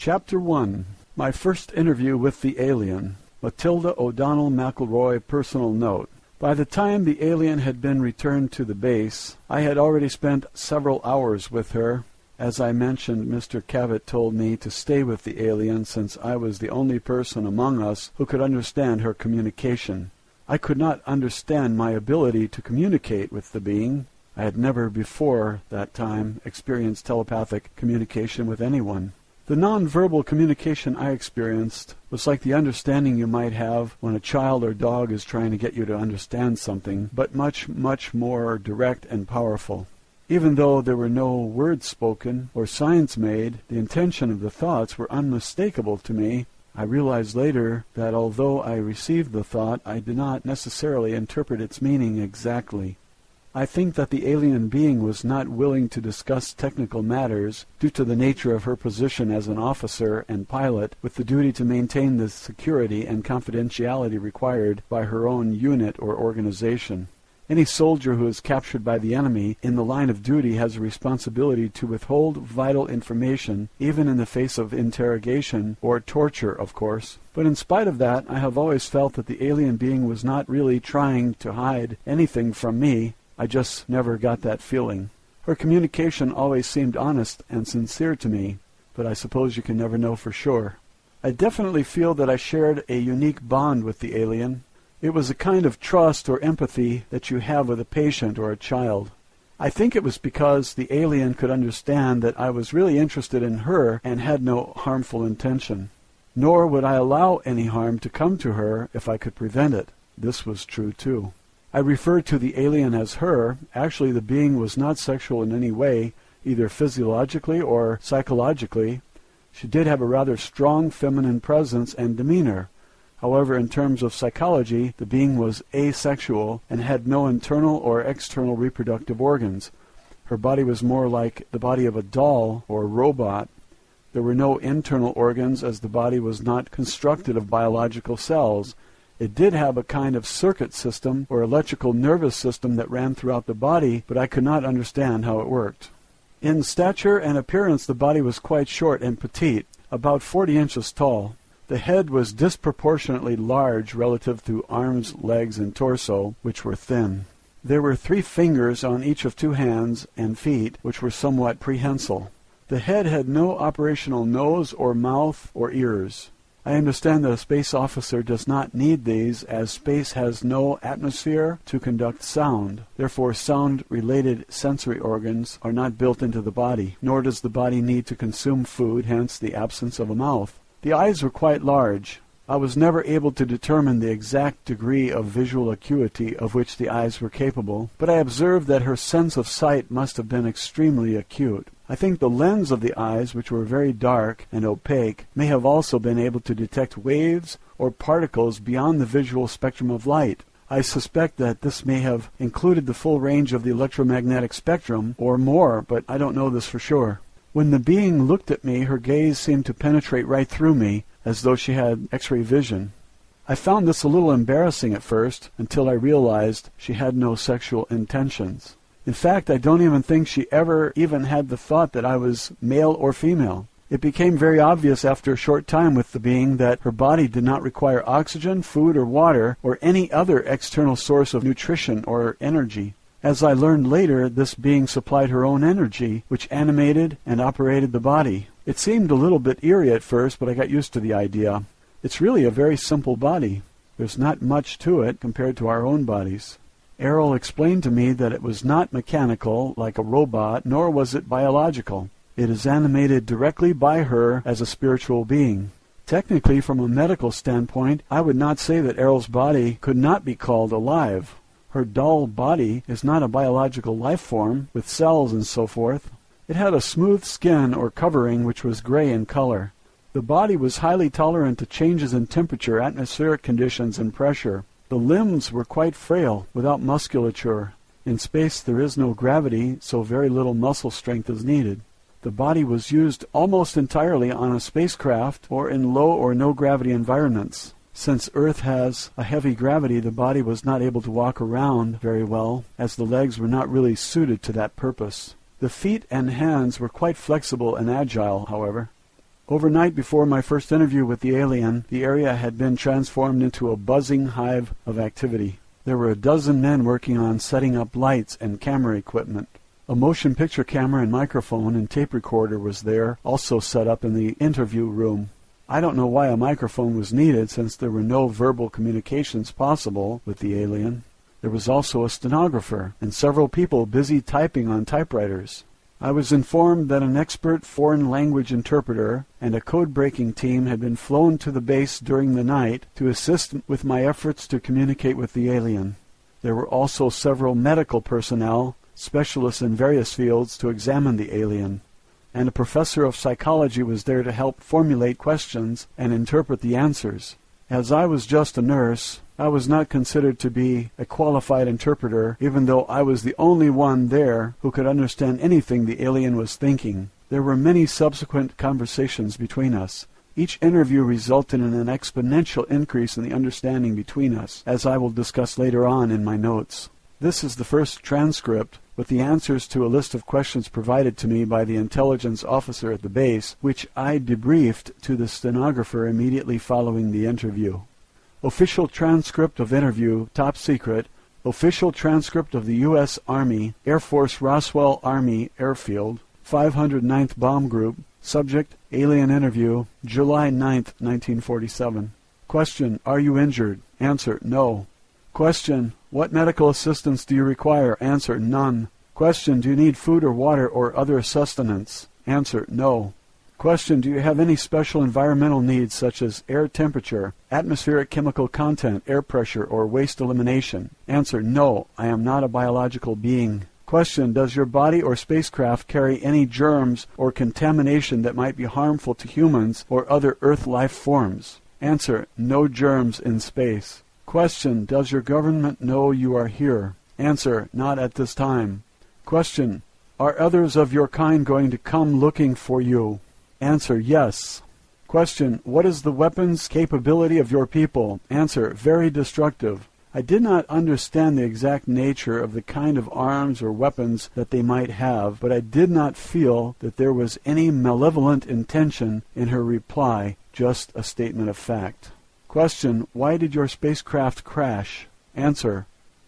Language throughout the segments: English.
Chapter 1. My first interview with the alien. Matilda O'Donnell McElroy personal note. By the time the alien had been returned to the base, I had already spent several hours with her. As I mentioned, Mr. Cavett told me to stay with the alien since I was the only person among us who could understand her communication. I could not understand my ability to communicate with the being. I had never before that time experienced telepathic communication with anyone. The non-verbal communication I experienced was like the understanding you might have when a child or dog is trying to get you to understand something, but much, much more direct and powerful. Even though there were no words spoken or signs made, the intention of the thoughts were unmistakable to me. I realized later that although I received the thought, I did not necessarily interpret its meaning exactly. I think that the alien being was not willing to discuss technical matters due to the nature of her position as an officer and pilot with the duty to maintain the security and confidentiality required by her own unit or organization. Any soldier who is captured by the enemy in the line of duty has a responsibility to withhold vital information, even in the face of interrogation or torture, of course. But in spite of that, I have always felt that the alien being was not really trying to hide anything from me. I just never got that feeling. Her communication always seemed honest and sincere to me, but I suppose you can never know for sure. I definitely feel that I shared a unique bond with the alien. It was a kind of trust or empathy that you have with a patient or a child. I think it was because the alien could understand that I was really interested in her and had no harmful intention. Nor would I allow any harm to come to her if I could prevent it. This was true too. I refer to the alien as her. Actually, the being was not sexual in any way, either physiologically or psychologically. She did have a rather strong feminine presence and demeanor. However, in terms of psychology, the being was asexual and had no internal or external reproductive organs. Her body was more like the body of a doll or robot. There were no internal organs as the body was not constructed of biological cells. It did have a kind of circuit system or electrical nervous system that ran throughout the body, but I could not understand how it worked. In stature and appearance, the body was quite short and petite, about 40 inches tall. The head was disproportionately large relative to arms, legs, and torso, which were thin. There were 3 fingers on each of 2 hands and feet, which were somewhat prehensile. The head had no operational nose or mouth or ears. I understand that a space officer does not need these, as space has no atmosphere to conduct sound. Therefore, sound-related sensory organs are not built into the body, nor does the body need to consume food, hence the absence of a mouth. The eyes were quite large. I was never able to determine the exact degree of visual acuity of which the eyes were capable, but I observed that her sense of sight must have been extremely acute. I think the lens of the eyes, which were very dark and opaque, may have also been able to detect waves or particles beyond the visual spectrum of light. I suspect that this may have included the full range of the electromagnetic spectrum, or more, but I don't know this for sure. When the being looked at me, her gaze seemed to penetrate right through me, as though she had X-ray vision. I found this a little embarrassing at first, until I realized she had no sexual intentions. In fact, I don't even think she ever even had the thought that I was male or female. It became very obvious after a short time with the being that her body did not require oxygen, food, or water, or any other external source of nutrition or energy. As I learned later, this being supplied her own energy, which animated and operated the body. It seemed a little bit eerie at first, but I got used to the idea. It's really a very simple body. There's not much to it compared to our own bodies. Errol explained to me that it was not mechanical, like a robot, nor was it biological. It is animated directly by her as a spiritual being. Technically, from a medical standpoint, I would not say that Errol's body could not be called alive. Her dull body is not a biological life form, with cells and so forth. It had a smooth skin or covering which was gray in color. The body was highly tolerant to changes in temperature, atmospheric conditions, and pressure. The limbs were quite frail, without musculature. In space there is no gravity, so very little muscle strength is needed. The body was used almost entirely on a spacecraft or in low or no gravity environments. Since Earth has a heavy gravity, the body was not able to walk around very well, as the legs were not really suited to that purpose. The feet and hands were quite flexible and agile, however. Overnight before my first interview with the alien, the area had been transformed into a buzzing hive of activity. There were a dozen men working on setting up lights and camera equipment. A motion picture camera and microphone and tape recorder was there, also set up in the interview room. I don't know why a microphone was needed, since there were no verbal communications possible with the alien. There was also a stenographer and several people busy typing on typewriters. I was informed that an expert foreign language interpreter and a code-breaking team had been flown to the base during the night to assist with my efforts to communicate with the alien. There were also several medical personnel, specialists in various fields, to examine the alien, and a professor of psychology was there to help formulate questions and interpret the answers. As I was just a nurse, I was not considered to be a qualified interpreter, even though I was the only one there who could understand anything the alien was thinking. There were many subsequent conversations between us. Each interview resulted in an exponential increase in the understanding between us, as I will discuss later on in my notes. This is the first transcript with the answers to a list of questions provided to me by the intelligence officer at the base, which I debriefed to the stenographer immediately following the interview. Official transcript of interview, top secret. Official transcript of the U.S. Army, Air Force Roswell Army Airfield, 509th Bomb Group. Subject, alien interview, July 9th, 1947. Question, are you injured? Answer, no. Question, what medical assistance do you require? Answer, none. Question, do you need food or water or other sustenance? Answer, no. Question, do you have any special environmental needs such as air temperature, atmospheric chemical content, air pressure, or waste elimination? Answer, no, I am not a biological being. Question, does your body or spacecraft carry any germs or contamination that might be harmful to humans or other Earth life forms? Answer, no germs in space. Question, does your government know you are here? Answer, not at this time. Question, are others of your kind going to come looking for you? Answer, yes. Question, what is the weapons capability of your people? Answer, very destructive. I did not understand the exact nature of the kind of arms or weapons that they might have, but I did not feel that there was any malevolent intention in her reply, just a statement of fact. Question, why did your spacecraft crash? Answer,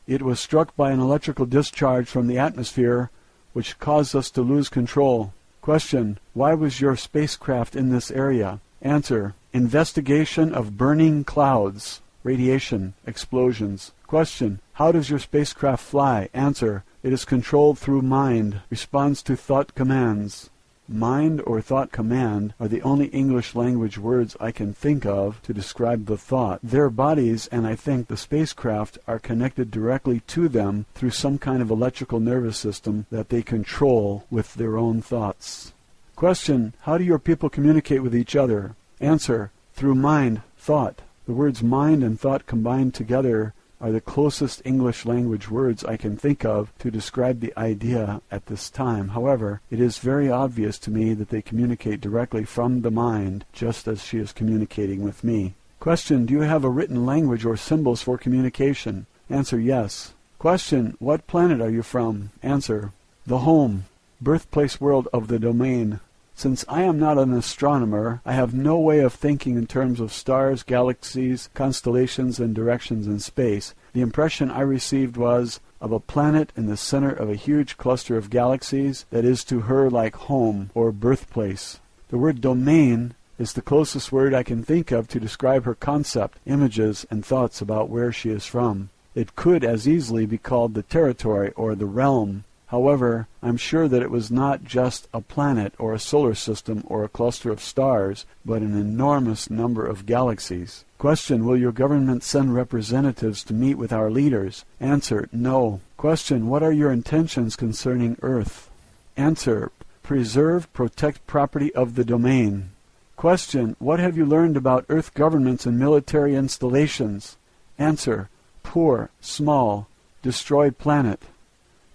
it was struck by an electrical discharge from the atmosphere, which caused us to lose control. Question, why was your spacecraft in this area? Answer, investigation of burning clouds, radiation, explosions. Question, how does your spacecraft fly? Answer, it is controlled through mind, responds to thought commands. Mind or thought command are the only English language words I can think of to describe the thought. Their bodies, and I think the spacecraft, are connected directly to them through some kind of electrical nervous system that they control with their own thoughts. Question, how do your people communicate with each other? Answer, through mind, thought. The words mind and thought combined together are the closest English language words I can think of to describe the idea at this time. However, it is very obvious to me that they communicate directly from the mind, just as she is communicating with me. Question, do you have a written language or symbols for communication? Answer, yes. Question, what planet are you from? Answer, the home, birthplace world of the domain. Since I am not an astronomer, I have no way of thinking in terms of stars, galaxies, constellations, and directions in space. The impression I received was of a planet in the center of a huge cluster of galaxies that is to her like home or birthplace. The word domain is the closest word I can think of to describe her concept, images, and thoughts about where she is from. It could as easily be called the territory or the realm. However, I'm sure that it was not just a planet or a solar system or a cluster of stars, but an enormous number of galaxies. Question, will your government send representatives to meet with our leaders? Answer, no. Question, what are your intentions concerning Earth? Answer, preserve, protect property of the domain. Question, what have you learned about Earth governments and military installations? Answer, poor, small, destroyed planet.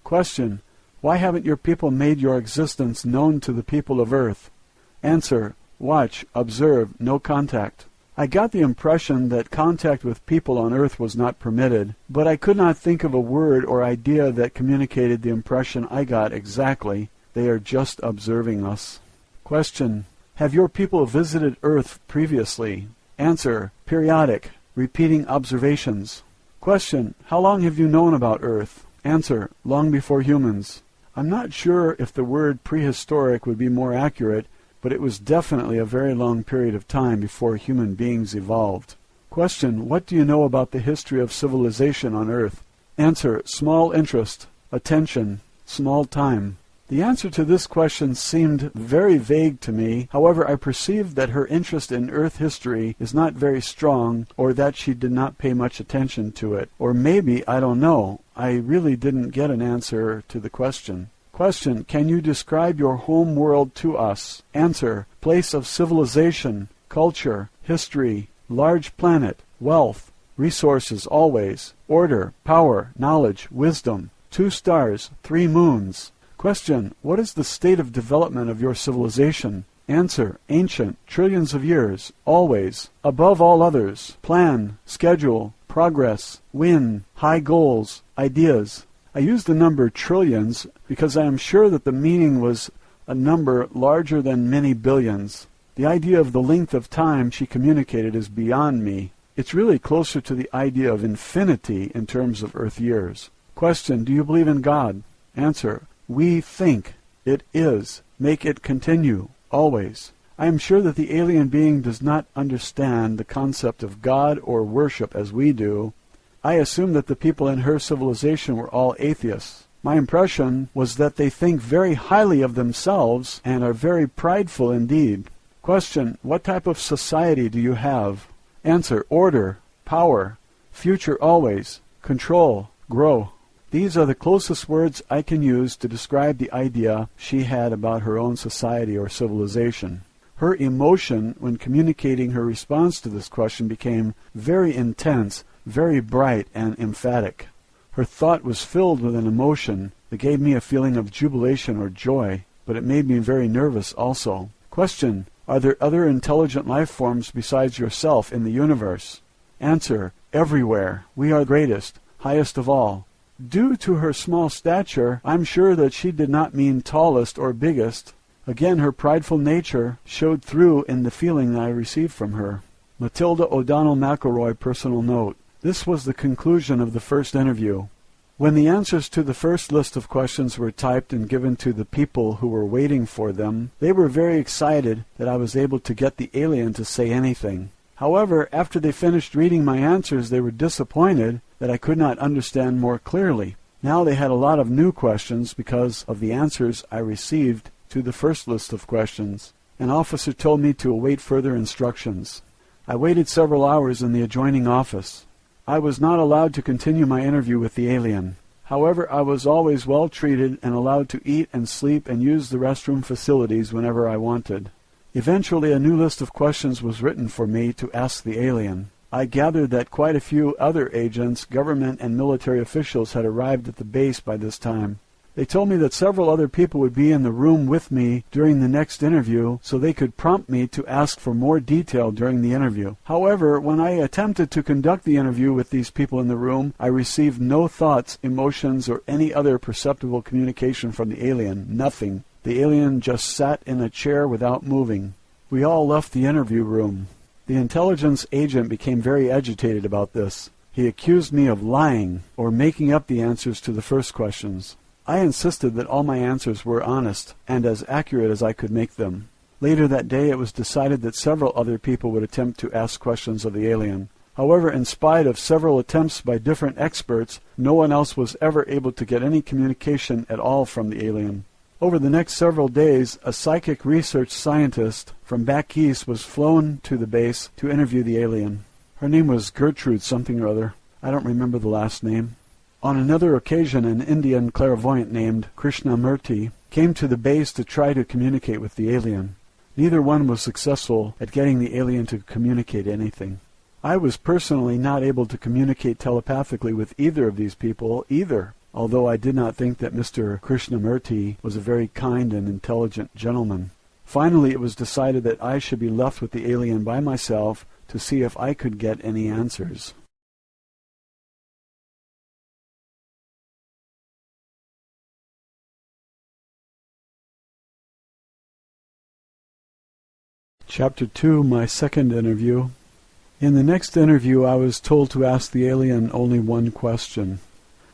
Question, why haven't your people made your existence known to the people of Earth? Answer, watch, observe, no contact. I got the impression that contact with people on Earth was not permitted, but I could not think of a word or idea that communicated the impression I got exactly. They are just observing us. Question, Have your people visited Earth previously? Answer: periodic, repeating observations. Question: how long have you known about Earth? Answer: long before humans. I'm not sure if the word prehistoric would be more accurate, but it was definitely a very long period of time before human beings evolved. Question: what do you know about the history of civilization on Earth? Answer: small interest, attention, small time. The answer to this question seemed very vague to me. However, I perceived that her interest in Earth history is not very strong, or that she did not pay much attention to it. Or maybe, I don't know, I really didn't get an answer to the question. Question: can you describe your home world to us? Answer: place of civilization, culture, history, large planet, wealth, resources always, order, power, knowledge, wisdom, 2 stars, 3 moons. Question: what is the state of development of your civilization? Answer: ancient, trillions of years, always, above all others, plan, schedule, progress, win, high goals, ideas. I used the number trillions because I am sure that the meaning was a number larger than many billions. The idea of the length of time she communicated is beyond me. It's really closer to the idea of infinity in terms of Earth years. Question: do you believe in God? Answer: we think. It is. Make it continue. Always. I am sure that the alien being does not understand the concept of God or worship as we do. I assume that the people in her civilization were all atheists. My impression was that they think very highly of themselves and are very prideful indeed. Question: what type of society do you have? Answer: order, power, future always, control, grow. These are the closest words I can use to describe the idea she had about her own society or civilization. Her emotion when communicating her response to this question became very intense, very bright and emphatic. Her thought was filled with an emotion that gave me a feeling of jubilation or joy, but it made me very nervous also. Question: are there other intelligent life forms besides yourself in the universe? Answer: everywhere. We are greatest, highest of all. Due to her small stature, I'm sure that she did not mean tallest or biggest. Again, her prideful nature showed through in the feeling that I received from her. Matilda O'Donnell McElroy, personal note. This was the conclusion of the first interview. When the answers to the first list of questions were typed and given to the people who were waiting for them, they were very excited that I was able to get the alien to say anything. However, after they finished reading my answers, they were disappointed that I could not understand more clearly. Now they had a lot of new questions because of the answers I received to the first list of questions. An officer told me to await further instructions. I waited several hours in the adjoining office. I was not allowed to continue my interview with the alien. However, I was always well treated and allowed to eat and sleep and use the restroom facilities whenever I wanted. Eventually, a new list of questions was written for me to ask the alien. I gathered that quite a few other agents, government and military officials had arrived at the base by this time. They told me that several other people would be in the room with me during the next interview, so they could prompt me to ask for more detail during the interview. However, when I attempted to conduct the interview with these people in the room, I received no thoughts, emotions, or any other perceptible communication from the alien. Nothing. The alien just sat in a chair without moving. We all left the interview room. The intelligence agent became very agitated about this. He accused me of lying or making up the answers to the first questions. I insisted that all my answers were honest and as accurate as I could make them. Later that day it was decided that several other people would attempt to ask questions of the alien. However, in spite of several attempts by different experts, no one else was ever able to get any communication at all from the alien. Over the next several days, a psychic research scientist from back east was flown to the base to interview the alien. Her name was Gertrude something or other. I don't remember the last name. On another occasion, an Indian clairvoyant named Krishnamurti came to the base to try to communicate with the alien. Neither one was successful at getting the alien to communicate anything. I was personally not able to communicate telepathically with either of these people either, although I did not think that Mr. Krishnamurti was a very kind and intelligent gentleman. Finally, it was decided that I should be left with the alien by myself to see if I could get any answers. Chapter 2, my second interview. In the next interview, I was told to ask the alien only one question.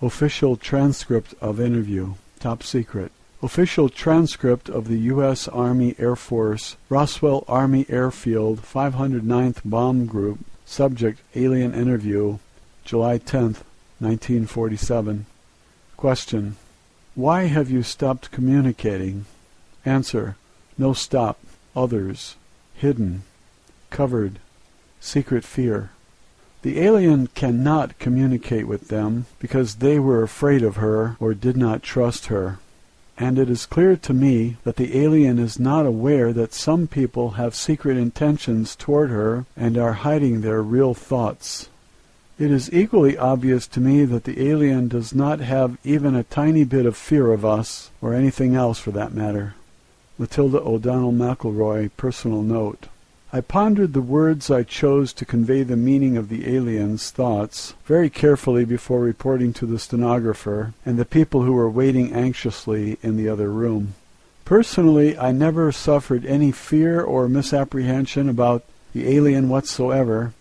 Official transcript of interview. Top secret. Official transcript of the U.S. Army Air Force, Roswell Army Airfield, 509th Bomb Group. Subject, alien interview, July 10th, 1947. Question. Why have you stopped communicating? Answer. No stop. Others. Hidden. Covered. Secret fear. The alien cannot communicate with them because they were afraid of her or did not trust her. And it is clear to me that the alien is not aware that some people have secret intentions toward her and are hiding their real thoughts. It is equally obvious to me that the alien does not have even a tiny bit of fear of us, or anything else for that matter. Matilda O'Donnell McElroy, personal note. I pondered the words I chose to convey the meaning of the alien's thoughts very carefully before reporting to the stenographer and the people who were waiting anxiously in the other room. Personally, I never suffered any fear or misapprehension about the alien whatsoever.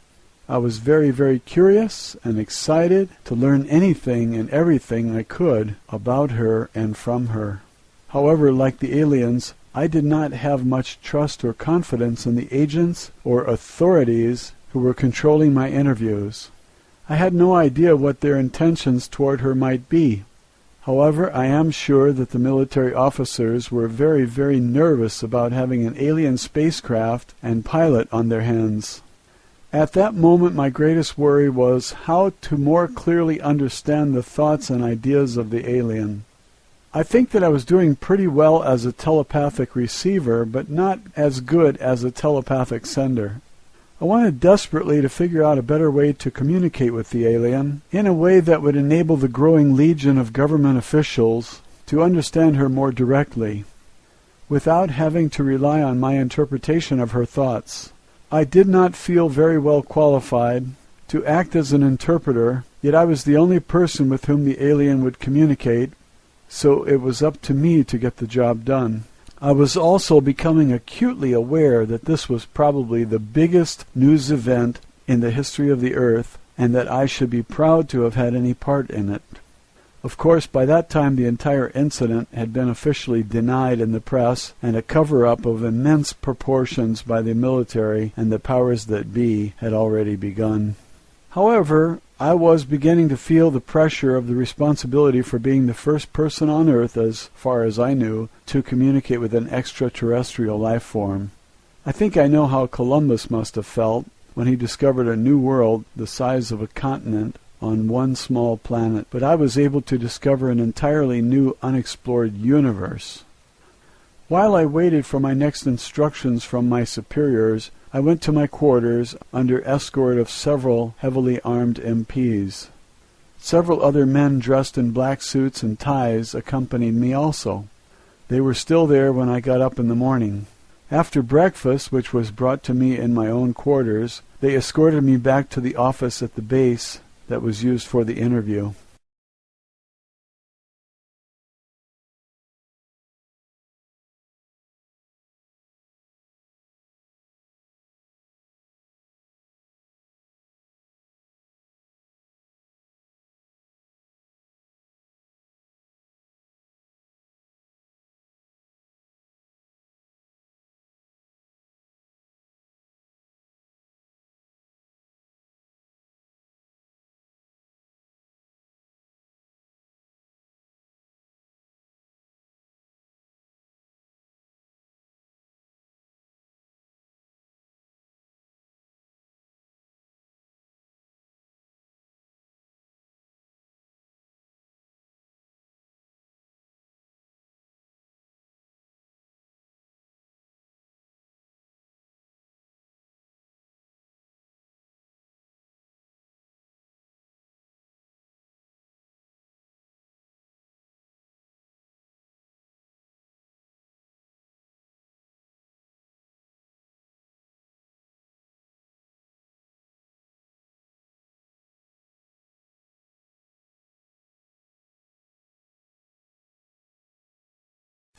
I was very, very curious and excited to learn anything and everything I could about her and from her. However, like the aliens, I did not have much trust or confidence in the agents or authorities who were controlling my interviews. I had no idea what their intentions toward her might be. However, I am sure that the military officers were very, very nervous about having an alien spacecraft and pilot on their hands. At that moment, my greatest worry was how to more clearly understand the thoughts and ideas of the alien. I think that I was doing pretty well as a telepathic receiver, but not as good as a telepathic sender. I wanted desperately to figure out a better way to communicate with the alien, in a way that would enable the growing legion of government officials to understand her more directly, without having to rely on my interpretation of her thoughts. I did not feel very well qualified to act as an interpreter, yet I was the only person with whom the alien would communicate, so it was up to me to get the job done. I was also becoming acutely aware that this was probably the biggest news event in the history of the Earth, and that I should be proud to have had any part in it. Of course, by that time the entire incident had been officially denied in the press, and a cover-up of immense proportions by the military and the powers that be had already begun. However, I was beginning to feel the pressure of the responsibility for being the first person on Earth, as far as I knew, to communicate with an extraterrestrial life form. I think I know how Columbus must have felt when he discovered a new world the size of a continent on one small planet, but I was able to discover an entirely new unexplored universe. While I waited for my next instructions from my superiors, I went to my quarters under escort of several heavily armed MPs. Several other men dressed in black suits and ties accompanied me also. They were still there when I got up in the morning. After breakfast, which was brought to me in my own quarters, they escorted me back to the office at the base that was used for the interview.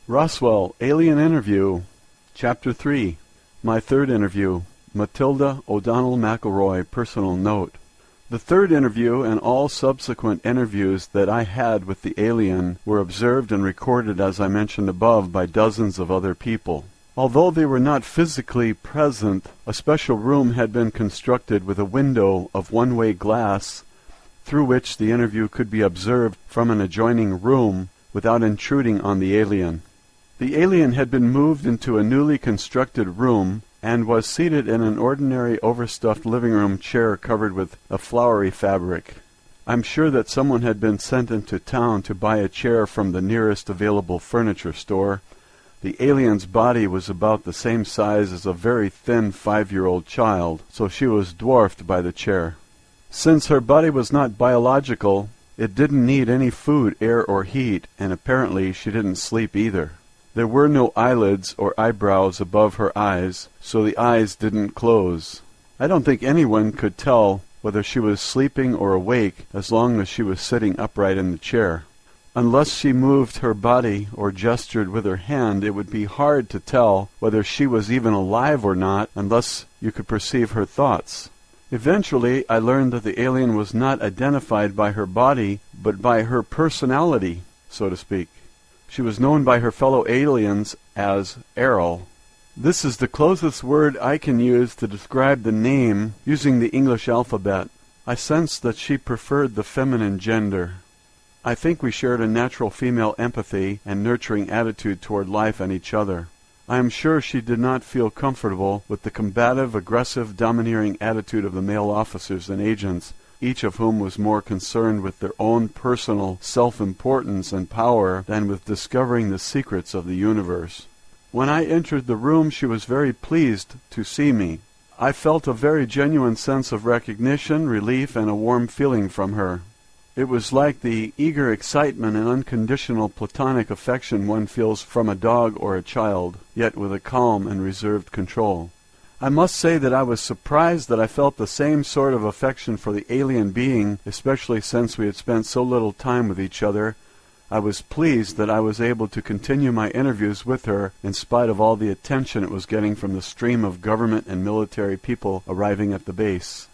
Roswell, Alien Interview, Chapter 3. My third interview, Matilda O'Donnell McElroy, personal note. The third interview and all subsequent interviews that I had with the alien were observed and recorded, as I mentioned above, by dozens of other people. Although they were not physically present, a special room had been constructed with a window of one-way glass through which the interview could be observed from an adjoining room without intruding on the alien. The alien had been moved into a newly constructed room and was seated in an ordinary overstuffed living room chair covered with a flowery fabric. I'm sure that someone had been sent into town to buy a chair from the nearest available furniture store. The alien's body was about the same size as a very thin 5-year-old child, so she was dwarfed by the chair. Since her body was not biological, it didn't need any food, air, or heat, and apparently she didn't sleep either. There were no eyelids or eyebrows above her eyes, so the eyes didn't close. I don't think anyone could tell whether she was sleeping or awake as long as she was sitting upright in the chair. Unless she moved her body or gestured with her hand, it would be hard to tell whether she was even alive or not unless you could perceive her thoughts. Eventually, I learned that the alien was not identified by her body, but by her personality, so to speak. She was known by her fellow aliens as Errol. This is the closest word I can use to describe the name using the English alphabet. I sensed that she preferred the feminine gender. I think we shared a natural female empathy and nurturing attitude toward life and each other. I am sure she did not feel comfortable with the combative, aggressive, domineering attitude of the male officers and agents, each of whom was more concerned with their own personal self-importance and power than with discovering the secrets of the universe. When I entered the room, she was very pleased to see me. I felt a very genuine sense of recognition, relief, and a warm feeling from her. It was like the eager excitement and unconditional platonic affection one feels from a dog or a child, yet with a calm and reserved control. I must say that I was surprised that I felt the same sort of affection for the alien being, especially since we had spent so little time with each other. I was pleased that I was able to continue my interviews with her in spite of all the attention it was getting from the stream of government and military people arriving at the base.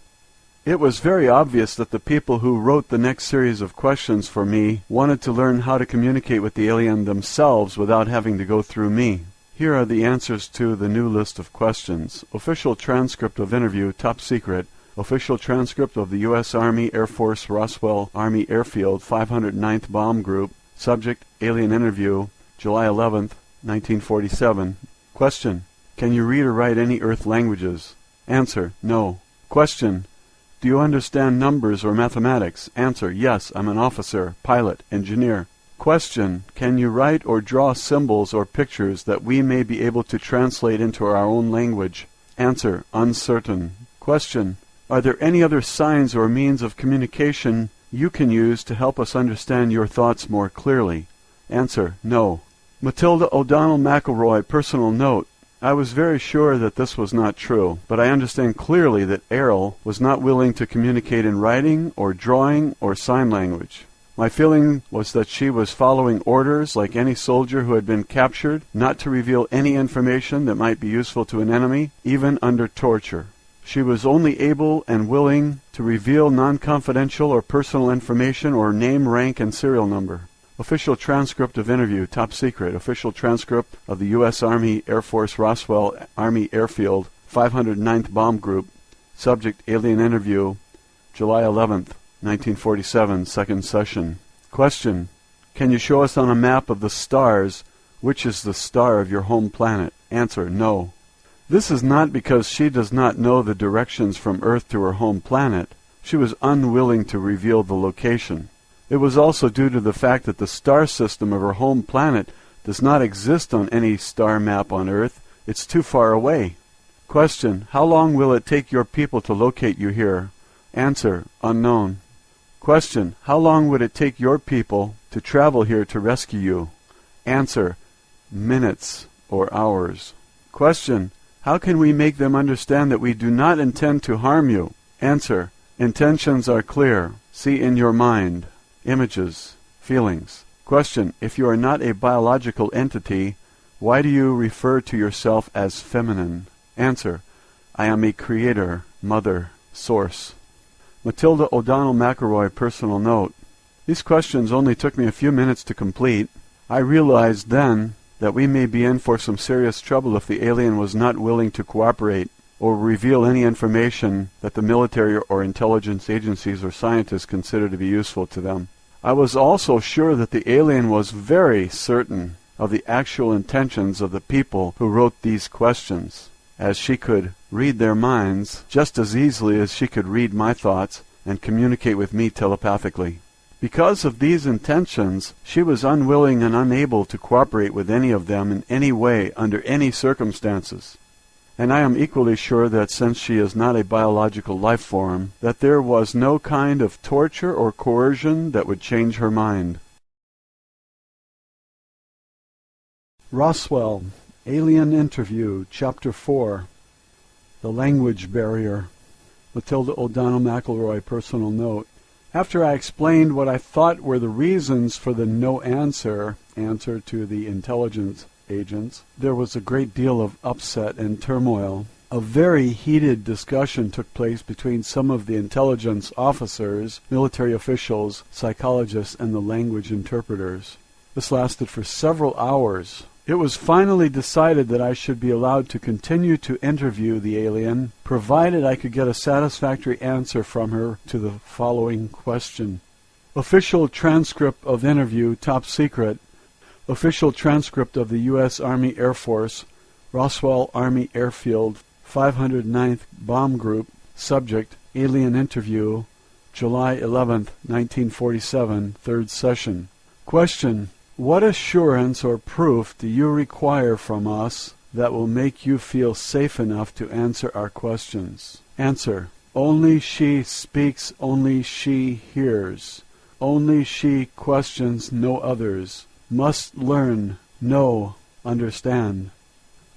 It was very obvious that the people who wrote the next series of questions for me wanted to learn how to communicate with the alien themselves without having to go through me. Here are the answers to the new list of questions. Official transcript of interview, top secret. Official transcript of the U.S. Army Air Force Roswell Army Airfield 509th Bomb Group. Subject, alien interview, July 11th, 1947. Question, can you read or write any Earth languages? Answer, no. Question, do you understand numbers or mathematics? Answer, yes, I'm an officer, pilot, engineer. Question, can you write or draw symbols or pictures that we may be able to translate into our own language? Answer, uncertain. Question, are there any other signs or means of communication you can use to help us understand your thoughts more clearly? Answer, no. Matilda O'Donnell McElroy, personal note. I was very sure that this was not true, but I understand clearly that Errol was not willing to communicate in writing or drawing or sign language. My feeling was that she was following orders like any soldier who had been captured, not to reveal any information that might be useful to an enemy, even under torture. She was only able and willing to reveal non-confidential or personal information or name, rank, and serial number. Official transcript of interview, top secret. Official transcript of the U.S. Army Air Force Roswell Army Airfield 509th Bomb Group. Subject, alien interview, July 11th, 1947, second session. Question, can you show us on a map of the stars which is the star of your home planet? Answer, no. This is not because she does not know the directions from Earth to her home planet. She was unwilling to reveal the location. It was also due to the fact that the star system of her home planet does not exist on any star map on Earth. It's too far away. Question, how long will it take your people to locate you here? Answer, unknown. Question, how long would it take your people to travel here to rescue you? Answer, minutes or hours. Question, how can we make them understand that we do not intend to harm you? Answer, intentions are clear. See in your mind. Images, feelings. Question, if you are not a biological entity, why do you refer to yourself as feminine? Answer: I am a creator, mother, source. Matilda O'Donnell McElroy personal note. These questions only took me a few minutes to complete. I realized then that we may be in for some serious trouble if the alien was not willing to cooperate or reveal any information that the military or intelligence agencies or scientists consider to be useful to them. I was also sure that the alien was very certain of the actual intentions of the people who wrote these questions, as she could read their minds just as easily as she could read my thoughts and communicate with me telepathically. Because of these intentions, she was unwilling and unable to cooperate with any of them in any way under any circumstances. And I am equally sure that since she is not a biological life form, that there was no kind of torture or coercion that would change her mind. Roswell, Alien Interview, Chapter 4, The Language Barrier. Matilda O'Donnell McElroy personal note. After I explained what I thought were the reasons for the no answer to the intelligence agents, there was a great deal of upset and turmoil. A very heated discussion took place between some of the intelligence officers, military officials, psychologists, and the language interpreters. This lasted for several hours. It was finally decided that I should be allowed to continue to interview the alien, provided I could get a satisfactory answer from her to the following question. Official transcript of interview, top secret. Official transcript of the U.S. Army Air Force, Roswell Army Airfield, 509th Bomb Group. Subject: Alien Interview, July 11, 1947, third session. Question: what assurance or proof do you require from us that will make you feel safe enough to answer our questions? Answer: only she speaks, only she hears. Only she questions, no others. Must learn, know, understand.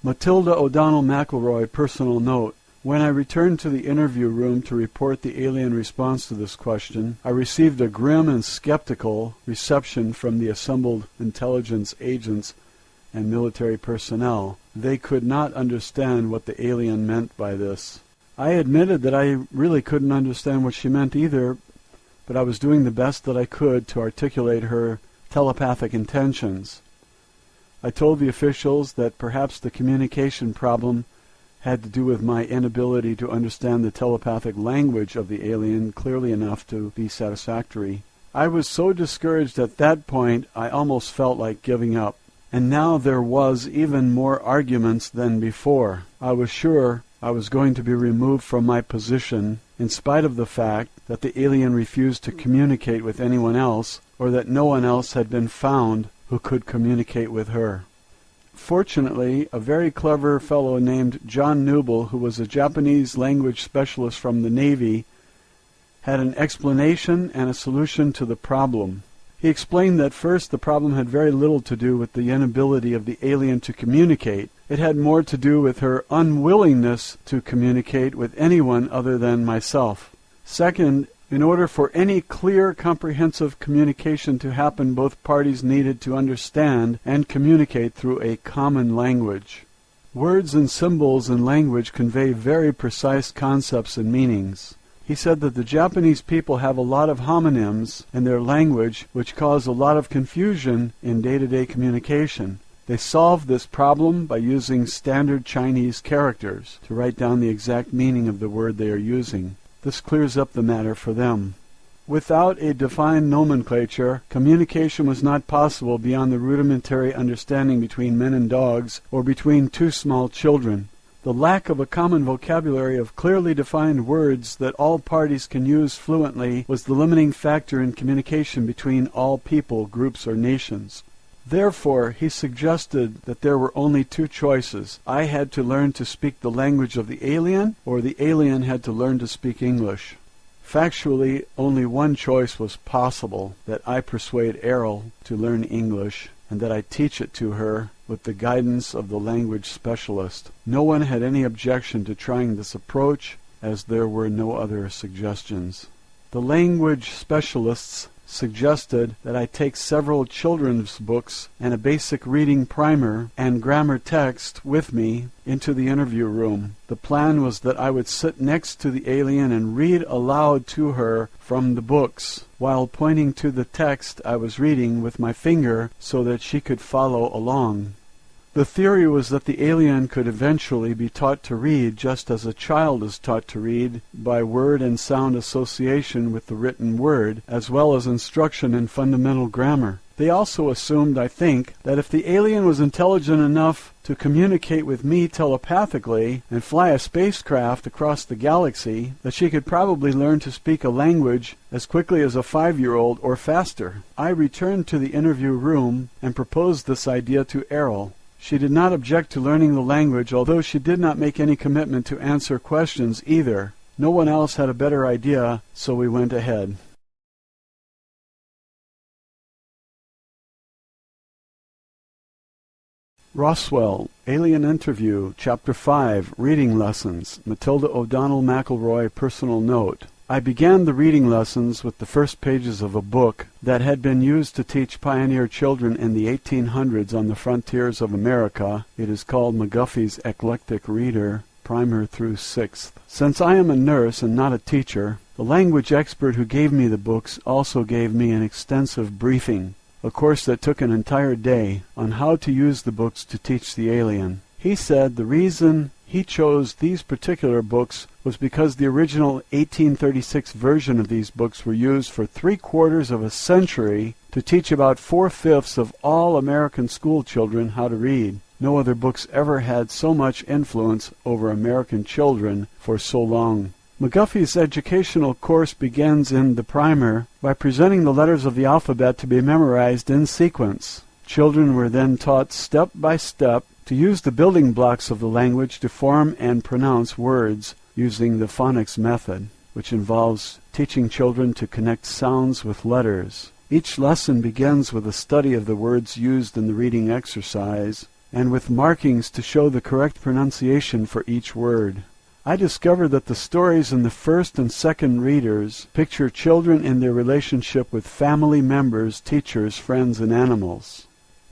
Matilda O'Donnell McElroy personal note. When I returned to the interview room to report the alien response to this question, I received a grim and skeptical reception from the assembled intelligence agents and military personnel. They could not understand what the alien meant by this. I admitted that I really couldn't understand what she meant either, but I was doing the best that I could to articulate her telepathic intentions. I told the officials that perhaps the communication problem had to do with my inability to understand the telepathic language of the alien clearly enough to be satisfactory. I was so discouraged at that point I almost felt like giving up. And now there was even more arguments than before. I was sure I was going to be removed from my position in spite of the fact that the alien refused to communicate with anyone else, or that no one else had been found who could communicate with her. Fortunately, a very clever fellow named John Newble, who was a Japanese language specialist from the Navy, had an explanation and a solution to the problem. He explained that first the problem had very little to do with the inability of the alien to communicate. It had more to do with her unwillingness to communicate with anyone other than myself. Second, in order for any clear, comprehensive communication to happen, both parties needed to understand and communicate through a common language. Words and symbols in language convey very precise concepts and meanings. He said that the Japanese people have a lot of homonyms in their language which cause a lot of confusion in day-to-day communication. They solve this problem by using standard Chinese characters to write down the exact meaning of the word they are using. This clears up the matter for them. Without a defined nomenclature, communication was not possible beyond the rudimentary understanding between men and dogs or between two small children. The lack of a common vocabulary of clearly defined words that all parties can use fluently was the limiting factor in communication between all people, groups, or nations. Therefore, he suggested that there were only two choices. I had to learn to speak the language of the alien, or the alien had to learn to speak English. Factually, only one choice was possible, that I persuade Errol to learn English, and that I teach it to her with the guidance of the language specialist. No one had any objection to trying this approach, as there were no other suggestions. The language specialists suggested that I take several children's books and a basic reading primer and grammar text with me into the interview room. The plan was that I would sit next to the alien and read aloud to her from the books, while pointing to the text I was reading with my finger so that she could follow along. The theory was that the alien could eventually be taught to read just as a child is taught to read, by word and sound association with the written word, as well as instruction in fundamental grammar. They also assumed, I think, that if the alien was intelligent enough to communicate with me telepathically and fly a spacecraft across the galaxy, that she could probably learn to speak a language as quickly as a 5-year-old or faster. I returned to the interview room and proposed this idea to Errol. She did not object to learning the language, although she did not make any commitment to answer questions either. No one else had a better idea, so we went ahead. Roswell, Alien Interview, Chapter 5, Reading Lessons, Matilda O'Donnell McElroy Personal Note. I began the reading lessons with the first pages of a book that had been used to teach pioneer children in the 1800s on the frontiers of America. It is called McGuffey's Eclectic Reader, Primer through 6th. Since I am a nurse and not a teacher, the language expert who gave me the books also gave me an extensive briefing, a course that took an entire day, on how to use the books to teach the alien. He said the reason he chose these particular books was because the original 1836 version of these books were used for 3/4 of a century to teach about 4/5 of all American school children how to read. No other books ever had so much influence over American children for so long. McGuffey's educational course begins in the primer by presenting the letters of the alphabet to be memorized in sequence. Children were then taught step by step to use the building blocks of the language to form and pronounce words using the phonics method, which involves teaching children to connect sounds with letters. Each lesson begins with a study of the words used in the reading exercise and with markings to show the correct pronunciation for each word. I discovered that the stories in the first and second readers picture children in their relationship with family members, teachers, friends, and animals.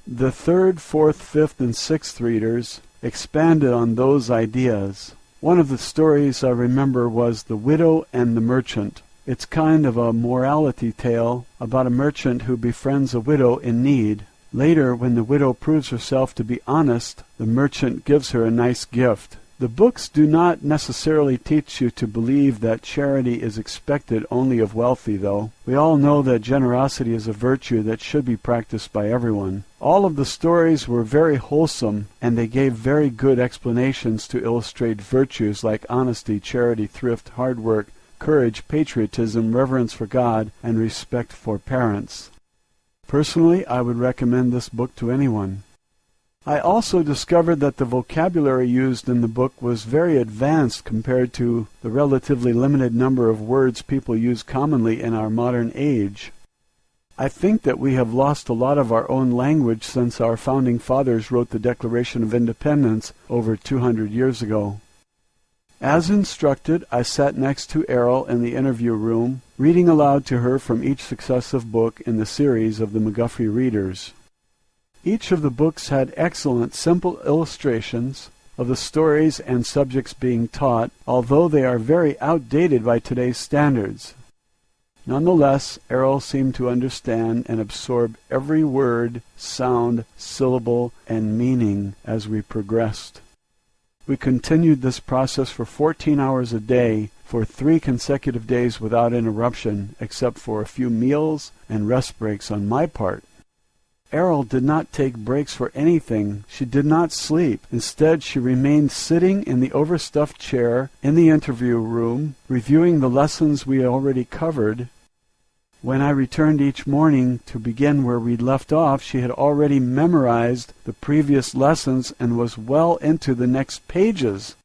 The third, fourth, fifth, and sixth readers expanded on those ideas. One of the stories I remember was The Widow and the Merchant. It's kind of a morality tale about a merchant who befriends a widow in need. Later, when the widow proves herself to be honest, the merchant gives her a nice gift. The books do not necessarily teach you to believe that charity is expected only of wealthy, though. We all know that generosity is a virtue that should be practiced by everyone. All of the stories were very wholesome, and they gave very good explanations to illustrate virtues like honesty, charity, thrift, hard work, courage, patriotism, reverence for God, and respect for parents. Personally, I would recommend this book to anyone. I also discovered that the vocabulary used in the book was very advanced compared to the relatively limited number of words people use commonly in our modern age. I think that we have lost a lot of our own language since our founding fathers wrote the Declaration of Independence over 200 years ago. As instructed, I sat next to Errol in the interview room, reading aloud to her from each successive book in the series of the McGuffey Readers. Each of the books had excellent, simple illustrations of the stories and subjects being taught, although they are very outdated by today's standards. Nonetheless, Errol seemed to understand and absorb every word, sound, syllable, and meaning as we progressed. We continued this process for 14 hours a day for 3 consecutive days without interruption, except for a few meals and rest breaks on my part. Errol did not take breaks for anything. She did not sleep. Instead, she remained sitting in the overstuffed chair in the interview room, reviewing the lessons we had already covered. When I returned each morning to begin where we'd left off, she had already memorized the previous lessons and was well into the next pages.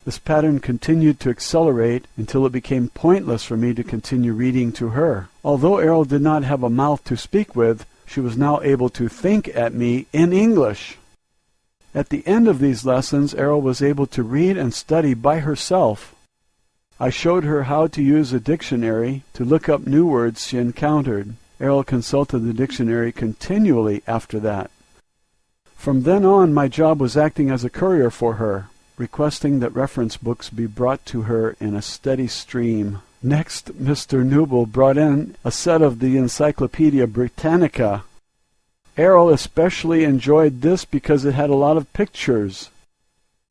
This pattern continued to accelerate until it became pointless for me to continue reading to her. Although Errol did not have a mouth to speak with, she was now able to think at me in English. At the end of these lessons, Errol was able to read and study by herself. I showed her how to use a dictionary to look up new words she encountered. Errol consulted the dictionary continually after that. From then on, my job was acting as a courier for her, requesting that reference books be brought to her in a steady stream. Next, Mr. Newble brought in a set of the Encyclopedia Britannica. Errol especially enjoyed this because it had a lot of pictures.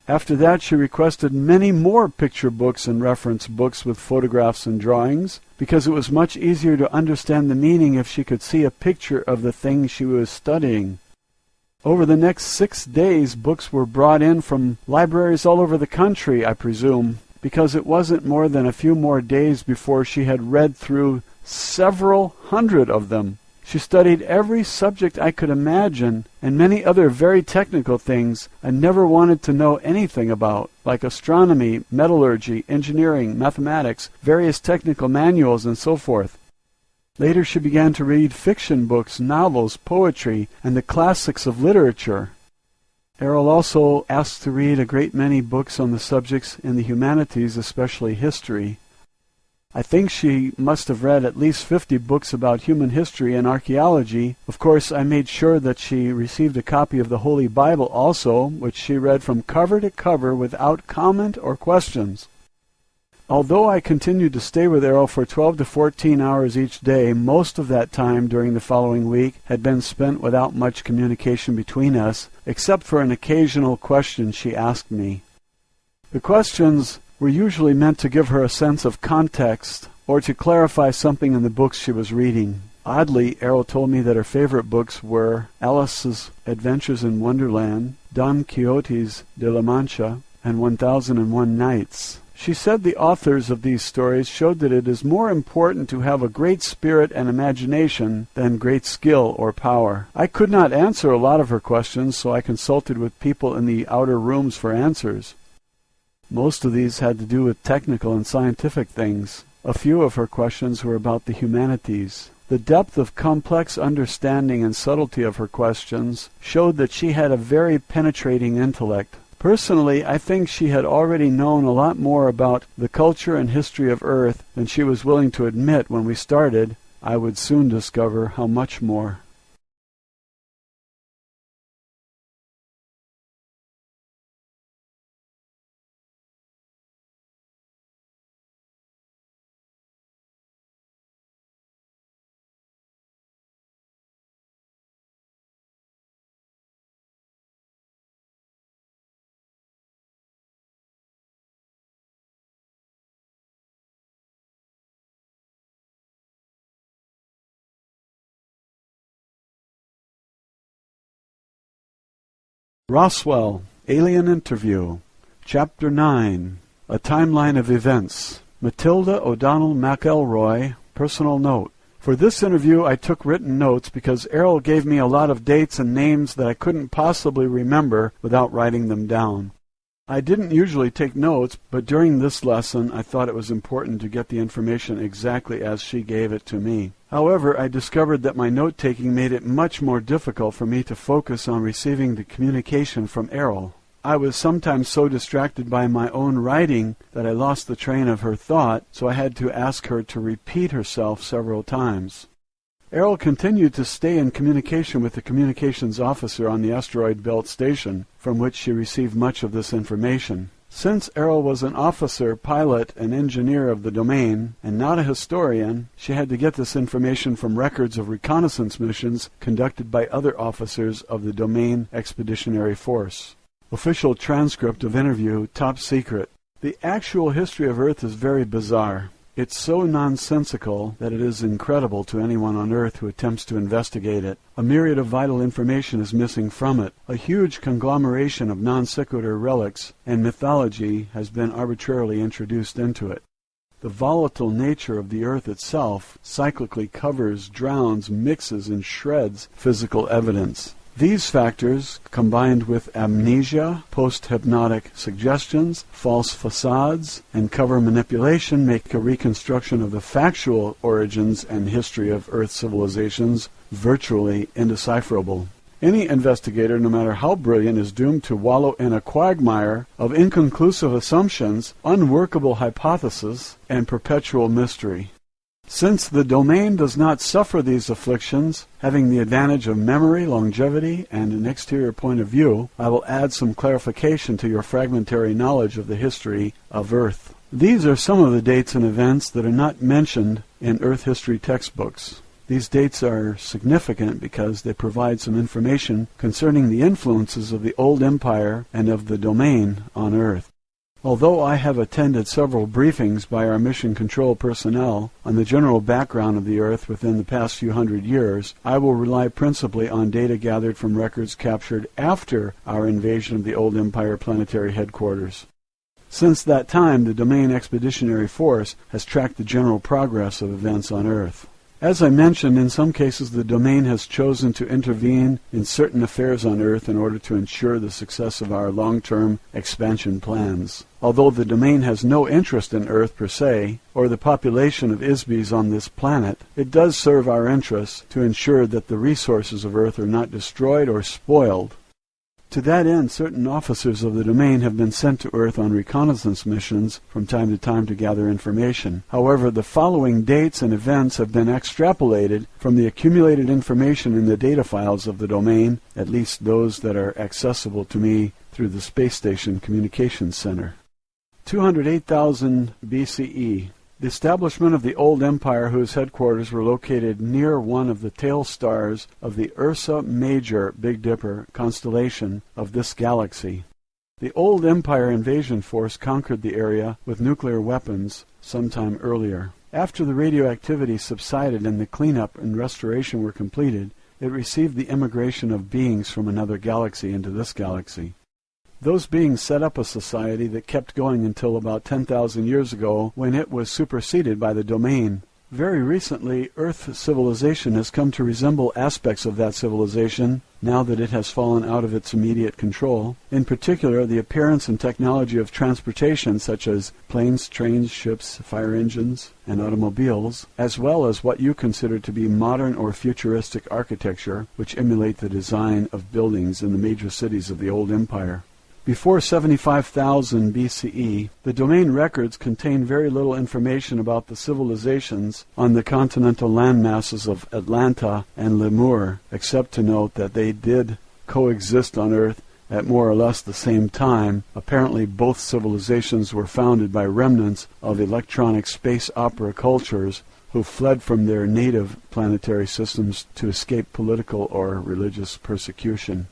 After that, she requested many more picture books and reference books with photographs and drawings, because it was much easier to understand the meaning if she could see a picture of the thing she was studying. Over the next 6 days, books were brought in from libraries all over the country, I presume, because it wasn't more than a few more days before she had read through several hundred of them. She studied every subject I could imagine, and many other very technical things I never wanted to know anything about, like astronomy, metallurgy, engineering, mathematics, various technical manuals, and so forth. Later she began to read fiction books, novels, poetry, and the classics of literature. Errol also asked to read a great many books on the subjects in the humanities, especially history. I think she must have read at least 50 books about human history and archaeology. Of course, I made sure that she received a copy of the Holy Bible also, which she read from cover to cover without comment or questions. Although I continued to stay with Errol for 12 to 14 hours each day, most of that time during the following week had been spent without much communication between us, except for an occasional question she asked me. The questions were usually meant to give her a sense of context or to clarify something in the books she was reading. Oddly, Errol told me that her favorite books were Alice's Adventures in Wonderland, Don Quixote's de la Mancha, and 1001 Nights. She said the authors of these stories showed that it is more important to have a great spirit and imagination than great skill or power. I could not answer a lot of her questions, so I consulted with people in the outer rooms for answers. Most of these had to do with technical and scientific things. A few of her questions were about the humanities. The depth of complex understanding and subtlety of her questions showed that she had a very penetrating intellect. Personally, I think she had already known a lot more about the culture and history of Earth than she was willing to admit when we started. I would soon discover how much more. Roswell, Alien Interview, Chapter 9, A Timeline of Events. Matilda O'Donnell McElroy, Personal Note. For this interview I took written notes because Errol gave me a lot of dates and names that I couldn't possibly remember without writing them down. I didn't usually take notes, but during this lesson I thought it was important to get the information exactly as she gave it to me. However, I discovered that my note-taking made it much more difficult for me to focus on receiving the communication from Errol. I was sometimes so distracted by my own writing that I lost the train of her thought, so I had to ask her to repeat herself several times. Errol continued to stay in communication with the communications officer on the asteroid belt station, from which she received much of this information. Since Errol was an officer, pilot, and engineer of the domain, and not a historian, she had to get this information from records of reconnaissance missions conducted by other officers of the domain expeditionary force. Official transcript of interview, top secret. The actual history of Earth is very bizarre. It's so nonsensical that it is incredible to anyone on Earth who attempts to investigate it. A myriad of vital information is missing from it. A huge conglomeration of non sequitur relics and mythology has been arbitrarily introduced into it. The volatile nature of the Earth itself cyclically covers, drowns, mixes, and shreds physical evidence. These factors, combined with amnesia, post-hypnotic suggestions, false facades, and cover manipulation, make a reconstruction of the factual origins and history of Earth civilizations virtually indecipherable. Any investigator, no matter how brilliant, is doomed to wallow in a quagmire of inconclusive assumptions, unworkable hypotheses, and perpetual mystery. Since the domain does not suffer these afflictions, having the advantage of memory, longevity, and an exterior point of view, I will add some clarification to your fragmentary knowledge of the history of Earth. These are some of the dates and events that are not mentioned in Earth history textbooks. These dates are significant because they provide some information concerning the influences of the old empire and of the domain on Earth. Although I have attended several briefings by our mission control personnel on the general background of the Earth within the past few hundred years, I will rely principally on data gathered from records captured after our invasion of the old empire planetary headquarters. Since that time, the Domain Expeditionary Force has tracked the general progress of events on Earth. As I mentioned, in some cases the domain has chosen to intervene in certain affairs on Earth in order to ensure the success of our long-term expansion plans. Although the domain has no interest in Earth per se, or the population of Isbys on this planet, it does serve our interests to ensure that the resources of Earth are not destroyed or spoiled. To that end, certain officers of the domain have been sent to Earth on reconnaissance missions from time to time to gather information. However, the following dates and events have been extrapolated from the accumulated information in the data files of the domain, at least those that are accessible to me through the Space Station Communications Center. 208,000 BCE. The establishment of the old empire, whose headquarters were located near one of the tail stars of the Ursa Major Big Dipper constellation of this galaxy. The old empire invasion force conquered the area with nuclear weapons sometime earlier. After the radioactivity subsided and the cleanup and restoration were completed, it received the immigration of beings from another galaxy into this galaxy. Those beings set up a society that kept going until about 10,000 years ago, when it was superseded by the domain. Very recently, Earth civilization has come to resemble aspects of that civilization, now that it has fallen out of its immediate control. In particular, the appearance and technology of transportation, such as planes, trains, ships, fire engines, and automobiles, as well as what you consider to be modern or futuristic architecture, which emulate the design of buildings in the major cities of the old empire. Before 75,000 BCE, the domain records contain very little information about the civilizations on the continental landmasses of Atlanta and Lemur, except to note that they did coexist on Earth at more or less the same time. Apparently both civilizations were founded by remnants of electronic space opera cultures who fled from their native planetary systems to escape political or religious persecution.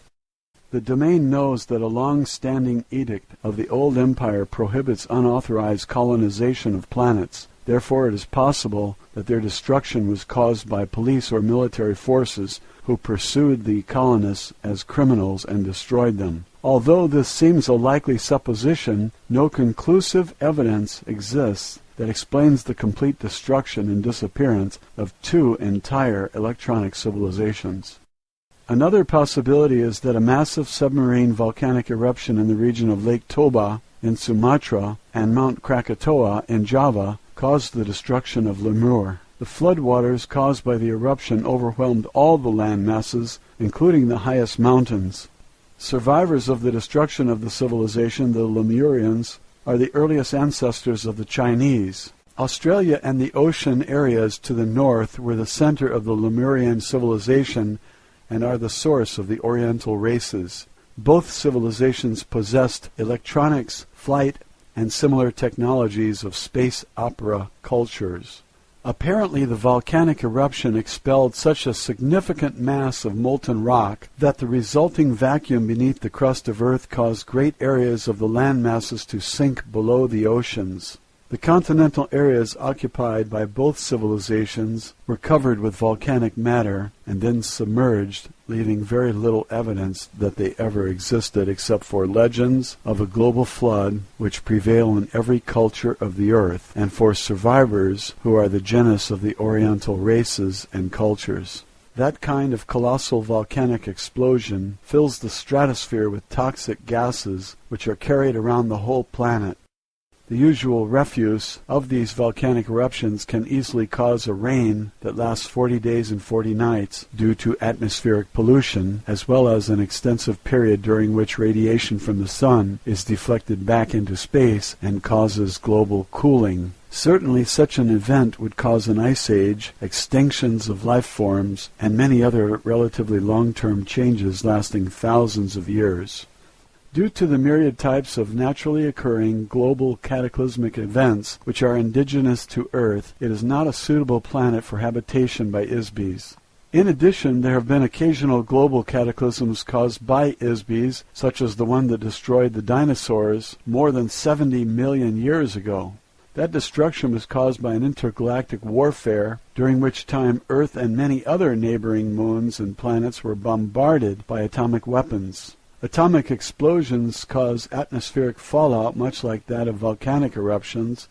The domain knows that a long-standing edict of the old empire prohibits unauthorized colonization of planets. Therefore, it is possible that their destruction was caused by police or military forces who pursued the colonists as criminals and destroyed them. Although this seems a likely supposition, no conclusive evidence exists that explains the complete destruction and disappearance of two entire electronic civilizations. Another possibility is that a massive submarine volcanic eruption in the region of Lake Toba in Sumatra and Mount Krakatoa in Java caused the destruction of Lemur. The floodwaters caused by the eruption overwhelmed all the land masses, including the highest mountains. Survivors of the destruction of the civilization, the Lemurians, are the earliest ancestors of the Chinese. Australia and the ocean areas to the north were the center of the Lemurian civilization and are the source of the Oriental races. Both civilizations possessed electronics, flight, and similar technologies of space opera cultures. Apparently, the volcanic eruption expelled such a significant mass of molten rock that the resulting vacuum beneath the crust of Earth caused great areas of the land masses to sink below the oceans. The continental areas occupied by both civilizations were covered with volcanic matter and then submerged, leaving very little evidence that they ever existed except for legends of a global flood which prevail in every culture of the earth, and for survivors who are the genus of the Oriental races and cultures. That kind of colossal volcanic explosion fills the stratosphere with toxic gases which are carried around the whole planet. The usual refuse of these volcanic eruptions can easily cause a rain that lasts 40 days and 40 nights due to atmospheric pollution, as well as an extensive period during which radiation from the sun is deflected back into space and causes global cooling. Certainly such an event would cause an ice age, extinctions of life forms, and many other relatively long-term changes lasting thousands of years. Due to the myriad types of naturally occurring global cataclysmic events which are indigenous to Earth, it is not a suitable planet for habitation by ISBs. In addition, there have been occasional global cataclysms caused by ISBs, such as the one that destroyed the dinosaurs more than 70 million years ago. That destruction was caused by an intergalactic warfare, during which time Earth and many other neighboring moons and planets were bombarded by atomic weapons. Atomic explosions cause atmospheric fallout much like that of volcanic eruptions.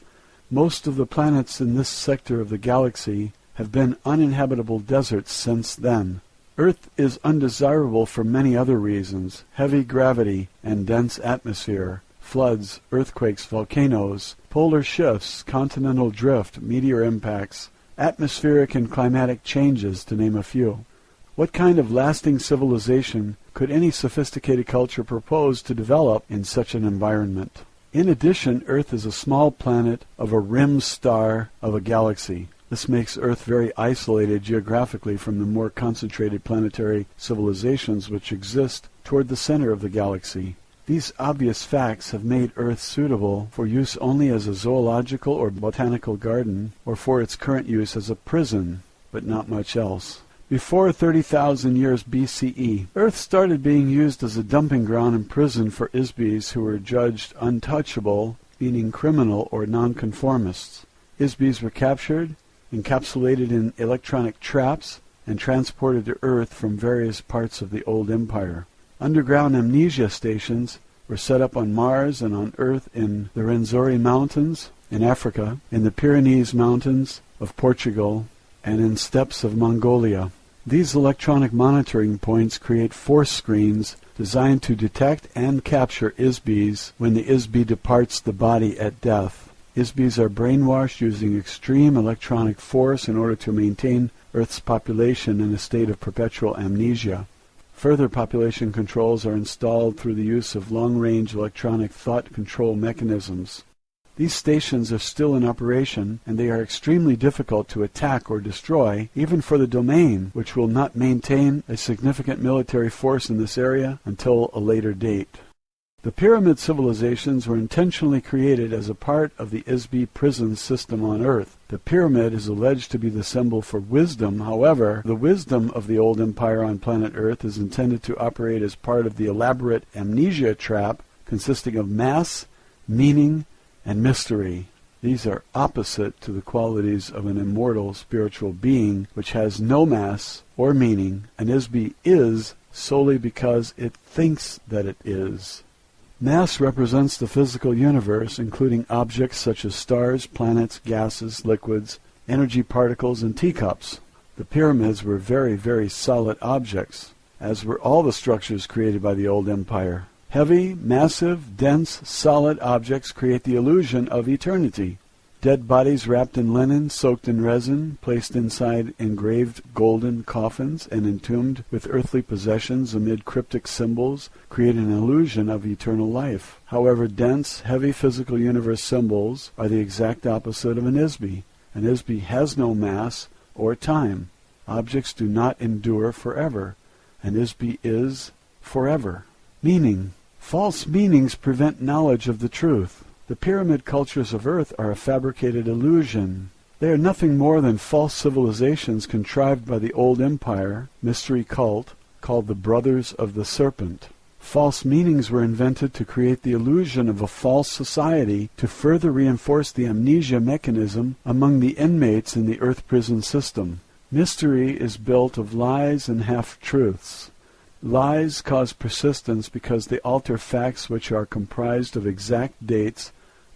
Most of the planets in this sector of the galaxy have been uninhabitable deserts since then. Earth is undesirable for many other reasons: heavy gravity and dense atmosphere, floods, earthquakes, volcanoes, polar shifts, continental drift, meteor impacts, atmospheric and climatic changes, to name a few. What kind of lasting civilization could any sophisticated culture propose to develop in such an environment? In addition, Earth is a small planet of a rim star of a galaxy. This makes Earth very isolated geographically from the more concentrated planetary civilizations which exist toward the center of the galaxy. These obvious facts have made Earth suitable for use only as a zoological or botanical garden, or for its current use as a prison, but not much else. Before 30,000 years BCE, Earth started being used as a dumping ground and prison for ISBs who were judged untouchable, meaning criminal or nonconformists. ISBs were captured, encapsulated in electronic traps, and transported to Earth from various parts of the old empire. Underground amnesia stations were set up on Mars and on Earth in the Rwenzori Mountains in Africa, in the Pyrenees Mountains of Portugal, and in steppes of Mongolia. These electronic monitoring points create force screens designed to detect and capture ISBs when the ISB departs the body at death. ISBs are brainwashed using extreme electronic force in order to maintain Earth's population in a state of perpetual amnesia. Further population controls are installed through the use of long-range electronic thought control mechanisms. These stations are still in operation, and they are extremely difficult to attack or destroy, even for the domain, which will not maintain a significant military force in this area until a later date. The pyramid civilizations were intentionally created as a part of the ISB prison system on Earth. The pyramid is alleged to be the symbol for wisdom. However, the wisdom of the old empire on planet Earth is intended to operate as part of the elaborate amnesia trap consisting of mass, meaning, and mystery. These are opposite to the qualities of an immortal spiritual being which has no mass or meaning. An ISB is solely because it thinks that it is. Mass represents the physical universe, including objects such as stars, planets, gases, liquids, energy particles, and teacups. The pyramids were very, very solid objects, as were all the structures created by the old empire. Heavy, massive, dense, solid objects create the illusion of eternity. Dead bodies wrapped in linen, soaked in resin, placed inside engraved golden coffins, and entombed with earthly possessions amid cryptic symbols create an illusion of eternal life. However, dense, heavy physical universe symbols are the exact opposite of an ISB. An ISB has no mass or time. Objects do not endure forever. An ISB is forever. Meaning. False meanings prevent knowledge of the truth. The pyramid cultures of Earth are a fabricated illusion. They are nothing more than false civilizations contrived by the old empire, mystery cult, called the Brothers of the Serpent. False meanings were invented to create the illusion of a false society to further reinforce the amnesia mechanism among the inmates in the Earth prison system. Mystery is built of lies and half-truths. Lies cause persistence because they alter facts which are comprised of exact dates,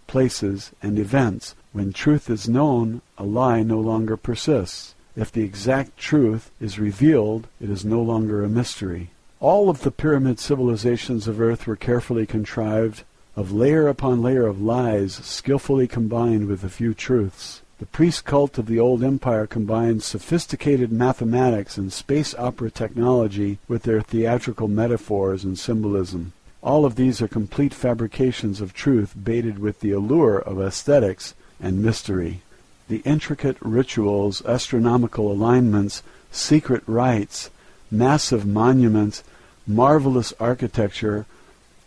places, and events. When truth is known, a lie no longer persists. If the exact truth is revealed, it is no longer a mystery. All of the pyramid civilizations of Earth were carefully contrived of layer upon layer of lies skillfully combined with a few truths. The priest cult of the old empire combined sophisticated mathematics and space opera technology with their theatrical metaphors and symbolism. All of these are complete fabrications of truth baited with the allure of aesthetics and mystery. The intricate rituals, astronomical alignments, secret rites, massive monuments, marvelous architecture,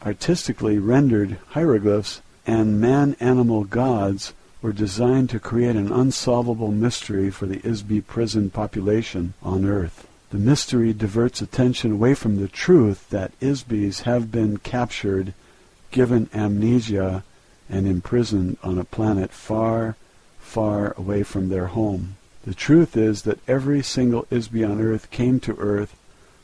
artistically rendered hieroglyphs, and man-animal gods were designed to create an unsolvable mystery for the Isby prison population on Earth. The mystery diverts attention away from the truth that Isbys have been captured, given amnesia, and imprisoned on a planet far, far away from their home. The truth is that every single Isby on Earth came to Earth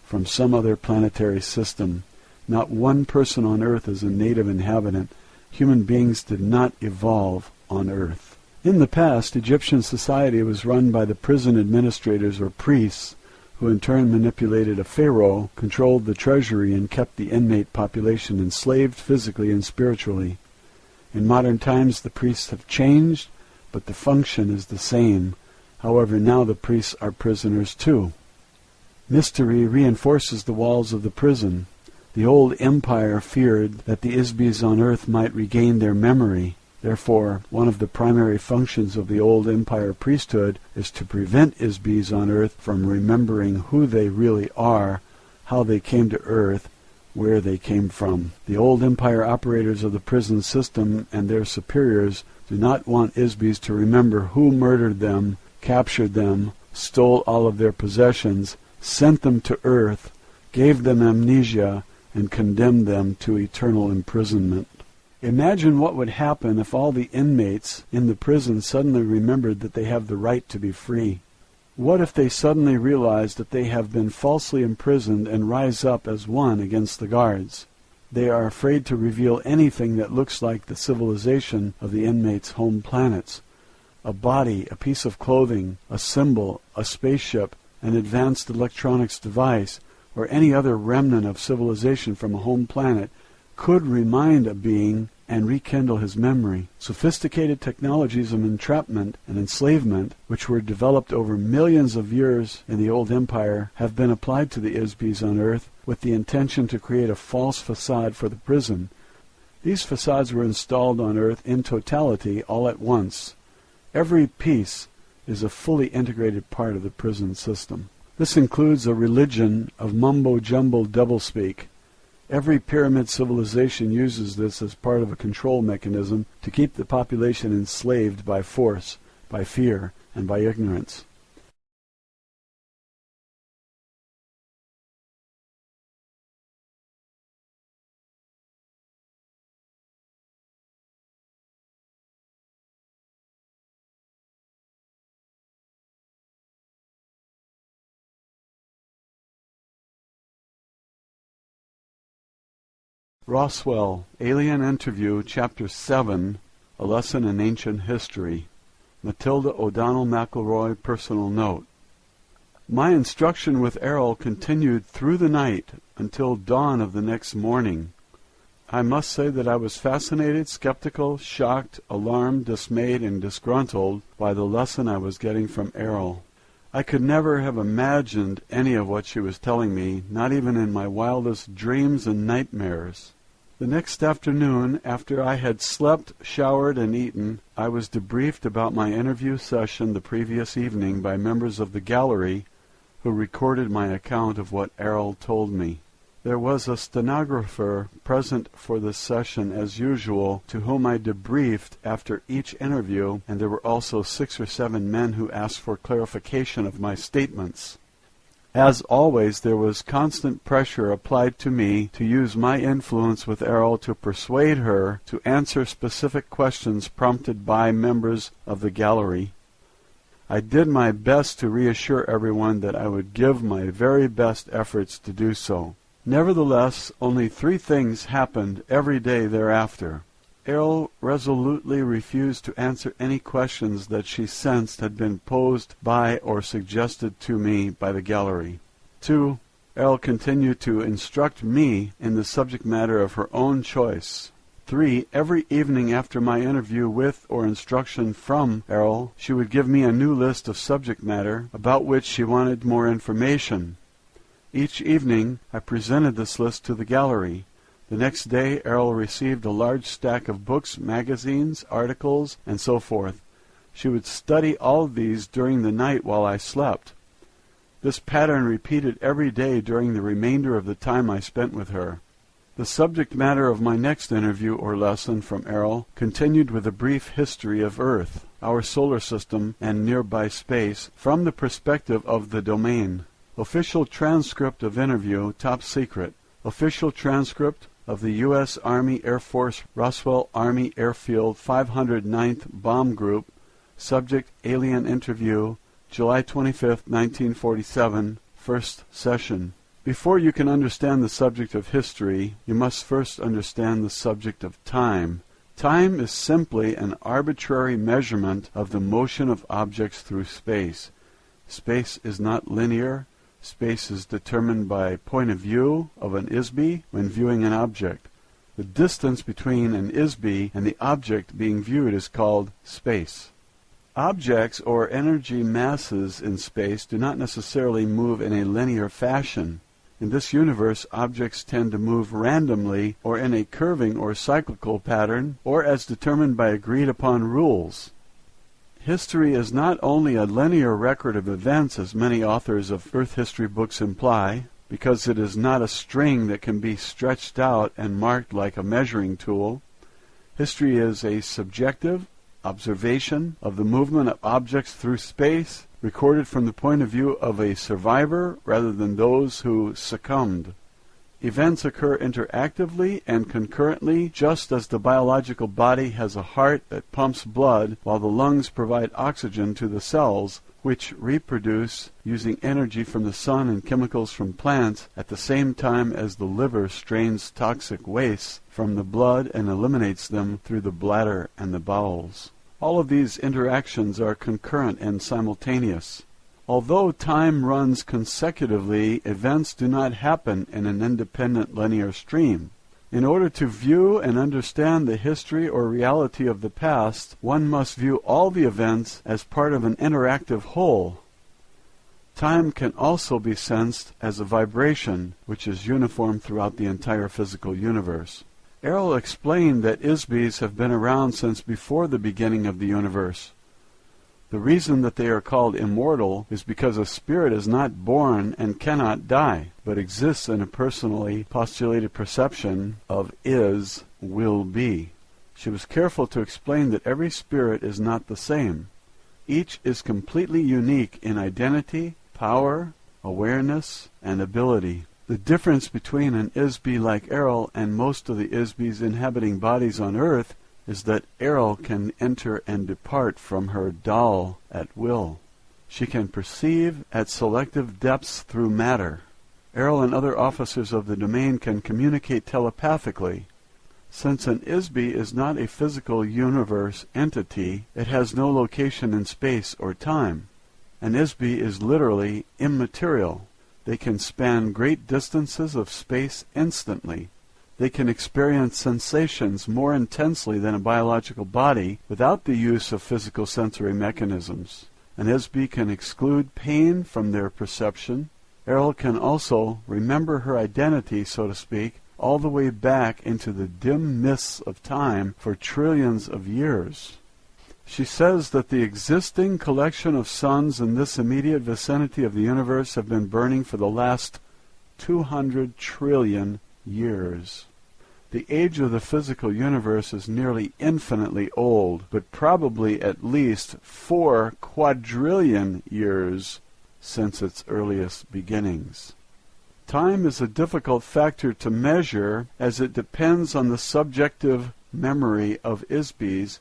from some other planetary system. Not one person on Earth is a native inhabitant. Human beings did not evolve on Earth. In the past, Egyptian society was run by the prison administrators or priests, who in turn manipulated a pharaoh, controlled the treasury, and kept the inmate population enslaved physically and spiritually. In modern times, the priests have changed, but the function is the same. However, now the priests are prisoners too. Mystery reinforces the walls of the prison. The old empire feared that the Isbys on Earth might regain their memory. Therefore, one of the primary functions of the old empire priesthood is to prevent Isbys on Earth from remembering who they really are, how they came to Earth, where they came from. The old empire operators of the prison system and their superiors do not want Isbys to remember who murdered them, captured them, stole all of their possessions, sent them to Earth, gave them amnesia, and condemned them to eternal imprisonment. Imagine what would happen if all the inmates in the prison suddenly remembered that they have the right to be free. What if they suddenly realize that they have been falsely imprisoned and rise up as one against the guards? They are afraid to reveal anything that looks like the civilization of the inmates' home planets. A body, a piece of clothing, a symbol, a spaceship, an advanced electronics device, or any other remnant of civilization from a home planet could remind a being and rekindle his memory. Sophisticated technologies of entrapment and enslavement, which were developed over millions of years in the old empire, have been applied to the Isbys on Earth with the intention to create a false facade for the prison. These facades were installed on Earth in totality all at once. Every piece is a fully integrated part of the prison system. This includes a religion of mumbo-jumbo doublespeak. Every pyramid civilization uses this as part of a control mechanism to keep the population enslaved by force, by fear, and by ignorance. Roswell, Alien Interview, Chapter 7, A Lesson in Ancient History. Matilda O'Donnell McElroy, Personal Note. My instruction with Errol continued through the night until dawn of the next morning. I must say that I was fascinated, skeptical, shocked, alarmed, dismayed, and disgruntled by the lesson I was getting from Errol. I could never have imagined any of what she was telling me, not even in my wildest dreams and nightmares. The next afternoon, after I had slept, showered, and eaten, I was debriefed about my interview session the previous evening by members of the gallery who recorded my account of what Errol told me. There was a stenographer present for this session as usual, to whom I debriefed after each interview, and there were also 6 or 7 men who asked for clarification of my statements. As always, there was constant pressure applied to me to use my influence with Errol to persuade her to answer specific questions prompted by members of the gallery. I did my best to reassure everyone that I would give my very best efforts to do so. Nevertheless, only 3 things happened every day thereafter. Errol resolutely refused to answer any questions that she sensed had been posed by or suggested to me by the gallery. 2. Errol continued to instruct me in the subject matter of her own choice. 3. Every evening after my interview with or instruction from Errol, she would give me a new list of subject matter about which she wanted more information. Each evening I presented this list to the gallery. The next day Errol received a large stack of books, magazines, articles, and so forth. She would study all of these during the night while I slept. This pattern repeated every day during the remainder of the time I spent with her. The subject matter of my next interview or lesson from Errol continued with a brief history of Earth, our solar system, and nearby space from the perspective of the domain. Official transcript of interview, top secret. Official transcript of the U.S. Army Air Force Roswell Army Airfield 509th Bomb Group. Subject alien interview, July 25, 1947, first session. Before you can understand the subject of history, you must first understand the subject of time. Time is simply an arbitrary measurement of the motion of objects through space. Space is not linear. Space is determined by point of view of an ISB when viewing an object. The distance between an ISB and the object being viewed is called space. Objects or energy masses in space do not necessarily move in a linear fashion. In this universe, objects tend to move randomly or in a curving or cyclical pattern, or as determined by agreed-upon rules. History is not only a linear record of events, as many authors of Earth history books imply, because it is not a string that can be stretched out and marked like a measuring tool. History is a subjective observation of the movement of objects through space, recorded from the point of view of a survivor rather than those who succumbed. Events occur interactively and concurrently, just as the biological body has a heart that pumps blood while the lungs provide oxygen to the cells, which reproduce using energy from the sun and chemicals from plants at the same time as the liver strains toxic wastes from the blood and eliminates them through the bladder and the bowels. All of these interactions are concurrent and simultaneous. Although time runs consecutively, events do not happen in an independent linear stream. In order to view and understand the history or reality of the past, one must view all the events as part of an interactive whole. Time can also be sensed as a vibration, which is uniform throughout the entire physical universe. Errol explained that ISBs have been around since before the beginning of the universe. The reason that they are called immortal is because a spirit is not born and cannot die, but exists in a personally postulated perception of is, will be. She was careful to explain that every spirit is not the same. Each is completely unique in identity, power, awareness, and ability. The difference between an ISB like Errol and most of the ISBs inhabiting bodies on Earth is that Errol can enter and depart from her doll at will. She can perceive at selective depths through matter. Errol and other officers of the domain can communicate telepathically. Since an ISB is not a physical universe entity, it has no location in space or time. An ISB is literally immaterial. They can span great distances of space instantly. They can experience sensations more intensely than a biological body without the use of physical sensory mechanisms. An ISB can exclude pain from their perception. Errol can also remember her identity, so to speak, all the way back into the dim mists of time for trillions of years. She says that the existing collection of suns in this immediate vicinity of the universe have been burning for the last 200 trillion years. The age of the physical universe is nearly infinitely old, but probably at least 4 quadrillion years since its earliest beginnings. Time is a difficult factor to measure as it depends on the subjective memory of ISBs,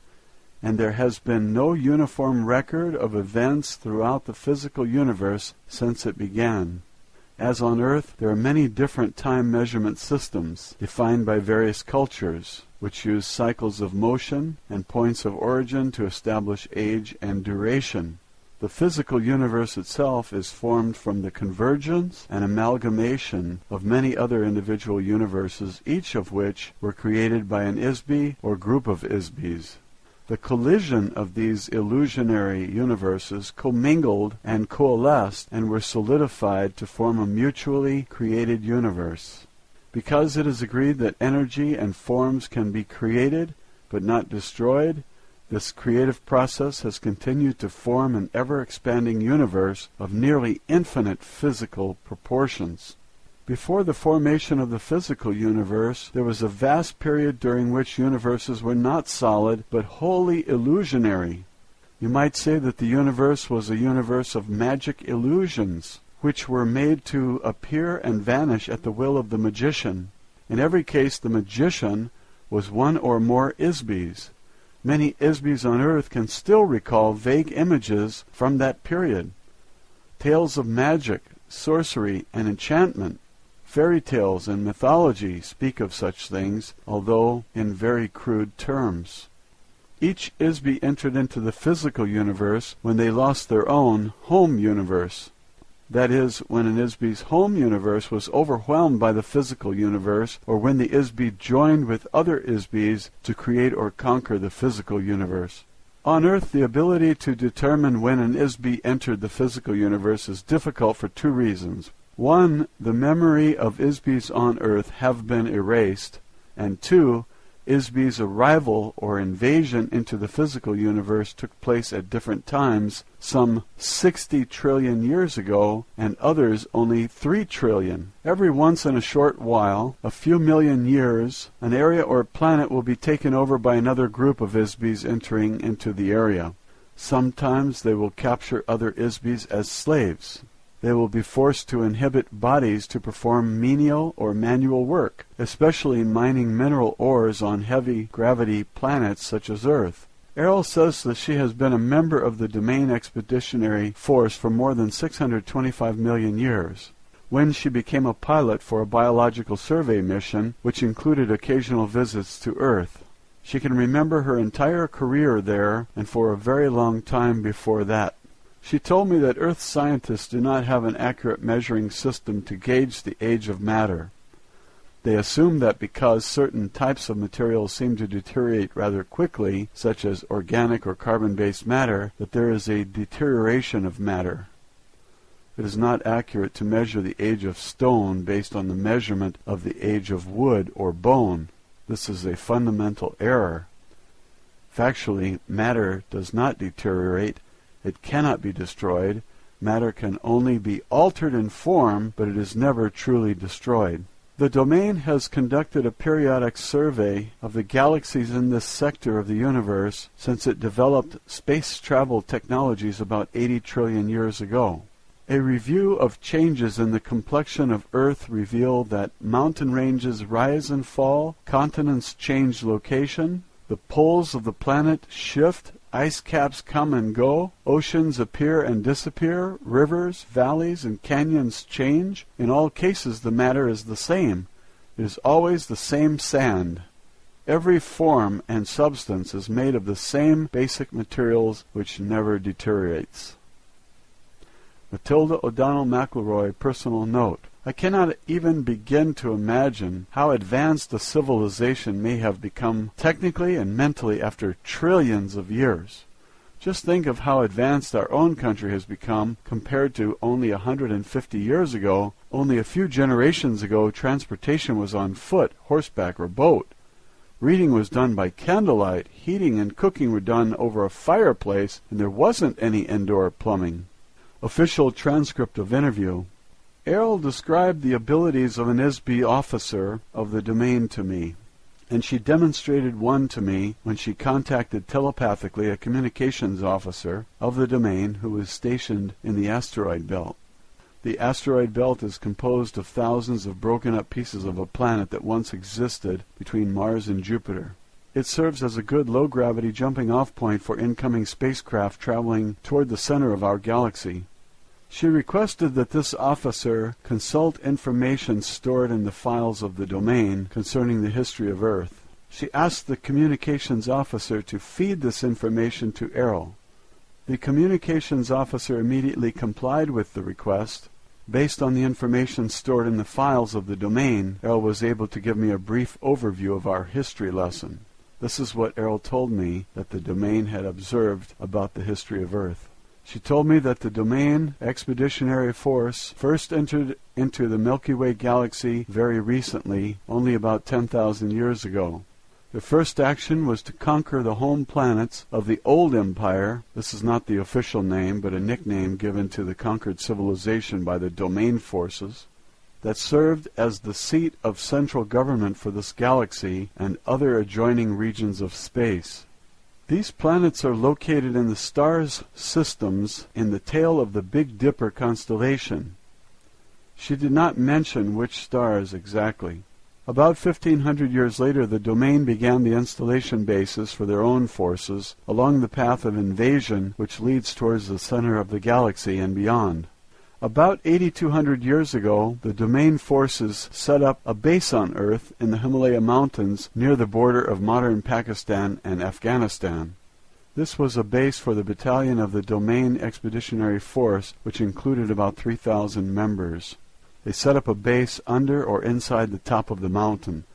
and there has been no uniform record of events throughout the physical universe since it began. As on Earth, there are many different time measurement systems defined by various cultures, which use cycles of motion and points of origin to establish age and duration. The physical universe itself is formed from the convergence and amalgamation of many other individual universes, each of which were created by an Isby or group of Isbys. The collision of these illusionary universes commingled and coalesced and were solidified to form a mutually created universe. Because it is agreed that energy and forms can be created but not destroyed, this creative process has continued to form an ever-expanding universe of nearly infinite physical proportions. Before the formation of the physical universe, there was a vast period during which universes were not solid but wholly illusionary. You might say that the universe was a universe of magic illusions, which were made to appear and vanish at the will of the magician. In every case, the magician was one or more Isbys. Many Isbys on Earth can still recall vague images from that period. Tales of magic, sorcery, and enchantment, fairy tales and mythology speak of such things, although in very crude terms. Each Isby entered into the physical universe when they lost their own home universe. That is, when an Isby's home universe was overwhelmed by the physical universe, or when the Isby joined with other Isbys to create or conquer the physical universe. On Earth, the ability to determine when an Isby entered the physical universe is difficult for two reasons. One, the memory of Isbys on Earth have been erased, and two, Isby's arrival or invasion into the physical universe took place at different times, some 60 trillion years ago, and others only 3 trillion. Every once in a short while, a few million years, an area or planet will be taken over by another group of Isbys entering into the area. Sometimes they will capture other Isbys as slaves. They will be forced to inhibit bodies to perform menial or manual work, especially mining mineral ores on heavy gravity planets such as Earth. Errol says that she has been a member of the Domain Expeditionary Force for more than 625 million years. When she became a pilot for a biological survey mission, which included occasional visits to Earth. She can remember her entire career there and for a very long time before that. She told me that Earth scientists do not have an accurate measuring system to gauge the age of matter. They assume that because certain types of materials seem to deteriorate rather quickly, such as organic or carbon-based matter, that there is a deterioration of matter. It is not accurate to measure the age of stone based on the measurement of the age of wood or bone. This is a fundamental error. Factually, matter does not deteriorate. It cannot be destroyed. Matter can only be altered in form, but it is never truly destroyed. The Domain has conducted a periodic survey of the galaxies in this sector of the universe since it developed space travel technologies about 80 trillion years ago. A review of changes in the complexion of Earth revealed that mountain ranges rise and fall, continents change location, the poles of the planet shift, ice caps come and go, oceans appear and disappear, rivers, valleys, and canyons change. In all cases the matter is the same. It is always the same sand. Every form and substance is made of the same basic materials which never deteriorates. Matilda O'Donnell McElroy, personal note. I cannot even begin to imagine how advanced the civilization may have become technically and mentally after trillions of years. Just think of how advanced our own country has become compared to only 150 years ago. Only a few generations ago, transportation was on foot, horseback, or boat. Reading was done by candlelight, heating and cooking were done over a fireplace, and there wasn't any indoor plumbing. Official transcript of interview. Errol described the abilities of an Isby officer of the Domain to me, and she demonstrated one to me when she contacted telepathically a communications officer of the Domain who was stationed in the asteroid belt. The asteroid belt is composed of thousands of broken-up pieces of a planet that once existed between Mars and Jupiter. It serves as a good low-gravity jumping-off point for incoming spacecraft traveling toward the center of our galaxy. She requested that this officer consult information stored in the files of the Domain concerning the history of Earth. She asked the communications officer to feed this information to Errol. The communications officer immediately complied with the request. Based on the information stored in the files of the domain, Errol was able to give me a brief overview of our history lesson. This is what Errol told me that the domain had observed about the history of Earth. She told me that the Domain Expeditionary Force first entered into the Milky Way galaxy very recently, only about 10,000 years ago. Their first action was to conquer the home planets of the Old Empire. This is not the official name, but a nickname given to the conquered civilization by the Domain forces, that served as the seat of central government for this galaxy and other adjoining regions of space. These planets are located in the stars systems in the tail of the Big Dipper constellation. She did not mention which stars exactly. About 1,500 years later, the Domain began the installation bases for their own forces along the path of invasion which leads towards the center of the galaxy and beyond. About 8,200 years ago, the Domain forces set up a base on Earth in the Himalaya Mountains near the border of modern Pakistan and Afghanistan. This was a base for the battalion of the Domain Expeditionary Force, which included about 3,000 members. They set up a base under or inside the top of the mountain.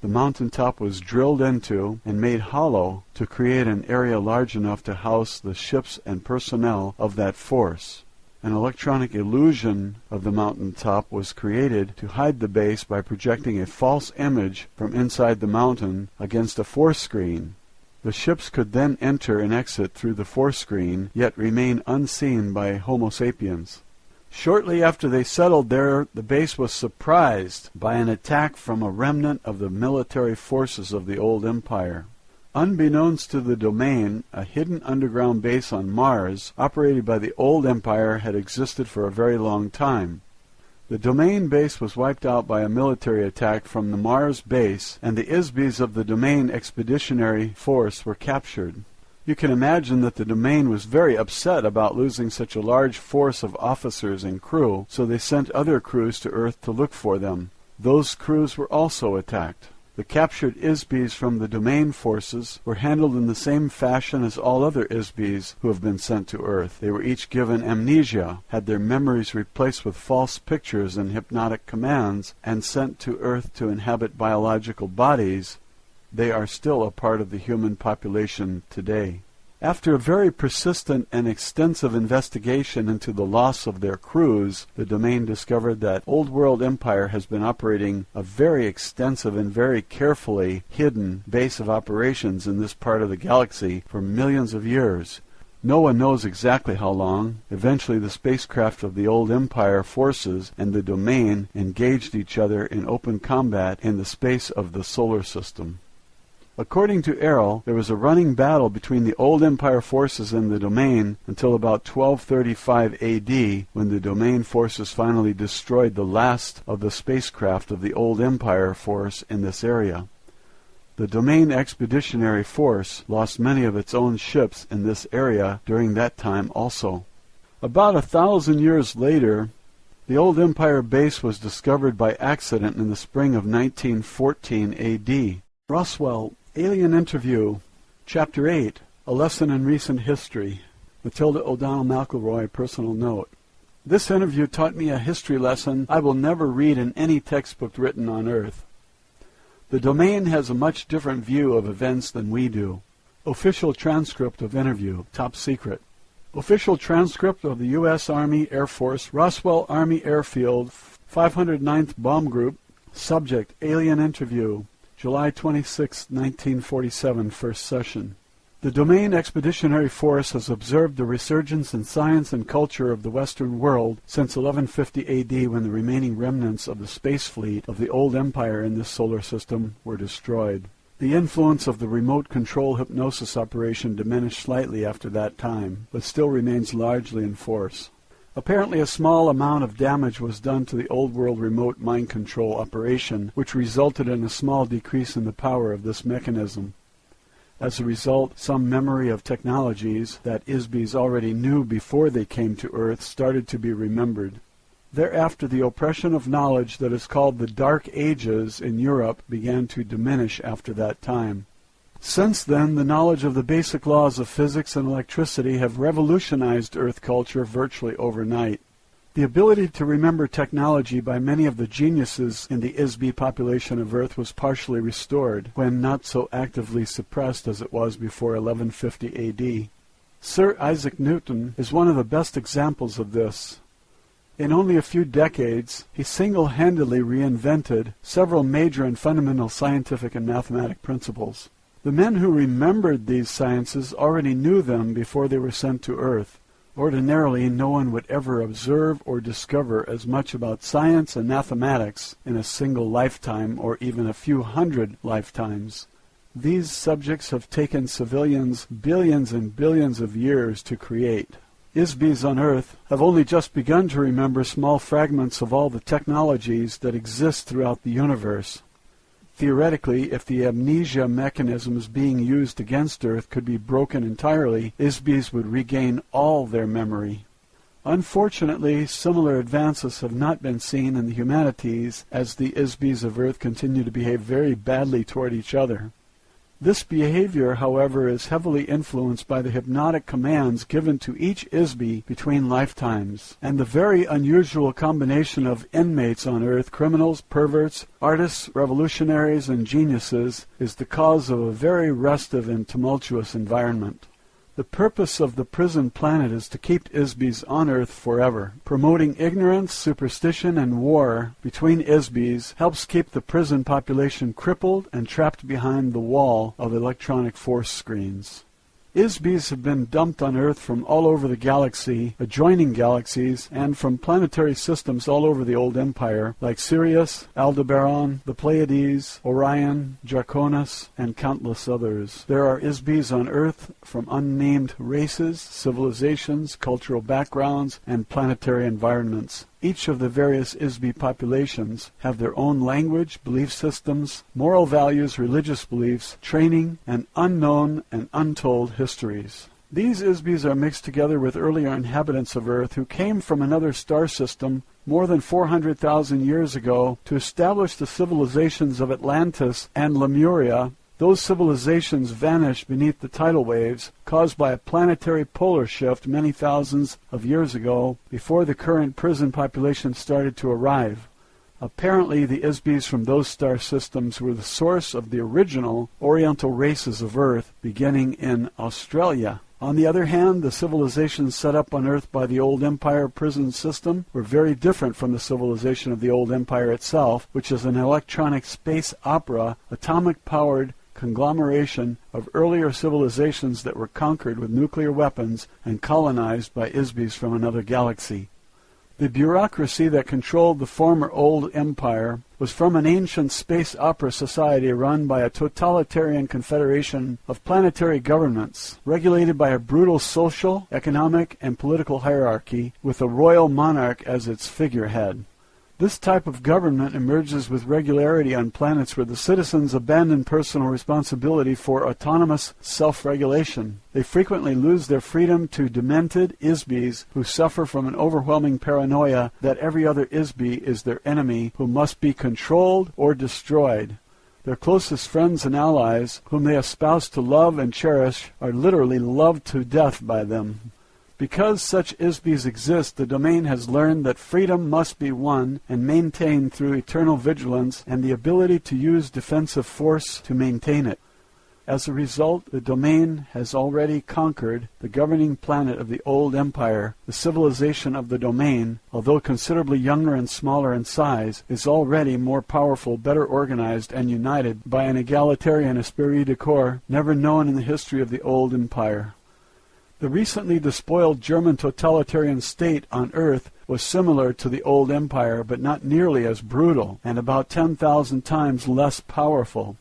The mountain top was drilled into and made hollow to create an area large enough to house the ships and personnel of that force. An electronic illusion of the mountain top was created to hide the base by projecting a false image from inside the mountain against a force screen. The ships could then enter and exit through the force screen, yet remain unseen by Homo sapiens. Shortly after they settled there, the base was surprised by an attack from a remnant of the military forces of the Old Empire. Unbeknownst to the Domain, a hidden underground base on Mars, operated by the Old Empire, had existed for a very long time. The Domain base was wiped out by a military attack from the Mars base, and the ISBs of the Domain Expeditionary Force were captured. You can imagine that the Domain was very upset about losing such a large force of officers and crew, so they sent other crews to Earth to look for them. Those crews were also attacked. The captured ISBs from the Domain forces were handled in the same fashion as all other ISBs who have been sent to Earth. They were each given amnesia, had their memories replaced with false pictures and hypnotic commands, and sent to Earth to inhabit biological bodies. They are still a part of the human population today. After a very persistent and extensive investigation into the loss of their crews, the Domain discovered that Old World Empire has been operating a very extensive and very carefully hidden base of operations in this part of the galaxy for millions of years. No one knows exactly how long. Eventually the spacecraft of the Old Empire forces and the Domain engaged each other in open combat in the space of the solar system. According to Errol, there was a running battle between the Old Empire forces and the Domain until about 1235 AD, when the Domain forces finally destroyed the last of the spacecraft of the Old Empire force in this area. The Domain Expeditionary Force lost many of its own ships in this area during that time also. About 1,000 years later, the Old Empire base was discovered by accident in the spring of 1914 AD. Roswell, Alien Interview, Chapter 8, A Lesson in Recent History. Matilda O'Donnell McElroy, personal note. This interview taught me a history lesson I will never read in any textbook written on Earth. The Domain has a much different view of events than we do. Official transcript of interview, top secret. Official transcript of the U.S. Army Air Force, Roswell Army Airfield, 509th Bomb Group. Subject, Alien Interview, July 26, 1947, first session. The Domain Expeditionary Force has observed the resurgence in science and culture of the Western world since 1150 AD, when the remaining remnants of the space fleet of the Old Empire in this solar system were destroyed. The influence of the remote control hypnosis operation diminished slightly after that time, but still remains largely in force. Apparently a small amount of damage was done to the Old World remote mind control operation, which resulted in a small decrease in the power of this mechanism. As a result, some memory of technologies that ISBs already knew before they came to Earth started to be remembered. Thereafter, the oppression of knowledge that is called the Dark Ages in Europe began to diminish after that time. Since then, the knowledge of the basic laws of physics and electricity have revolutionized Earth culture virtually overnight. The ability to remember technology by many of the geniuses in the ISB population of Earth was partially restored, when not so actively suppressed as it was before 1150 AD. Sir Isaac Newton is one of the best examples of this. In only a few decades, he single-handedly reinvented several major and fundamental scientific and mathematic principles. The men who remembered these sciences already knew them before they were sent to Earth. Ordinarily, no one would ever observe or discover as much about science and mathematics in a single lifetime or even a few hundred lifetimes. These subjects have taken civilians billions and billions of years to create. ISBs on Earth have only just begun to remember small fragments of all the technologies that exist throughout the universe. Theoretically, if the amnesia mechanisms being used against Earth could be broken entirely, ISBs would regain all their memory. Unfortunately, similar advances have not been seen in the humanities, as the ISBs of Earth continue to behave very badly toward each other. This behavior, however, is heavily influenced by the hypnotic commands given to each ISB between lifetimes, and the very unusual combination of inmates on Earth, criminals, perverts, artists, revolutionaries, and geniuses, is the cause of a very restive and tumultuous environment. The purpose of the prison planet is to keep ISBs on Earth forever. Promoting ignorance, superstition, and war between ISBs helps keep the prison population crippled and trapped behind the wall of electronic force screens. ISBs have been dumped on Earth from all over the galaxy, adjoining galaxies, and from planetary systems all over the old empire, like Sirius, Aldebaran, the Pleiades, Orion, Draconis, and countless others. There are ISBs on Earth from unnamed races, civilizations, cultural backgrounds, and planetary environments. Each of the various ISB populations have their own language, belief systems, moral values, religious beliefs, training, and unknown and untold histories. These ISBs are mixed together with earlier inhabitants of Earth who came from another star system more than 400,000 years ago to establish the civilizations of Atlantis and Lemuria. Those civilizations vanished beneath the tidal waves caused by a planetary polar shift many thousands of years ago, before the current prison population started to arrive. Apparently, the ISBs from those star systems were the source of the original Oriental races of Earth, beginning in Australia. On the other hand, the civilizations set up on Earth by the old empire prison system were very different from the civilization of the old empire itself, which is an electronic space opera, atomic-powered conglomeration of earlier civilizations that were conquered with nuclear weapons and colonized by ISBs from another galaxy. The bureaucracy that controlled the former old empire was from an ancient space opera society run by a totalitarian confederation of planetary governments, regulated by a brutal social, economic, and political hierarchy, with a royal monarch as its figurehead. This type of government emerges with regularity on planets where the citizens abandon personal responsibility for autonomous self-regulation. They frequently lose their freedom to demented ISBs who suffer from an overwhelming paranoia that every other ISB is their enemy who must be controlled or destroyed. Their closest friends and allies, whom they espouse to love and cherish, are literally loved to death by them. Because such ISBs exist, the domain has learned that freedom must be won and maintained through eternal vigilance and the ability to use defensive force to maintain it. As a result, the domain has already conquered the governing planet of the old empire. The civilization of the domain, although considerably younger and smaller in size, is already more powerful, better organized, and united by an egalitarian esprit de corps never known in the history of the old empire. The recently despoiled German totalitarian state on Earth was similar to the old empire, but not nearly as brutal, and about 10,000 times less powerful.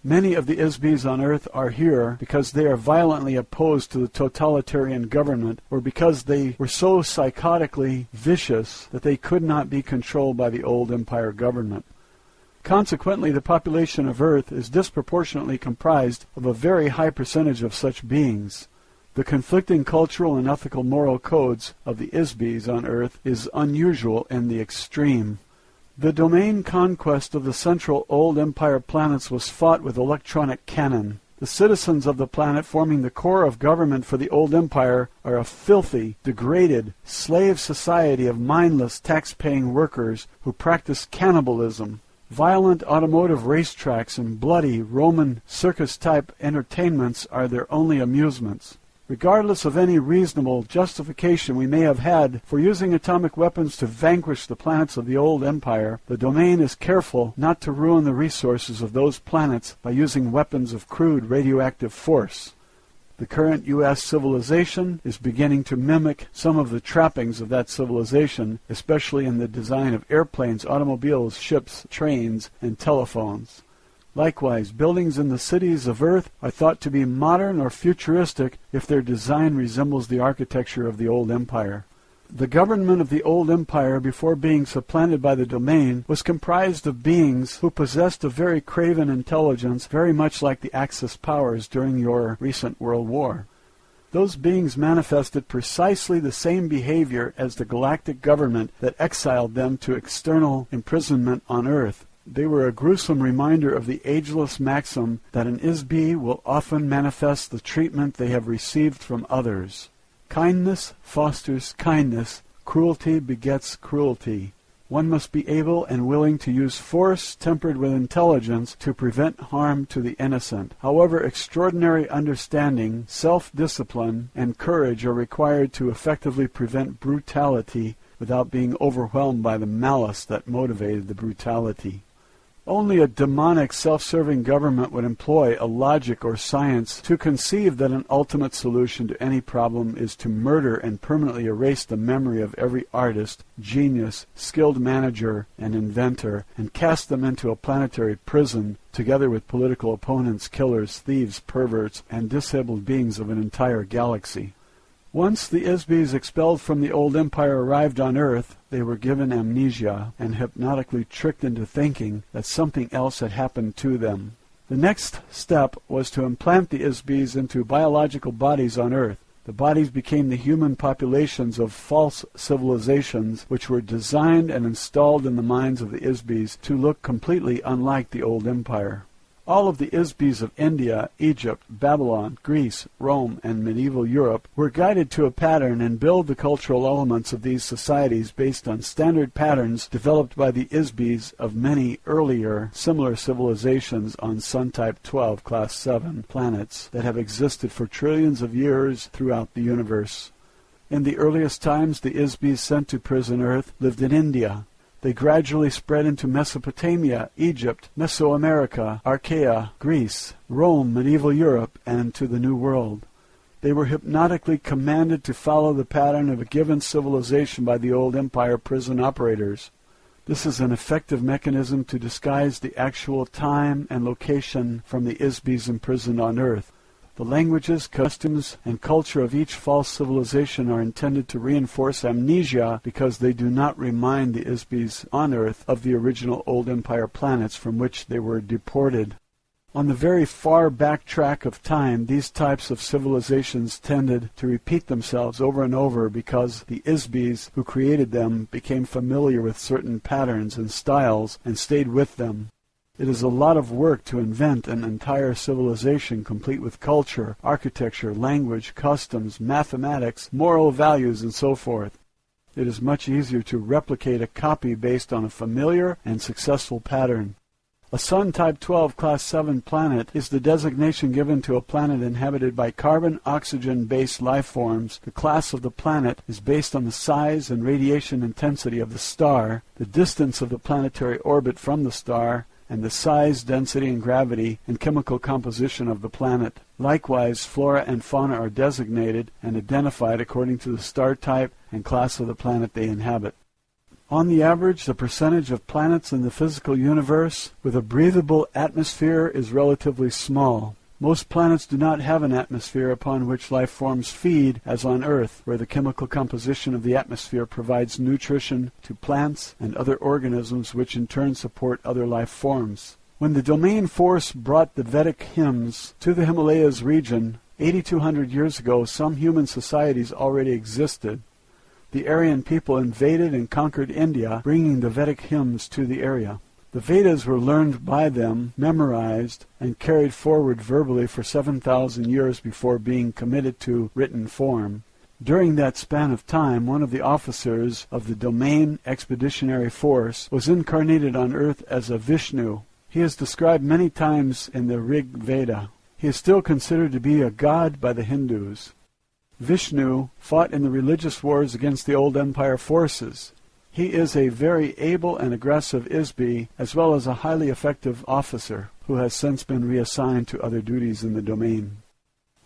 Many of the ISBs on Earth are here because they are violently opposed to the totalitarian government, or because they were so psychotically vicious that they could not be controlled by the old empire government. Consequently, the population of Earth is disproportionately comprised of a very high percentage of such beings. The conflicting cultural and ethical moral codes of the ISBs on Earth is unusual in the extreme. The domain conquest of the central old empire planets was fought with electronic cannon. The citizens of the planet forming the core of government for the old empire are a filthy, degraded, slave society of mindless, tax-paying workers who practice cannibalism. Violent automotive racetracks and bloody Roman circus-type entertainments are their only amusements. Regardless of any reasonable justification we may have had for using atomic weapons to vanquish the planets of the old empire, the domain is careful not to ruin the resources of those planets by using weapons of crude radioactive force. The current U.S. civilization is beginning to mimic some of the trappings of that civilization, especially in the design of airplanes, automobiles, ships, trains, and telephones. Likewise, buildings in the cities of Earth are thought to be modern or futuristic if their design resembles the architecture of the old empire. The government of the old empire, before being supplanted by the domain, was comprised of beings who possessed a very craven intelligence, very much like the Axis powers during your recent World War. Those beings manifested precisely the same behavior as the galactic government that exiled them to external imprisonment on Earth. They were a gruesome reminder of the ageless maxim that an ISB will often manifest the treatment they have received from others. Kindness fosters kindness, cruelty begets cruelty. One must be able and willing to use force tempered with intelligence to prevent harm to the innocent. However, extraordinary understanding, self-discipline, and courage are required to effectively prevent brutality without being overwhelmed by the malice that motivated the brutality. Only a demonic, self-serving government would employ a logic or science to conceive that an ultimate solution to any problem is to murder and permanently erase the memory of every artist, genius, skilled manager, and inventor, and cast them into a planetary prison, together with political opponents, killers, thieves, perverts, and disabled beings of an entire galaxy. Once the ISBs expelled from the old empire arrived on Earth, they were given amnesia and hypnotically tricked into thinking that something else had happened to them. The next step was to implant the ISBs into biological bodies on Earth. The bodies became the human populations of false civilizations which were designed and installed in the minds of the ISBs to look completely unlike the old empire. All of the ISBs of India, Egypt, Babylon, Greece, Rome, and medieval Europe were guided to a pattern and build the cultural elements of these societies based on standard patterns developed by the ISBs of many earlier similar civilizations on Sun-type 12 Class 7 planets that have existed for trillions of years throughout the universe. In the earliest times, the ISBs sent to prison Earth lived in India. They gradually spread into Mesopotamia, Egypt, Mesoamerica, Archaea, Greece, Rome, medieval Europe, and to the New World. They were hypnotically commanded to follow the pattern of a given civilization by the old empire prison operators. This is an effective mechanism to disguise the actual time and location from the ISBs imprisoned on Earth. The languages, customs, and culture of each false civilization are intended to reinforce amnesia because they do not remind the ISBs on Earth of the original Old Empire planets from which they were deported. On the very far back track of time, these types of civilizations tended to repeat themselves over and over because the ISBs who created them became familiar with certain patterns and styles and stayed with them. It is a lot of work to invent an entire civilization complete with culture, architecture, language, customs, mathematics, moral values, and so forth. It is much easier to replicate a copy based on a familiar and successful pattern. A Sun-type 12 Class 7 planet is the designation given to a planet inhabited by carbon-oxygen-based life forms. The class of the planet is based on the size and radiation intensity of the star, the distance of the planetary orbit from the star, and the size, density, and gravity and chemical composition of the planet. Likewise, flora and fauna are designated and identified according to the star type and class of the planet they inhabit. On the average, the percentage of planets in the physical universe with a breathable atmosphere is relatively small. Most planets do not have an atmosphere upon which life forms feed, as on Earth, where the chemical composition of the atmosphere provides nutrition to plants and other organisms which in turn support other life forms. When the domain force brought the Vedic hymns to the Himalayas region 8,200 years ago, some human societies already existed. The Aryan people invaded and conquered India, bringing the Vedic hymns to the area. The The Vedas were learned by them, memorized, and carried forward verbally for 7,000 years before being committed to written form. During that span of time, one of the officers of the Domain Expeditionary Force was incarnated on Earth as a Vishnu. He is described many times in the Rig Veda. He is still considered to be a god by the Hindus. Vishnu fought in the religious wars against the Old Empire forces. He is a very able and aggressive Isbi, as well as a highly effective officer, who has since been reassigned to other duties in the domain.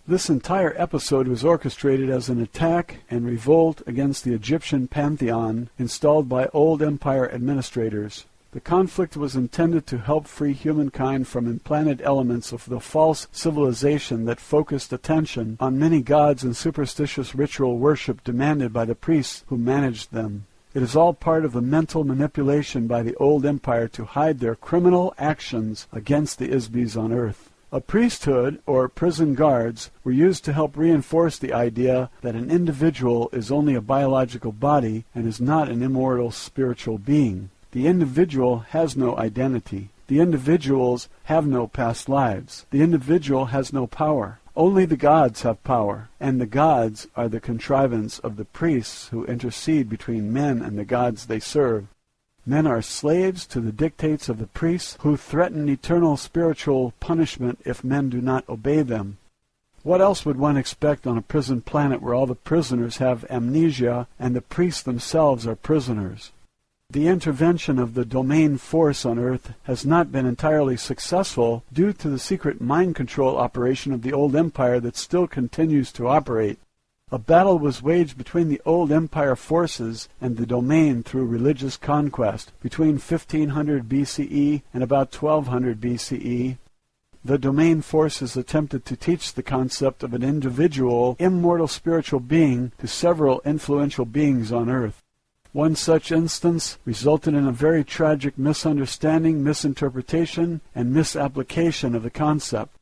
This entire episode was orchestrated as an attack and revolt against the Egyptian pantheon installed by Old Empire administrators. The conflict was intended to help free humankind from implanted elements of the false civilization that focused attention on many gods and superstitious ritual worship demanded by the priests who managed them. It is all part of the mental manipulation by the Old Empire to hide their criminal actions against the Isbis on Earth. A priesthood, or prison guards, were used to help reinforce the idea that an individual is only a biological body and is not an immortal spiritual being. The individual has no identity. The individuals have no past lives. The individual has no power. Only the gods have power, and the gods are the contrivance of the priests who intercede between men and the gods they serve. Men are slaves to the dictates of the priests who threaten eternal spiritual punishment if men do not obey them. What else would one expect on a prison planet where all the prisoners have amnesia and the priests themselves are prisoners? The intervention of the domain force on Earth has not been entirely successful due to the secret mind control operation of the Old Empire that still continues to operate. A battle was waged between the Old Empire forces and the domain through religious conquest between 1500 BCE and about 1200 BCE. The domain forces attempted to teach the concept of an individual, immortal spiritual being to several influential beings on Earth. One such instance resulted in a very tragic misunderstanding, misinterpretation, and misapplication of the concept.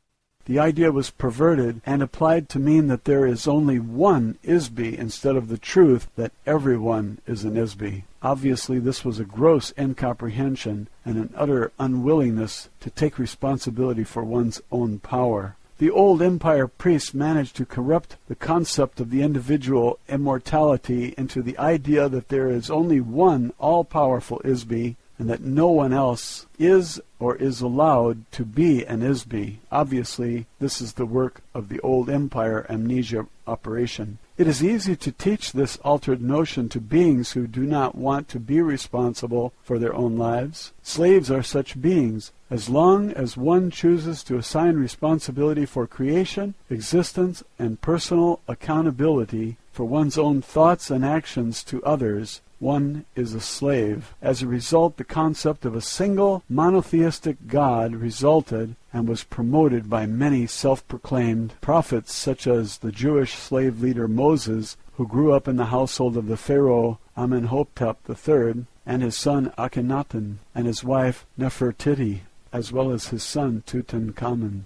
The idea was perverted and applied to mean that there is only one Isbi instead of the truth that everyone is an Isbi. Obviously, this was a gross incomprehension and an utter unwillingness to take responsibility for one's own power. The Old Empire priests managed to corrupt the concept of the individual immortality into the idea that there is only one all-powerful Isbi and that no one else is or is allowed to be an Isbi. Obviously, this is the work of the Old Empire amnesia operation. It is easy to teach this altered notion to beings who do not want to be responsible for their own lives. Slaves are such beings. As long as one chooses to assign responsibility for creation, existence, and personal accountability for one's own thoughts and actions to others, one is a slave. As a result, the concept of a single monotheistic God resulted and was promoted by many self-proclaimed prophets such as the Jewish slave leader Moses, who grew up in the household of the Pharaoh Amenhotep III, and his son Akhenaten, and his wife Nefertiti, as well as his son Tutankhamun.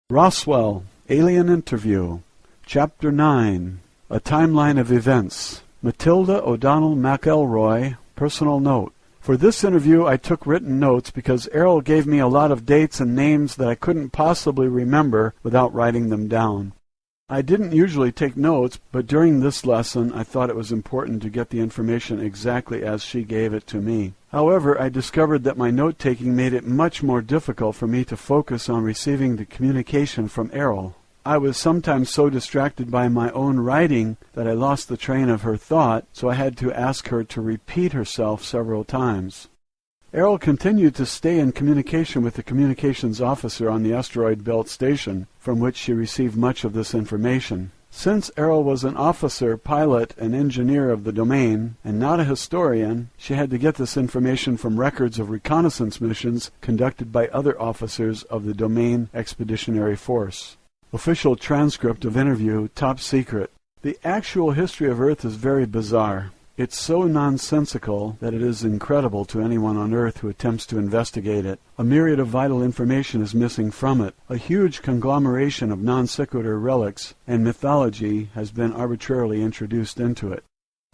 Roswell, Alien Interview, Chapter 9, A Timeline of Events. Matilda O'Donnell McElroy, Personal Note. For this interview I took written notes because Errol gave me a lot of dates and names that I couldn't possibly remember without writing them down. I didn't usually take notes, but during this lesson I thought it was important to get the information exactly as she gave it to me. However, I discovered that my note-taking made it much more difficult for me to focus on receiving the communication from Errol. I was sometimes so distracted by my own writing that I lost the train of her thought, so I had to ask her to repeat herself several times. Errol continued to stay in communication with the communications officer on the asteroid belt station, from which she received much of this information. Since Errol was an officer, pilot, and engineer of the domain, and not a historian, she had to get this information from records of reconnaissance missions conducted by other officers of the Domain Expeditionary Force. Official transcript of interview, top secret. The actual history of Earth is very bizarre. It's so nonsensical that it is incredible to anyone on Earth who attempts to investigate it. A myriad of vital information is missing from it. A huge conglomeration of non sequitur relics and mythology has been arbitrarily introduced into it.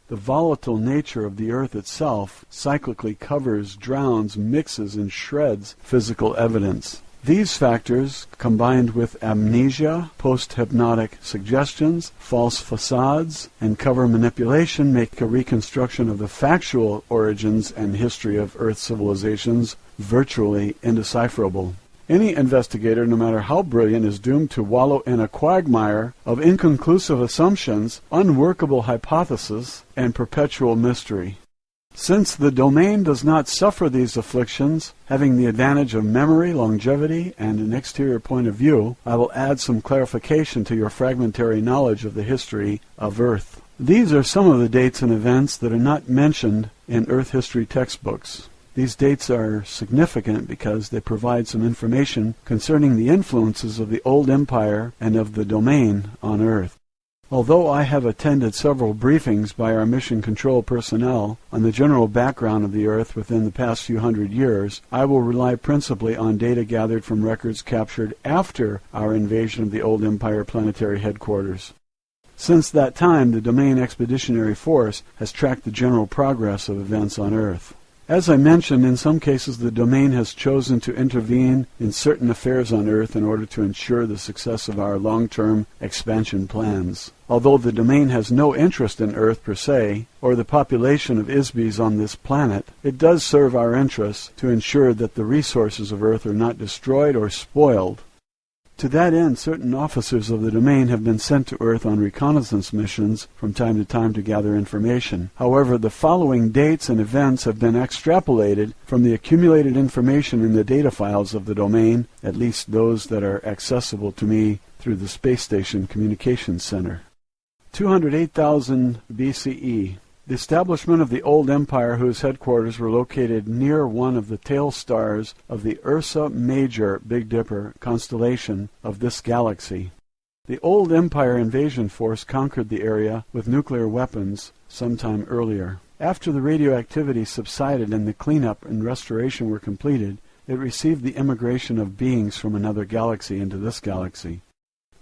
The volatile nature of the Earth itself cyclically covers, drowns, mixes, and shreds physical evidence. These factors, combined with amnesia, post-hypnotic suggestions, false facades, and cover manipulation, make a reconstruction of the factual origins and history of Earth civilizations virtually indecipherable. Any investigator, no matter how brilliant, is doomed to wallow in a quagmire of inconclusive assumptions, unworkable hypotheses, and perpetual mystery. Since the domain does not suffer these afflictions, having the advantage of memory, longevity, and an exterior point of view, I will add some clarification to your fragmentary knowledge of the history of Earth. These are some of the dates and events that are not mentioned in Earth history textbooks. These dates are significant because they provide some information concerning the influences of the old empire and of the domain on Earth. Although I have attended several briefings by our mission control personnel on the general background of the Earth within the past few hundred years, I will rely principally on data gathered from records captured after our invasion of the old empire planetary headquarters. Since that time, the Domain Expeditionary Force has tracked the general progress of events on Earth. As I mentioned, in some cases the domain has chosen to intervene in certain affairs on Earth in order to ensure the success of our long-term expansion plans. Although the domain has no interest in Earth per se, or the population of Isbys on this planet, it does serve our interests to ensure that the resources of Earth are not destroyed or spoiled. To that end, certain officers of the domain have been sent to Earth on reconnaissance missions from time to time to gather information. However, the following dates and events have been extrapolated from the accumulated information in the data files of the domain, at least those that are accessible to me through the Space Station Communications Center. 208,000 BCE. The establishment of the old empire, whose headquarters were located near one of the tail stars of the Ursa Major Big Dipper constellation of this galaxy. The old empire invasion force conquered the area with nuclear weapons sometime earlier. After the radioactivity subsided and the cleanup and restoration were completed, it received the immigration of beings from another galaxy into this galaxy.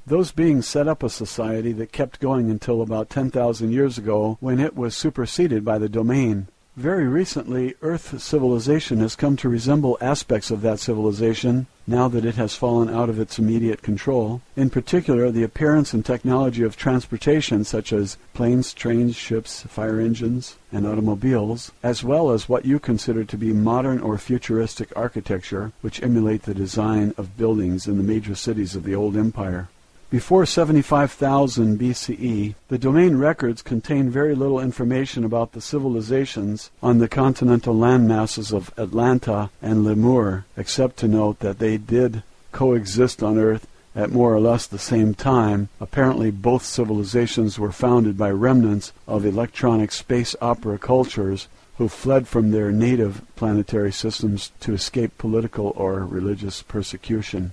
Those beings set up a society that kept going until about 10,000 years ago, when it was superseded by the domain. Very recently, Earth civilization has come to resemble aspects of that civilization, now that it has fallen out of its immediate control. In particular, the appearance and technology of transportation, such as planes, trains, ships, fire engines, and automobiles, as well as what you consider to be modern or futuristic architecture, which emulate the design of buildings in the major cities of the old empire. Before 75,000 BCE, the domain records contain very little information about the civilizations on the continental landmasses of Atlanta and Lemur, except to note that they did coexist on Earth at more or less the same time. Apparently both civilizations were founded by remnants of electronic space opera cultures who fled from their native planetary systems to escape political or religious persecution.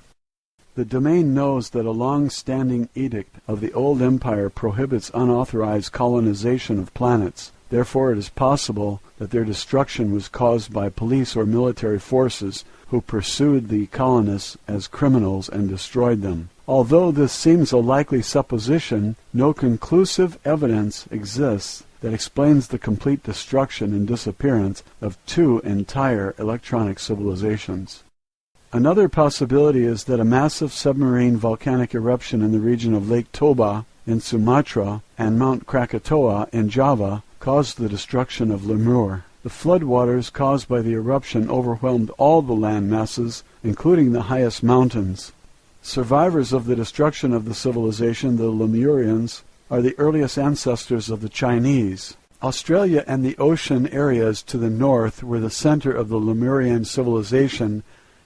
The domain knows that a long-standing edict of the old empire prohibits unauthorized colonization of planets. Therefore, it is possible that their destruction was caused by police or military forces who pursued the colonists as criminals and destroyed them. Although this seems a likely supposition, no conclusive evidence exists that explains the complete destruction and disappearance of two entire electronic civilizations. Another possibility is that a massive submarine volcanic eruption in the region of Lake Toba in Sumatra and Mount Krakatoa in Java caused the destruction of Lemur. The floodwaters caused by the eruption overwhelmed all the land masses, including the highest mountains. Survivors of the destruction of the civilization, the Lemurians, are the earliest ancestors of the Chinese. Australia and the ocean areas to the north were the center of the Lemurian civilization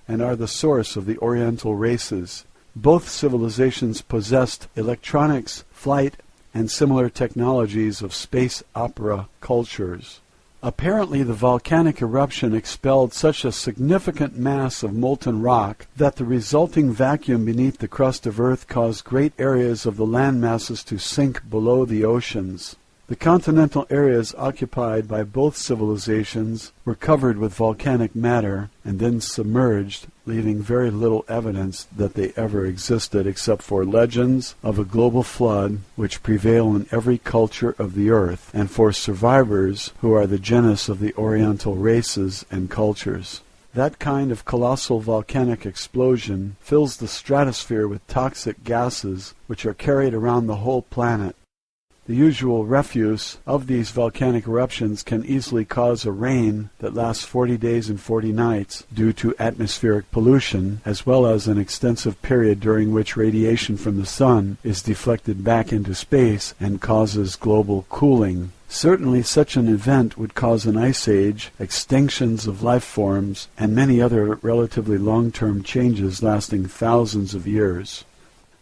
and are the source of the Oriental races. Both civilizations possessed electronics, flight, and similar technologies of space opera cultures. Apparently, the volcanic eruption expelled such a significant mass of molten rock that the resulting vacuum beneath the crust of Earth caused great areas of the land masses to sink below the oceans. The continental areas occupied by both civilizations were covered with volcanic matter and then submerged, leaving very little evidence that they ever existed except for legends of a global flood which prevail in every culture of the earth, and for survivors who are the genus of the Oriental races and cultures. That kind of colossal volcanic explosion fills the stratosphere with toxic gases which are carried around the whole planet. The usual refuse of these volcanic eruptions can easily cause a rain that lasts 40 days and 40 nights due to atmospheric pollution, as well as an extensive period during which radiation from the sun is deflected back into space and causes global cooling. Certainly such an event would cause an ice age, extinctions of life forms, and many other relatively long-term changes lasting thousands of years.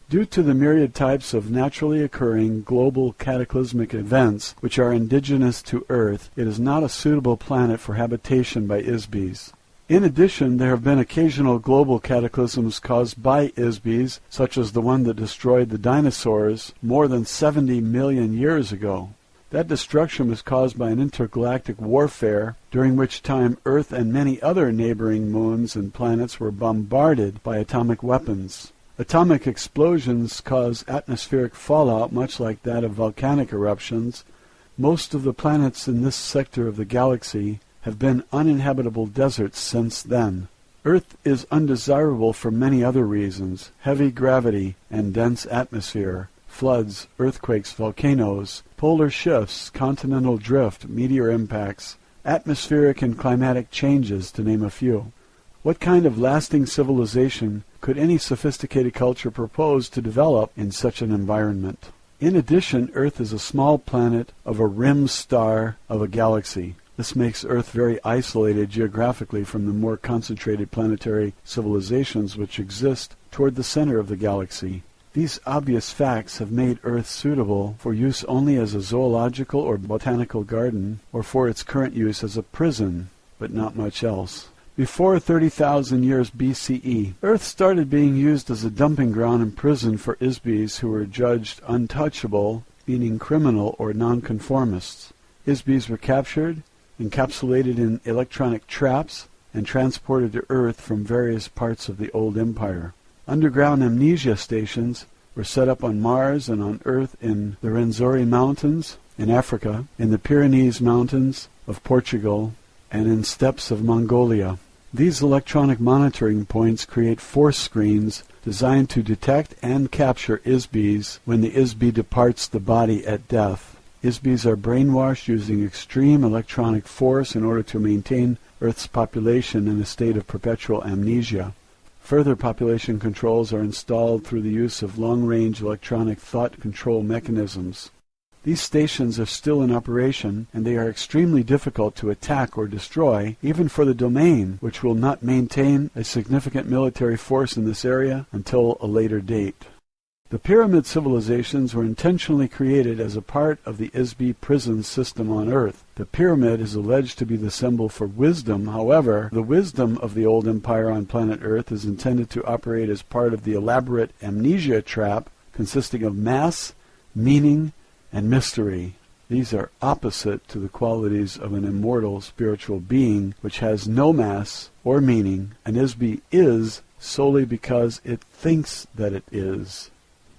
Due to the myriad types of naturally occurring global cataclysmic events which are indigenous to Earth, it is not a suitable planet for habitation by ISBs. In addition, there have been occasional global cataclysms caused by ISBs, such as the one that destroyed the dinosaurs more than 70 million years ago. That destruction was caused by an intergalactic warfare, during which time Earth and many other neighboring moons and planets were bombarded by atomic weapons. Atomic explosions cause atmospheric fallout much like that of volcanic eruptions. Most of the planets in this sector of the galaxy have been uninhabitable deserts since then. Earth is undesirable for many other reasons: heavy gravity and dense atmosphere, floods, earthquakes, volcanoes, polar shifts, continental drift, meteor impacts, atmospheric and climatic changes, to name a few. What kind of lasting civilization could any sophisticated culture propose to develop in such an environment? In addition, Earth is a small planet of a rim star of a galaxy. This makes Earth very isolated geographically from the more concentrated planetary civilizations which exist toward the center of the galaxy. These obvious facts have made Earth suitable for use only as a zoological or botanical garden, or for its current use as a prison, but not much else. Before 30,000 years BCE, Earth started being used as a dumping ground and prison for ISBs who were judged untouchable, meaning criminal or nonconformists. ISBs were captured, encapsulated in electronic traps, and transported to Earth from various parts of the old empire. Underground amnesia stations were set up on Mars and on Earth in the Renzori Mountains in Africa, in the Pyrenees Mountains of Portugal, and in steppes of Mongolia. These electronic monitoring points create force screens designed to detect and capture ISBs when the ISB departs the body at death. ISBs are brainwashed using extreme electronic force in order to maintain Earth's population in a state of perpetual amnesia. Further population controls are installed through the use of long-range electronic thought control mechanisms. These stations are still in operation, and they are extremely difficult to attack or destroy, even for the domain, which will not maintain a significant military force in this area until a later date. The pyramid civilizations were intentionally created as a part of the ISB prison system on Earth. The pyramid is alleged to be the symbol for wisdom. However, the wisdom of the old empire on planet Earth is intended to operate as part of the elaborate amnesia trap consisting of mass, meaning, and mystery. These are opposite to the qualities of an immortal spiritual being which has no mass or meaning. An ISB is solely because it thinks that it is.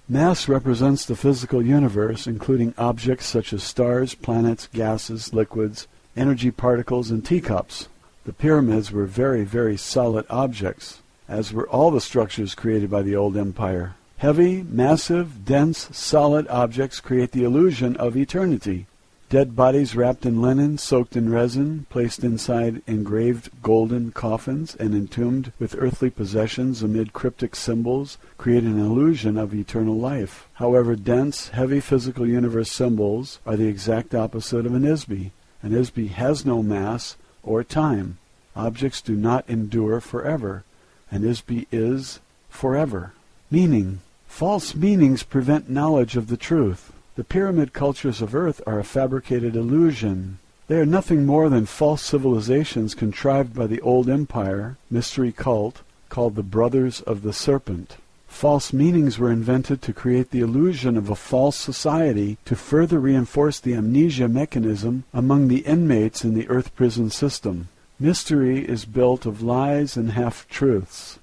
Mass represents the physical universe, including objects such as stars, planets, gases, liquids, energy particles, and teacups. The pyramids were very, very solid objects, as were all the structures created by the old empire. Heavy, massive, dense, solid objects create the illusion of eternity. Dead bodies wrapped in linen, soaked in resin, placed inside engraved golden coffins, and entombed with earthly possessions amid cryptic symbols create an illusion of eternal life. However, dense, heavy physical universe symbols are the exact opposite of an ISB. An ISB has no mass or time. Objects do not endure forever. An ISB is forever. Meaning. False meanings prevent knowledge of the truth. The pyramid cultures of Earth are a fabricated illusion. They are nothing more than false civilizations contrived by the old empire, mystery cult, called the Brothers of the Serpent. False meanings were invented to create the illusion of a false society to further reinforce the amnesia mechanism among the inmates in the Earth prison system. Mystery is built of lies and half-truths.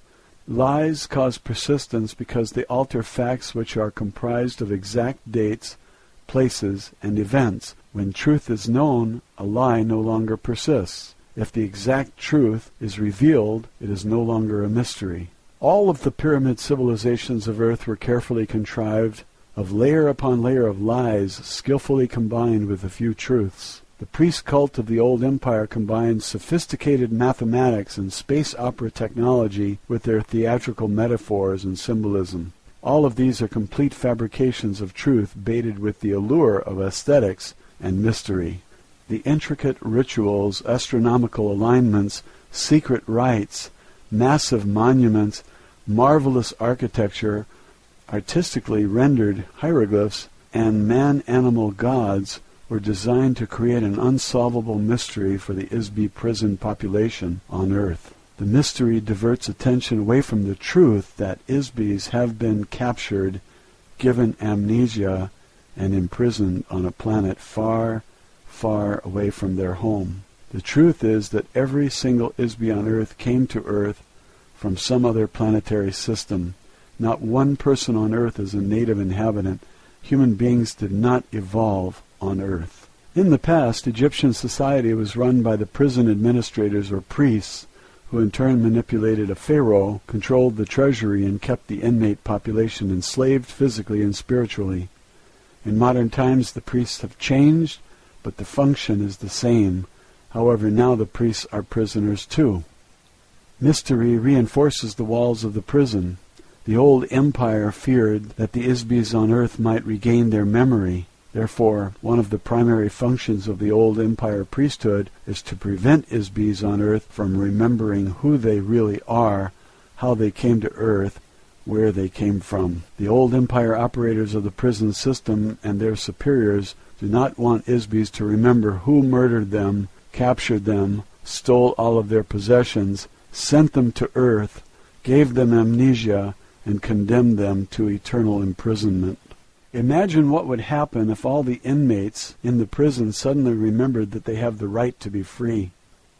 Lies cause persistence because they alter facts which are comprised of exact dates, places, and events. When truth is known, a lie no longer persists. If the exact truth is revealed, it is no longer a mystery. All of the pyramid civilizations of Earth were carefully contrived, of layer upon layer of lies skillfully combined with a few truths. The priest cult of the old empire combined sophisticated mathematics and space opera technology with their theatrical metaphors and symbolism. All of these are complete fabrications of truth baited with the allure of aesthetics and mystery. The intricate rituals, astronomical alignments, secret rites, massive monuments, marvelous architecture, artistically rendered hieroglyphs, and man-animal gods were designed to create an unsolvable mystery for the ISB prison population on Earth. The mystery diverts attention away from the truth that ISBs have been captured, given amnesia, and imprisoned on a planet far, far away from their home. The truth is that every single ISB on Earth came to Earth from some other planetary system. Not one person on Earth is a native inhabitant. Human beings did not evolve on Earth. In the past, Egyptian society was run by the prison administrators or priests, who in turn manipulated a pharaoh, controlled the treasury, and kept the inmate population enslaved physically and spiritually. In modern times, the priests have changed, but the function is the same. However, now the priests are prisoners too. Mystery reinforces the walls of the prison. The old empire feared that the ISBs on Earth might regain their memory. Therefore, one of the primary functions of the old empire priesthood is to prevent ISBs on Earth from remembering who they really are, how they came to Earth, where they came from. The old empire operators of the prison system and their superiors do not want ISBs to remember who murdered them, captured them, stole all of their possessions, sent them to Earth, gave them amnesia, and condemned them to eternal imprisonment. Imagine what would happen if all the inmates in the prison suddenly remembered that they have the right to be free.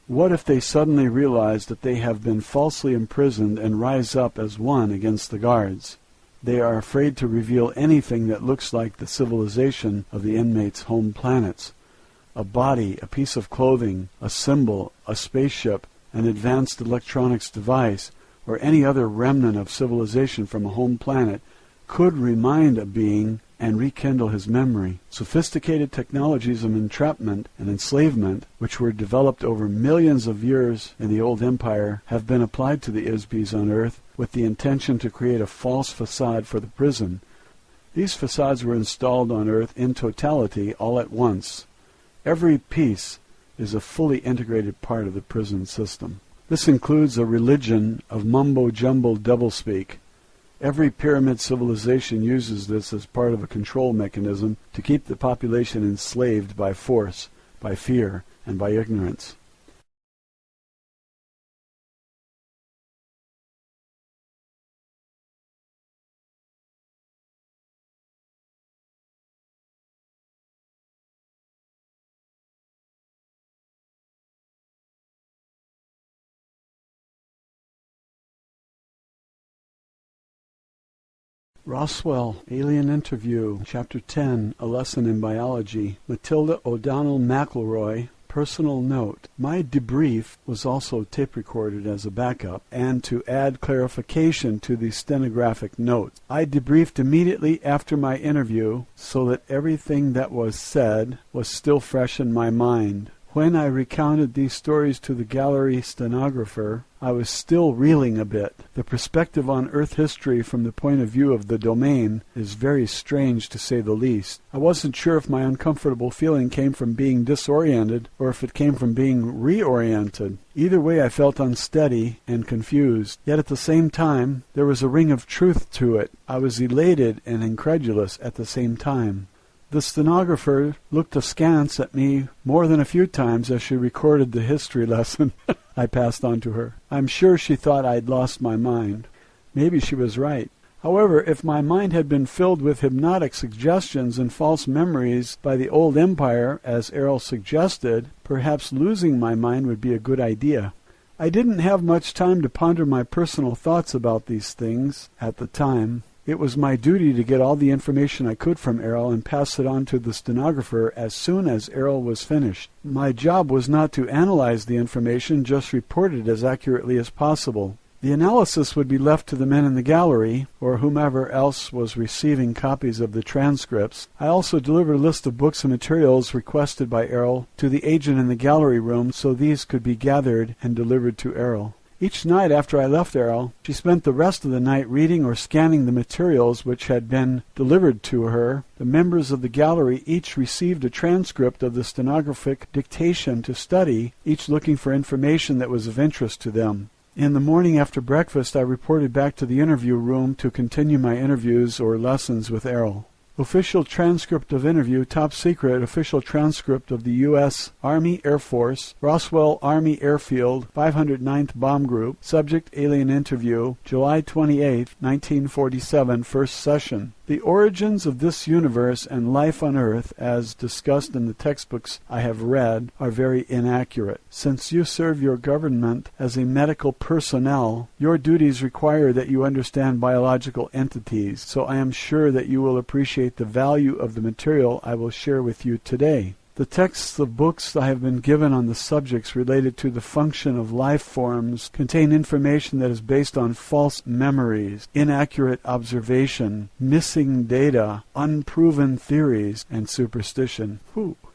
What if they suddenly realize that they have been falsely imprisoned and rise up as one against the guards? They are afraid to reveal anything that looks like the civilization of the inmates' home planets. A body, a piece of clothing, a symbol, a spaceship, an advanced electronics device, or any other remnant of civilization from a home planet could remind a being and rekindle his memory. Sophisticated technologies of entrapment and enslavement, which were developed over millions of years in the old empire, have been applied to the ISBs on Earth with the intention to create a false facade for the prison. These facades were installed on Earth in totality all at once. Every piece is a fully integrated part of the prison system. This includes a religion of mumbo-jumbo doublespeak. Every pyramid civilization uses this as part of a control mechanism to keep the population enslaved by force, by fear, and by ignorance. Roswell, Alien Interview, Chapter 10, A Lesson in Biology. Matilda O'Donnell McElroy, Personal Note. My debrief was also tape recorded as a backup, and to add clarification to the stenographic notes. I debriefed immediately after my interview so that everything that was said was still fresh in my mind. When I recounted these stories to the gallery stenographer, I was still reeling a bit. The perspective on Earth history from the point of view of the domain is very strange, to say the least. I wasn't sure if my uncomfortable feeling came from being disoriented or if it came from being reoriented. Either way, I felt unsteady and confused. Yet at the same time, there was a ring of truth to it. I was elated and incredulous at the same time. The stenographer looked askance at me more than a few times as she recorded the history lesson I passed on to her. I'm sure she thought I'd lost my mind. Maybe she was right. However, if my mind had been filled with hypnotic suggestions and false memories by the old empire, as Errol suggested, perhaps losing my mind would be a good idea. I didn't have much time to ponder my personal thoughts about these things at the time. It was my duty to get all the information I could from Errol and pass it on to the stenographer as soon as Errol was finished. My job was not to analyze the information, just report it as accurately as possible. The analysis would be left to the men in the gallery, or whomever else was receiving copies of the transcripts. I also delivered a list of books and materials requested by Errol to the agent in the gallery room, so these could be gathered and delivered to Errol. Each night after I left Errol, she spent the rest of the night reading or scanning the materials which had been delivered to her. The members of the gallery each received a transcript of the stenographic dictation to study, each looking for information that was of interest to them. In the morning after breakfast, I reported back to the interview room to continue my interviews or lessons with Errol. Official transcript of interview, top secret, official transcript of the U.S. Army Air Force, Roswell Army Airfield, 509th Bomb Group, subject alien interview, July 28, 1947, first session. The origins of this universe and life on Earth, as discussed in the textbooks I have read, are very inaccurate. Since you serve your government as a medical personnel, your duties require that you understand biological entities, so I am sure that you will appreciate the value of the material I will share with you today. The texts of books I have been given on the subjects related to the function of life forms contain information that is based on false memories, inaccurate observation, missing data, unproven theories, and superstition.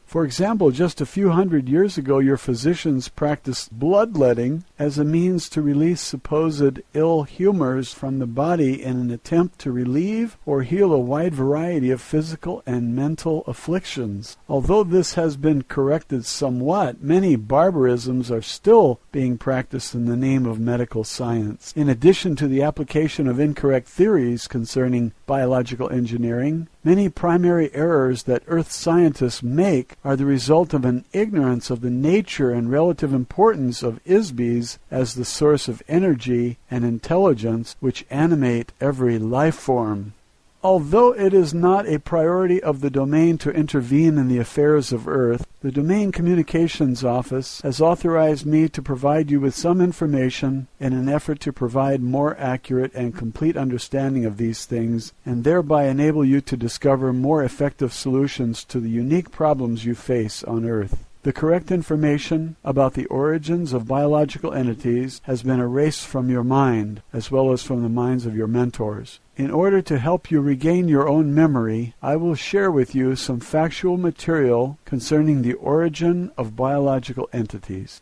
For example, just a few hundred years ago, your physicians practiced bloodletting as a means to release supposed ill humors from the body in an attempt to relieve or heal a wide variety of physical and mental afflictions. Although this has been corrected somewhat, many barbarisms are still being practiced in the name of medical science. In addition to the application of incorrect theories concerning biological engineering, many primary errors that Earth scientists make are the result of an ignorance of the nature and relative importance of ISBs as the source of energy and intelligence which animate every life form. Although it is not a priority of the domain to intervene in the affairs of Earth, the Domain Communications Office has authorized me to provide you with some information in an effort to provide more accurate and complete understanding of these things, and thereby enable you to discover more effective solutions to the unique problems you face on Earth. The correct information about the origins of biological entities has been erased from your mind, as well as from the minds of your mentors. In order to help you regain your own memory, I will share with you some factual material concerning the origin of biological entities.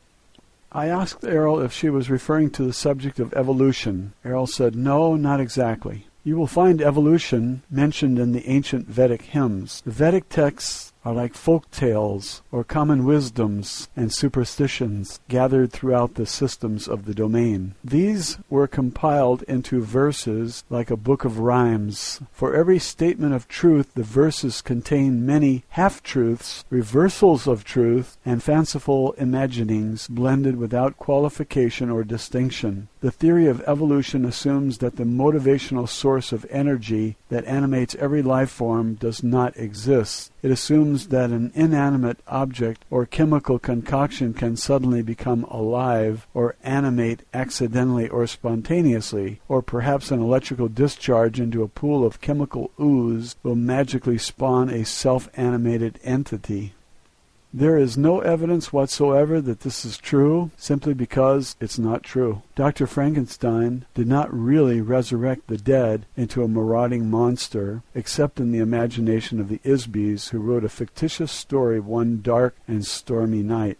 I asked Errol if she was referring to the subject of evolution. Errol said, "No, not exactly. You will find evolution mentioned in the ancient Vedic hymns. The Vedic texts are like folk tales or common wisdoms and superstitions gathered throughout the systems of the domain. These were compiled into verses like a book of rhymes. For every statement of truth, the verses contain many half-truths, reversals of truth, and fanciful imaginings blended without qualification or distinction. The theory of evolution assumes that the motivational source of energy that animates every life form does not exist. It assumes that an inanimate object or chemical concoction can suddenly become alive or animate accidentally or spontaneously, or perhaps an electrical discharge into a pool of chemical ooze will magically spawn a self-animated entity. There is no evidence whatsoever that this is true, simply because it's not true. Dr. Frankenstein did not really resurrect the dead into a marauding monster, except in the imagination of the Isbys, who wrote a fictitious story one dark and stormy night.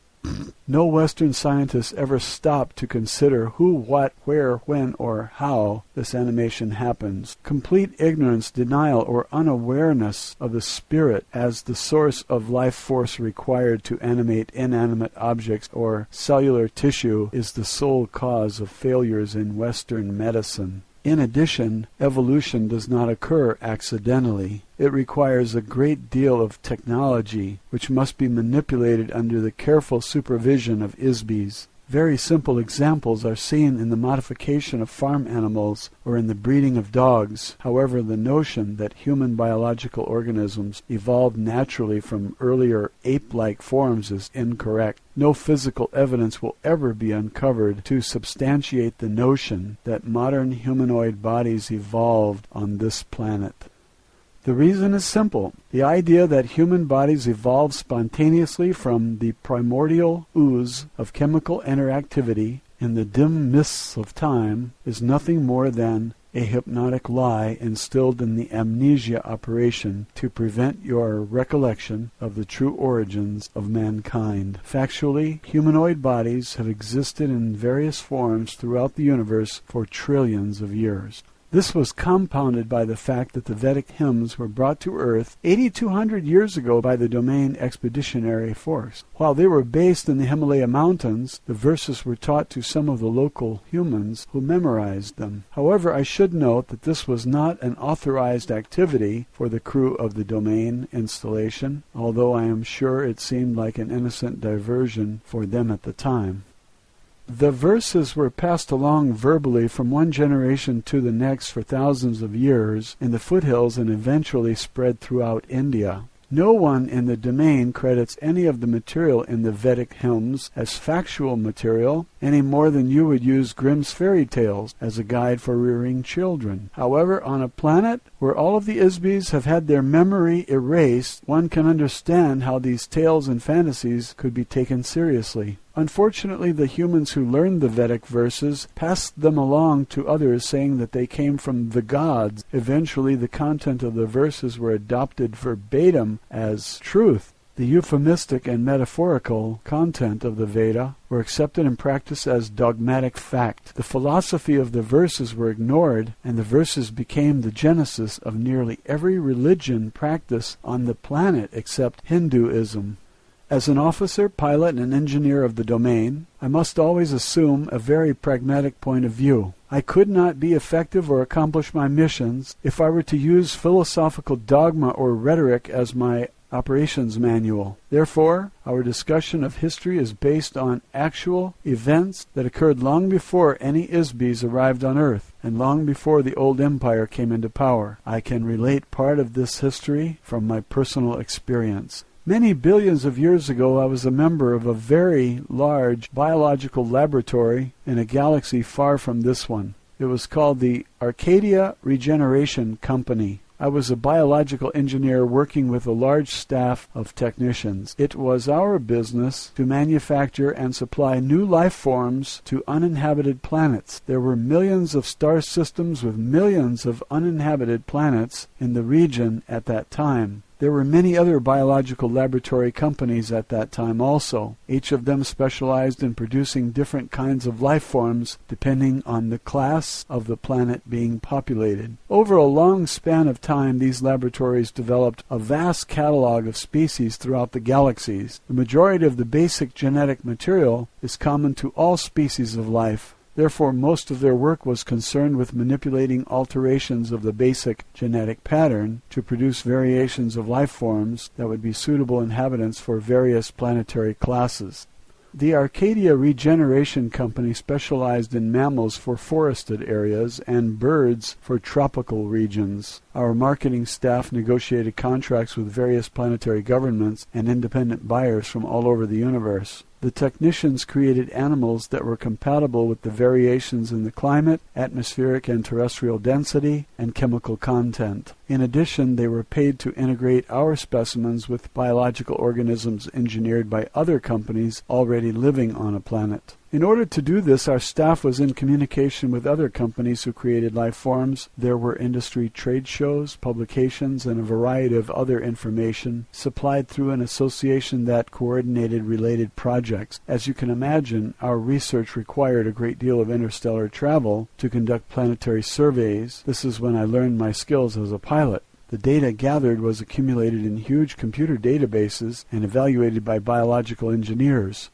No Western scientist ever stopped to consider who, what, where, when, or how this animation happens. Complete ignorance, denial, or unawareness of the spirit as the source of life force required to animate inanimate objects or cellular tissue is the sole cause of failures in Western medicine. In addition, evolution does not occur accidentally. It requires a great deal of technology, which must be manipulated under the careful supervision of Isbys. Very simple examples are seen in the modification of farm animals or in the breeding of dogs. However, the notion that human biological organisms evolved naturally from earlier ape-like forms is incorrect. No physical evidence will ever be uncovered to substantiate the notion that modern humanoid bodies evolved on this planet. The reason is simple. The idea that human bodies evolved spontaneously from the primordial ooze of chemical interactivity in the dim mists of time is nothing more than a hypnotic lie instilled in the amnesia operation to prevent your recollection of the true origins of mankind. Factually, humanoid bodies have existed in various forms throughout the universe for trillions of years. This was compounded by the fact that the Vedic hymns were brought to Earth 8,200 years ago by the Domain Expeditionary Force. While they were based in the Himalaya Mountains, the verses were taught to some of the local humans who memorized them. However, I should note that this was not an authorized activity for the crew of the Domain installation, although I am sure it seemed like an innocent diversion for them at the time. The verses were passed along verbally from one generation to the next for thousands of years in the foothills and eventually spread throughout India. No one in the domain credits any of the material in the Vedic hymns as factual material any more than you would use Grimm's fairy tales as a guide for rearing children. However, on a planet where all of the Isbis have had their memory erased, one can understand how these tales and fantasies could be taken seriously. Unfortunately, the humans who learned the Vedic verses passed them along to others, saying that they came from the gods. Eventually, the content of the verses were adopted verbatim as truth. The euphemistic and metaphorical content of the Veda were accepted and practiced as dogmatic fact. The philosophy of the verses were ignored, and the verses became the genesis of nearly every religion practiced on the planet except Hinduism. As an officer, pilot, and engineer of the domain, I must always assume a very pragmatic point of view. I could not be effective or accomplish my missions if I were to use philosophical dogma or rhetoric as my operations manual. Therefore, our discussion of history is based on actual events that occurred long before any Isbis arrived on Earth, and long before the old empire came into power. I can relate part of this history from my personal experience. Many billions of years ago, I was a member of a very large biological laboratory in a galaxy far from this one. It was called the Arcadia Regeneration Company. I was a biological engineer working with a large staff of technicians. It was our business to manufacture and supply new life forms to uninhabited planets. There were millions of star systems with millions of uninhabited planets in the region at that time. There were many other biological laboratory companies at that time also. Each of them specialized in producing different kinds of life forms depending on the class of the planet being populated. Over a long span of time, these laboratories developed a vast catalog of species throughout the galaxies. The majority of the basic genetic material is common to all species of life. Therefore, most of their work was concerned with manipulating alterations of the basic genetic pattern to produce variations of life forms that would be suitable inhabitants for various planetary classes. The Arcadia Regeneration Company specialized in mammals for forested areas and birds for tropical regions. Our marketing staff negotiated contracts with various planetary governments and independent buyers from all over the universe. The technicians created animals that were compatible with the variations in the climate, atmospheric and terrestrial density, and chemical content. In addition, they were paid to integrate our specimens with biological organisms engineered by other companies already living on a planet. In order to do this, our staff was in communication with other companies who created life forms. There were industry trade shows, publications, and a variety of other information supplied through an association that coordinated related projects. As you can imagine, our research required a great deal of interstellar travel to conduct planetary surveys. This is when I learned my skills as a pilot. The data gathered was accumulated in huge computer databases and evaluated by biological engineers.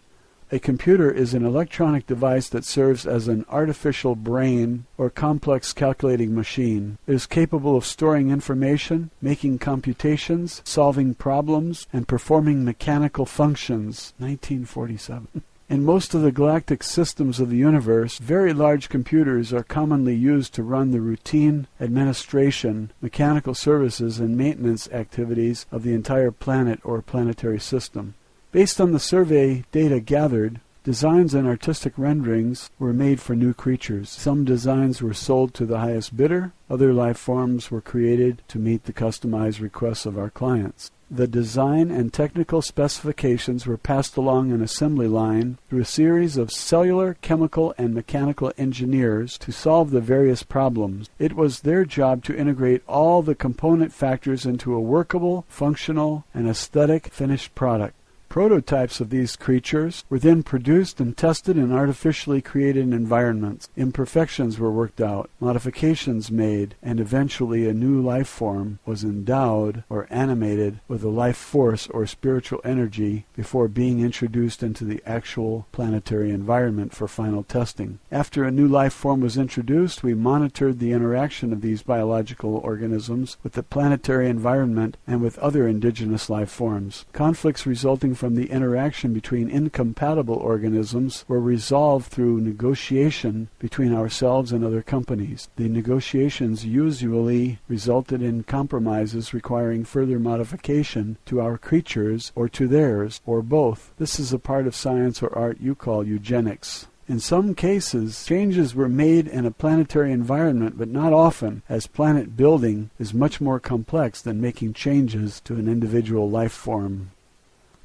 A computer is an electronic device that serves as an artificial brain or complex calculating machine. It is capable of storing information, making computations, solving problems, and performing mechanical functions. 1947. In most of the galactic systems of the universe, very large computers are commonly used to run the routine administration, mechanical services, and maintenance activities of the entire planet or planetary system. Based on the survey data gathered, designs and artistic renderings were made for new creatures. Some designs were sold to the highest bidder. Other life forms were created to meet the customized requests of our clients. The design and technical specifications were passed along an assembly line through a series of cellular, chemical, and mechanical engineers to solve the various problems. It was their job to integrate all the component factors into a workable, functional, and aesthetic finished product. Prototypes of these creatures were then produced and tested in artificially created environments. Imperfections were worked out, modifications made, and eventually a new life form was endowed or animated with a life force or spiritual energy before being introduced into the actual planetary environment for final testing. After a new life form was introduced, we monitored the interaction of these biological organisms with the planetary environment and with other indigenous life forms. Conflicts resulting from the interaction between incompatible organisms were resolved through negotiation between ourselves and other companies. The negotiations usually resulted in compromises requiring further modification to our creatures or to theirs, or both. This is a part of science or art you call eugenics. In some cases, changes were made in a planetary environment, but not often, as planet building is much more complex than making changes to an individual life form.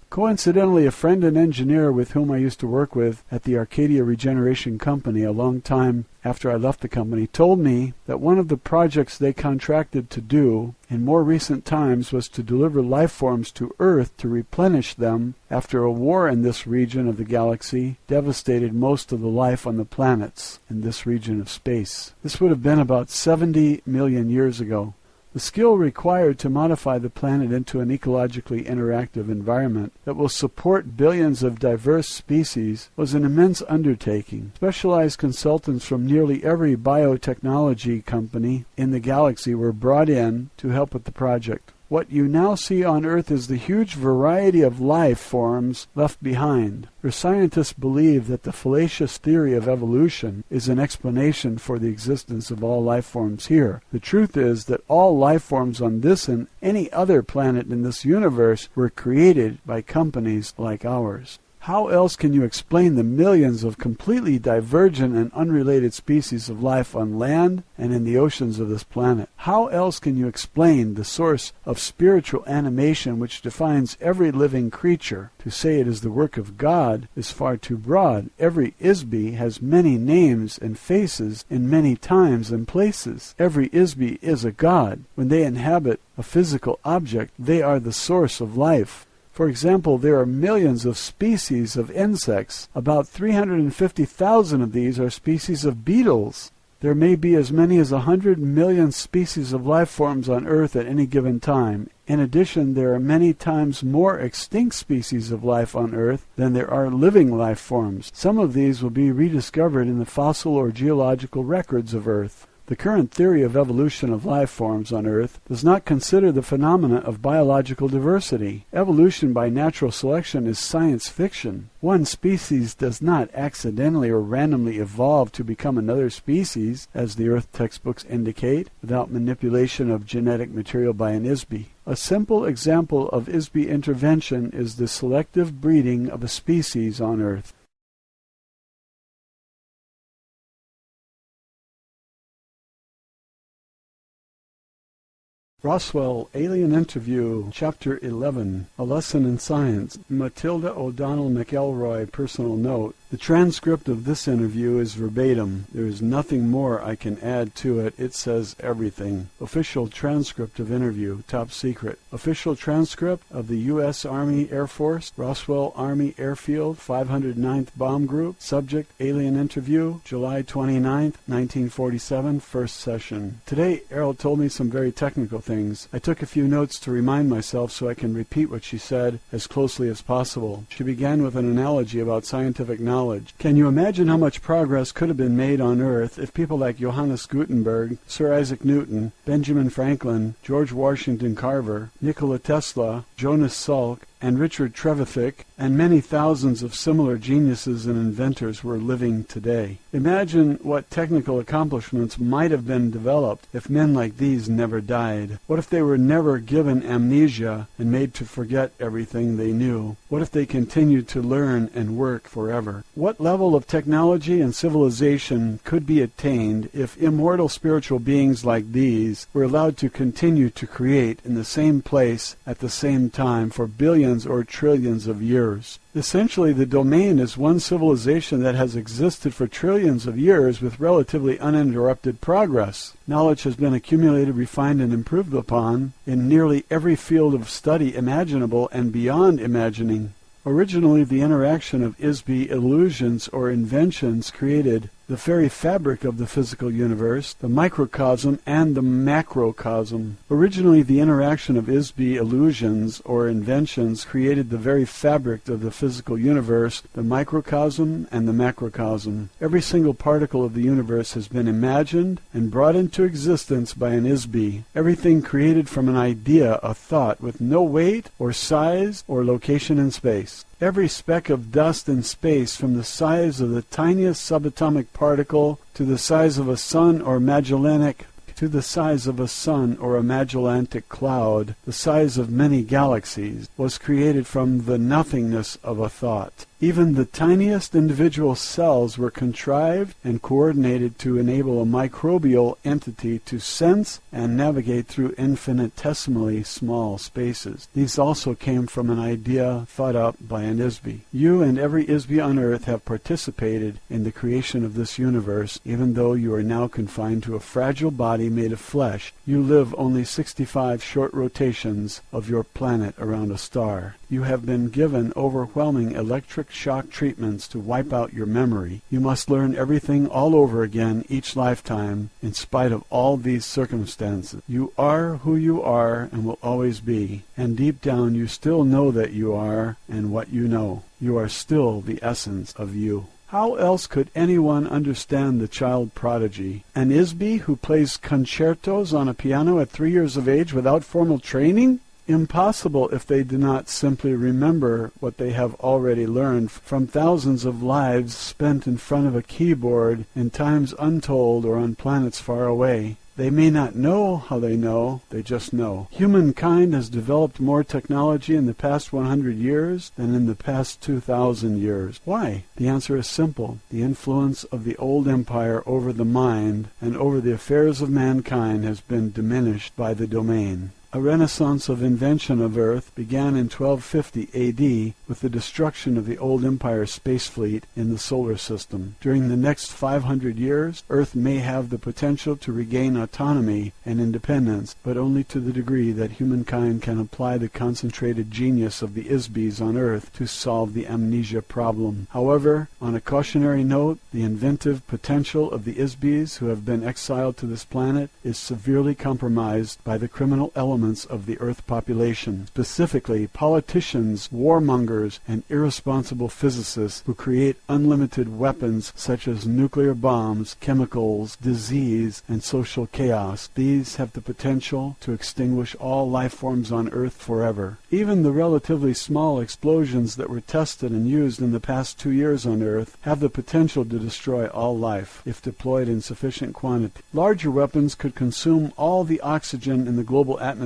Coincidentally, a friend and engineer with whom I used to work with at the Arcadia Regeneration Company a long time after I left the company told me that one of the projects they contracted to do in more recent times was to deliver life forms to Earth to replenish them after a war in this region of the galaxy devastated most of the life on the planets in this region of space. This would have been about 70 million years ago. The skill required to modify the planet into an ecologically interactive environment that will support billions of diverse species was an immense undertaking. Specialized consultants from nearly every biotechnology company in the galaxy were brought in to help with the project. What you now see on Earth is the huge variety of life forms left behind. For scientists believe that the fallacious theory of evolution is an explanation for the existence of all life forms here. The truth is that all life forms on this and any other planet in this universe were created by companies like ours. How else can you explain the millions of completely divergent and unrelated species of life on land and in the oceans of this planet? How else can you explain the source of spiritual animation which defines every living creature? To say it is the work of God is far too broad. Every Isby has many names and faces in many times and places. Every Isby is a god. When they inhabit a physical object, they are the source of life. For example, there are millions of species of insects. About 350,000 of these are species of beetles. There may be as many as 100 million species of life forms on Earth at any given time. In addition, there are many times more extinct species of life on Earth than there are living life forms. Some of these will be rediscovered in the fossil or geological records of Earth. The current theory of evolution of life forms on Earth does not consider the phenomena of biological diversity. Evolution by natural selection is science fiction. One species does not accidentally or randomly evolve to become another species, as the Earth textbooks indicate, without manipulation of genetic material by an Isby. A simple example of Isby intervention is the selective breeding of a species on Earth. Roswell, Alien Interview, Chapter 11, A Lesson in Science, Matilda O'Donnell McElroy, Personal Note. The transcript of this interview is verbatim. There is nothing more I can add to it. It says everything. Official transcript of interview, top secret. Official transcript of the U.S. Army Air Force, Roswell Army Airfield, 509th Bomb Group. Subject, Alien Interview, July 29th, 1947, first session. Today, Errol told me some very technical things. I took a few notes to remind myself so I can repeat what she said as closely as possible. She began with an analogy about scientific knowledge. Can you imagine how much progress could have been made on Earth if people like Johannes Gutenberg, Sir Isaac Newton, Benjamin Franklin, George Washington Carver, Nikola Tesla, Jonas Salk, and Richard Trevithick, and many thousands of similar geniuses and inventors were living today. Imagine what technical accomplishments might have been developed if men like these never died. What if they were never given amnesia and made to forget everything they knew? What if they continued to learn and work forever? What level of technology and civilization could be attained if immortal spiritual beings like these were allowed to continue to create in the same place at the same time for billions or trillions of years? Essentially, the domain is one civilization that has existed for trillions of years with relatively uninterrupted progress. Knowledge has been accumulated, refined, and improved upon in nearly every field of study imaginable and beyond imagining. Originally, the interaction of ISB illusions or inventions created the very fabric of the physical universe, the microcosm and the macrocosm. Originally, the interaction of ISB illusions or inventions created the very fabric of the physical universe, the microcosm and the macrocosm. Every single particle of the universe has been imagined and brought into existence by an ISB. Everything created from an idea, a thought, with no weight or size or location in space. Every speck of dust in space, from the size of the tiniest subatomic particle to the size of a sun or Magellanic cloud, the size of many galaxies, was created from the nothingness of a thought. Even the tiniest individual cells were contrived and coordinated to enable a microbial entity to sense and navigate through infinitesimally small spaces. These also came from an idea thought up by an ISB. You and every ISB on Earth have participated in the creation of this universe, even though you are now confined to a fragile body made of flesh. You live only 65 short rotations of your planet around a star. You have been given overwhelming electric shock treatments to wipe out your memory. You must learn everything all over again each lifetime, in spite of all these circumstances. You are who you are and will always be, and deep down you still know that you are and what you know. You are still the essence of you. How else could anyone understand the child prodigy? An ISB who plays concertos on a piano at 3 years of age without formal training? Impossible if they do not simply remember what they have already learned from thousands of lives spent in front of a keyboard in times untold or on planets far away. They may not know how they know, they just know. Humankind has developed more technology in the past 100 years than in the past 2,000 years. Why? The answer is simple. The influence of the old empire over the mind and over the affairs of mankind has been diminished by the domain. A renaissance of invention of Earth began in 1250 A.D. with the destruction of the old empire space fleet in the solar system. During the next 500 years, Earth may have the potential to regain autonomy and independence, but only to the degree that humankind can apply the concentrated genius of the ISBs on Earth to solve the amnesia problem. However, on a cautionary note, the inventive potential of the ISBs who have been exiled to this planet is severely compromised by the criminal elements of the Earth population, specifically politicians, warmongers, and irresponsible physicists who create unlimited weapons such as nuclear bombs, chemicals, disease, and social chaos. These have the potential to extinguish all life forms on Earth forever. Even the relatively small explosions that were tested and used in the past 2 years on Earth have the potential to destroy all life, if deployed in sufficient quantity. Larger weapons could consume all the oxygen in the global atmosphere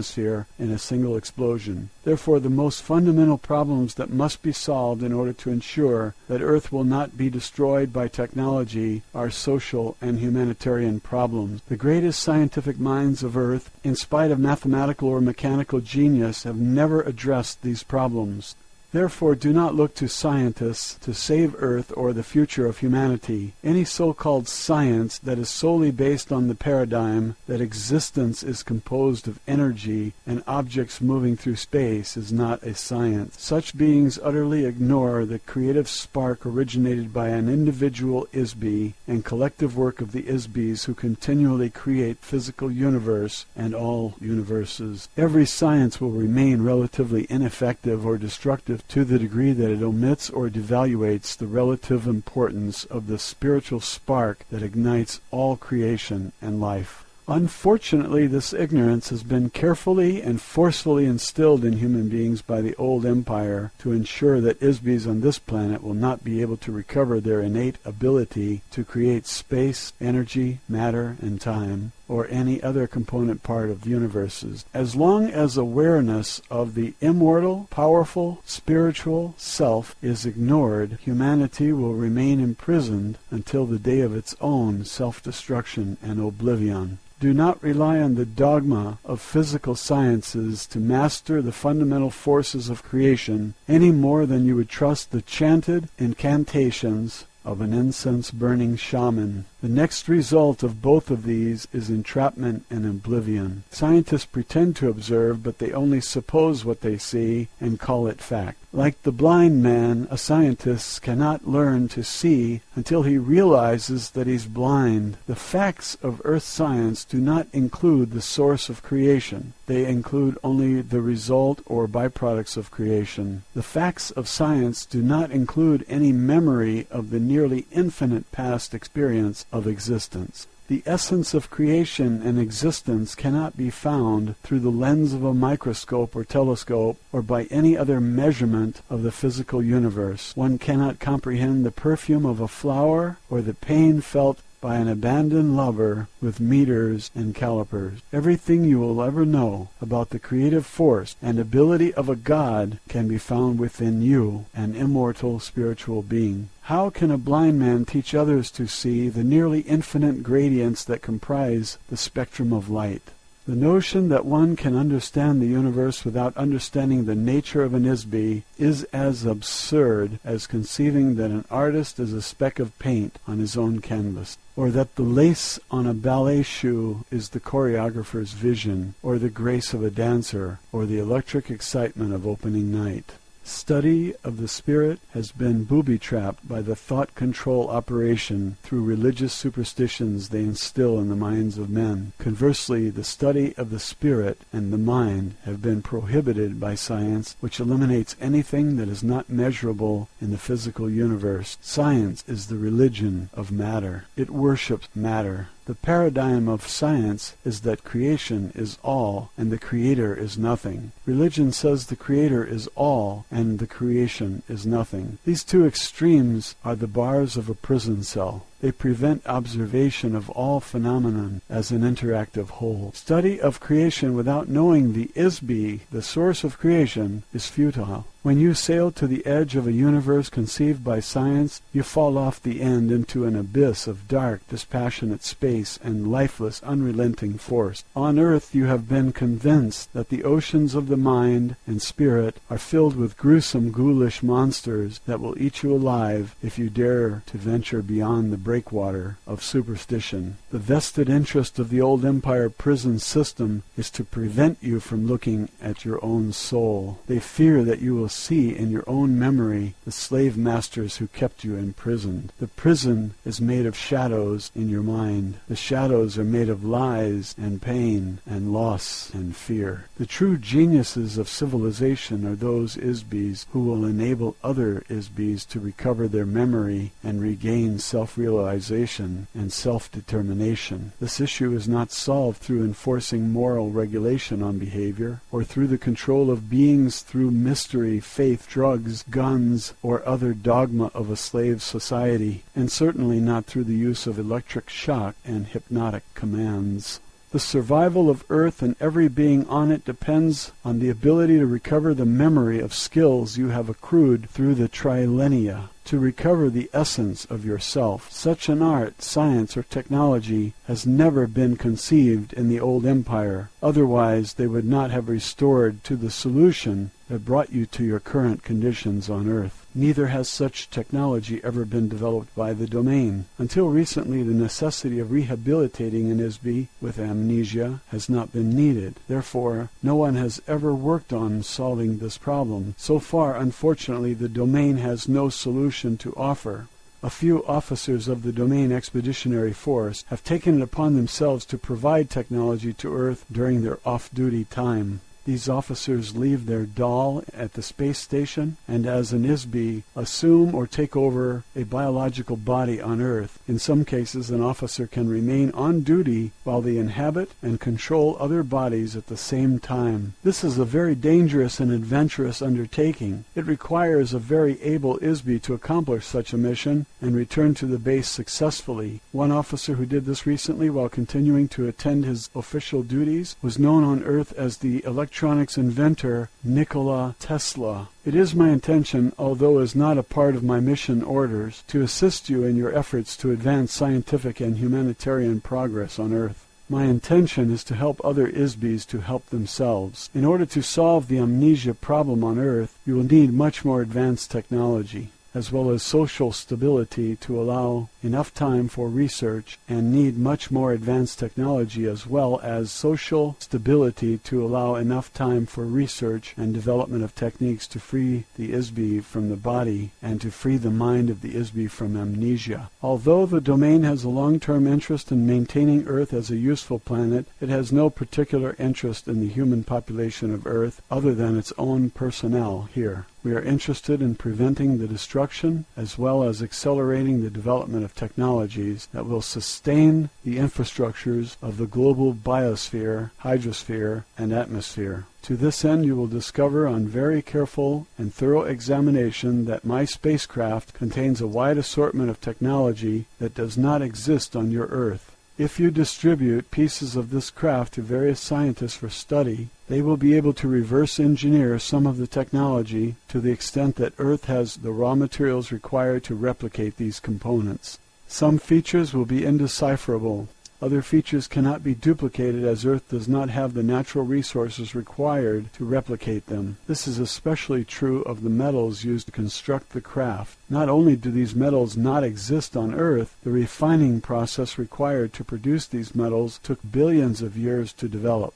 in a single explosion. Therefore, the most fundamental problems that must be solved in order to ensure that Earth will not be destroyed by technology are social and humanitarian problems. The greatest scientific minds of Earth, in spite of mathematical or mechanical genius, have never addressed these problems. Therefore, do not look to scientists to save Earth or the future of humanity. Any so-called science that is solely based on the paradigm that existence is composed of energy and objects moving through space is not a science. Such beings utterly ignore the creative spark originated by an individual ISB and collective work of the ISBs who continually create physical universe and all universes. Every science will remain relatively ineffective or destructive to the degree that it omits or devaluates the relative importance of the spiritual spark that ignites all creation and life. Unfortunately, this ignorance has been carefully and forcefully instilled in human beings by the old empire to ensure that ISBs on this planet will not be able to recover their innate ability to create space, energy, matter, and time, or any other component part of universes. As long as awareness of the immortal, powerful, spiritual self is ignored, humanity will remain imprisoned until the day of its own self-destruction and oblivion. Do not rely on the dogma of physical sciences to master the fundamental forces of creation any more than you would trust the chanted incantations of an incense-burning shaman. The next result of both of these is entrapment and oblivion. Scientists pretend to observe, but they only suppose what they see and call it fact. Like the blind man, a scientist cannot learn to see until he realizes that he's blind. The facts of earth science do not include the source of creation. They include only the result or byproducts of creation. The facts of science do not include any memory of the nearly infinite past experience of existence. The essence of creation and existence cannot be found through the lens of a microscope or telescope or by any other measurement of the physical universe. One cannot comprehend the perfume of a flower or the pain felt by an abandoned lover with meters and calipers. Everything you will ever know about the creative force and ability of a God can be found within you, an immortal spiritual being. How can a blind man teach others to see the nearly infinite gradients that comprise the spectrum of light? The notion that one can understand the universe without understanding the nature of an ISB is as absurd as conceiving that an artist is a speck of paint on his own canvas, or that the lace on a ballet shoe is the choreographer's vision, or the grace of a dancer, or the electric excitement of opening night. Study of the spirit has been booby-trapped by the thought control operation through religious superstitions they instill in the minds of men. Conversely, the study of the spirit and the mind have been prohibited by science, which eliminates anything that is not measurable in the physical universe. Science is the religion of matter. It worships matter. The paradigm of science is that creation is all and the creator is nothing. Religion says the creator is all and the creation is nothing. These two extremes are the bars of a prison cell. They prevent observation of all phenomenon as an interactive whole. Study of creation without knowing the ISB, the source of creation, is futile. When you sail to the edge of a universe conceived by science, you fall off the end into an abyss of dark, dispassionate space and lifeless, unrelenting force. On earth you have been convinced that the oceans of the mind and spirit are filled with gruesome, ghoulish monsters that will eat you alive if you dare to venture beyond the breakwater of superstition. The vested interest of the old empire prison system is to prevent you from looking at your own soul. They fear that you will see in your own memory the slave masters who kept you imprisoned. The prison is made of shadows in your mind. The shadows are made of lies and pain and loss and fear. The true geniuses of civilization are those ISBs who will enable other ISBs to recover their memory and regain self-realization and self-determination. This issue is not solved through enforcing moral regulation on behavior or through the control of beings through mystery, faith, drugs, guns, or other dogma of a slave society, and certainly not through the use of electric shock and hypnotic commands. The survival of Earth and every being on it depends on the ability to recover the memory of skills you have accrued through the trilenia, to recover the essence of yourself. Such an art, science, or technology has never been conceived in the old empire. Otherwise, they would not have restored to the solution that brought you to your current conditions on Earth. Neither has such technology ever been developed by the domain. Until recently, the necessity of rehabilitating an ISB with amnesia has not been needed. Therefore, no one has ever worked on solving this problem. So far, unfortunately, the domain has no solution to offer. A few officers of the Domain Expeditionary Force have taken it upon themselves to provide technology to Earth during their off-duty time. These officers leave their doll at the space station and as an ISB assume or take over a biological body on Earth. In some cases, an officer can remain on duty while they inhabit and control other bodies at the same time. This is a very dangerous and adventurous undertaking. It requires a very able ISB to accomplish such a mission and return to the base successfully. One officer who did this recently while continuing to attend his official duties was known on Earth as the electronics inventor Nikola Tesla. It is my intention, although is not a part of my mission orders, to assist you in your efforts to advance scientific and humanitarian progress on Earth. My intention is to help other ISBs to help themselves. In order to solve the amnesia problem on Earth, you will need much more advanced technology, as well as social stability to allow enough time for research, and need much more advanced technology as well as social stability to allow enough time for research and development of techniques to free the ISB from the body and to free the mind of the ISB from amnesia. Although the domain has a long-term interest in maintaining Earth as a useful planet, it has no particular interest in the human population of Earth other than its own personnel here. We are interested in preventing the destruction as well as accelerating the development of technologies that will sustain the infrastructures of the global biosphere, hydrosphere, and atmosphere. To this end, you will discover on very careful and thorough examination that my spacecraft contains a wide assortment of technology that does not exist on your Earth. If you distribute pieces of this craft to various scientists for study, they will be able to reverse engineer some of the technology to the extent that Earth has the raw materials required to replicate these components. Some features will be indecipherable. Other features cannot be duplicated as Earth does not have the natural resources required to replicate them. This is especially true of the metals used to construct the craft. Not only do these metals not exist on Earth, the refining process required to produce these metals took billions of years to develop.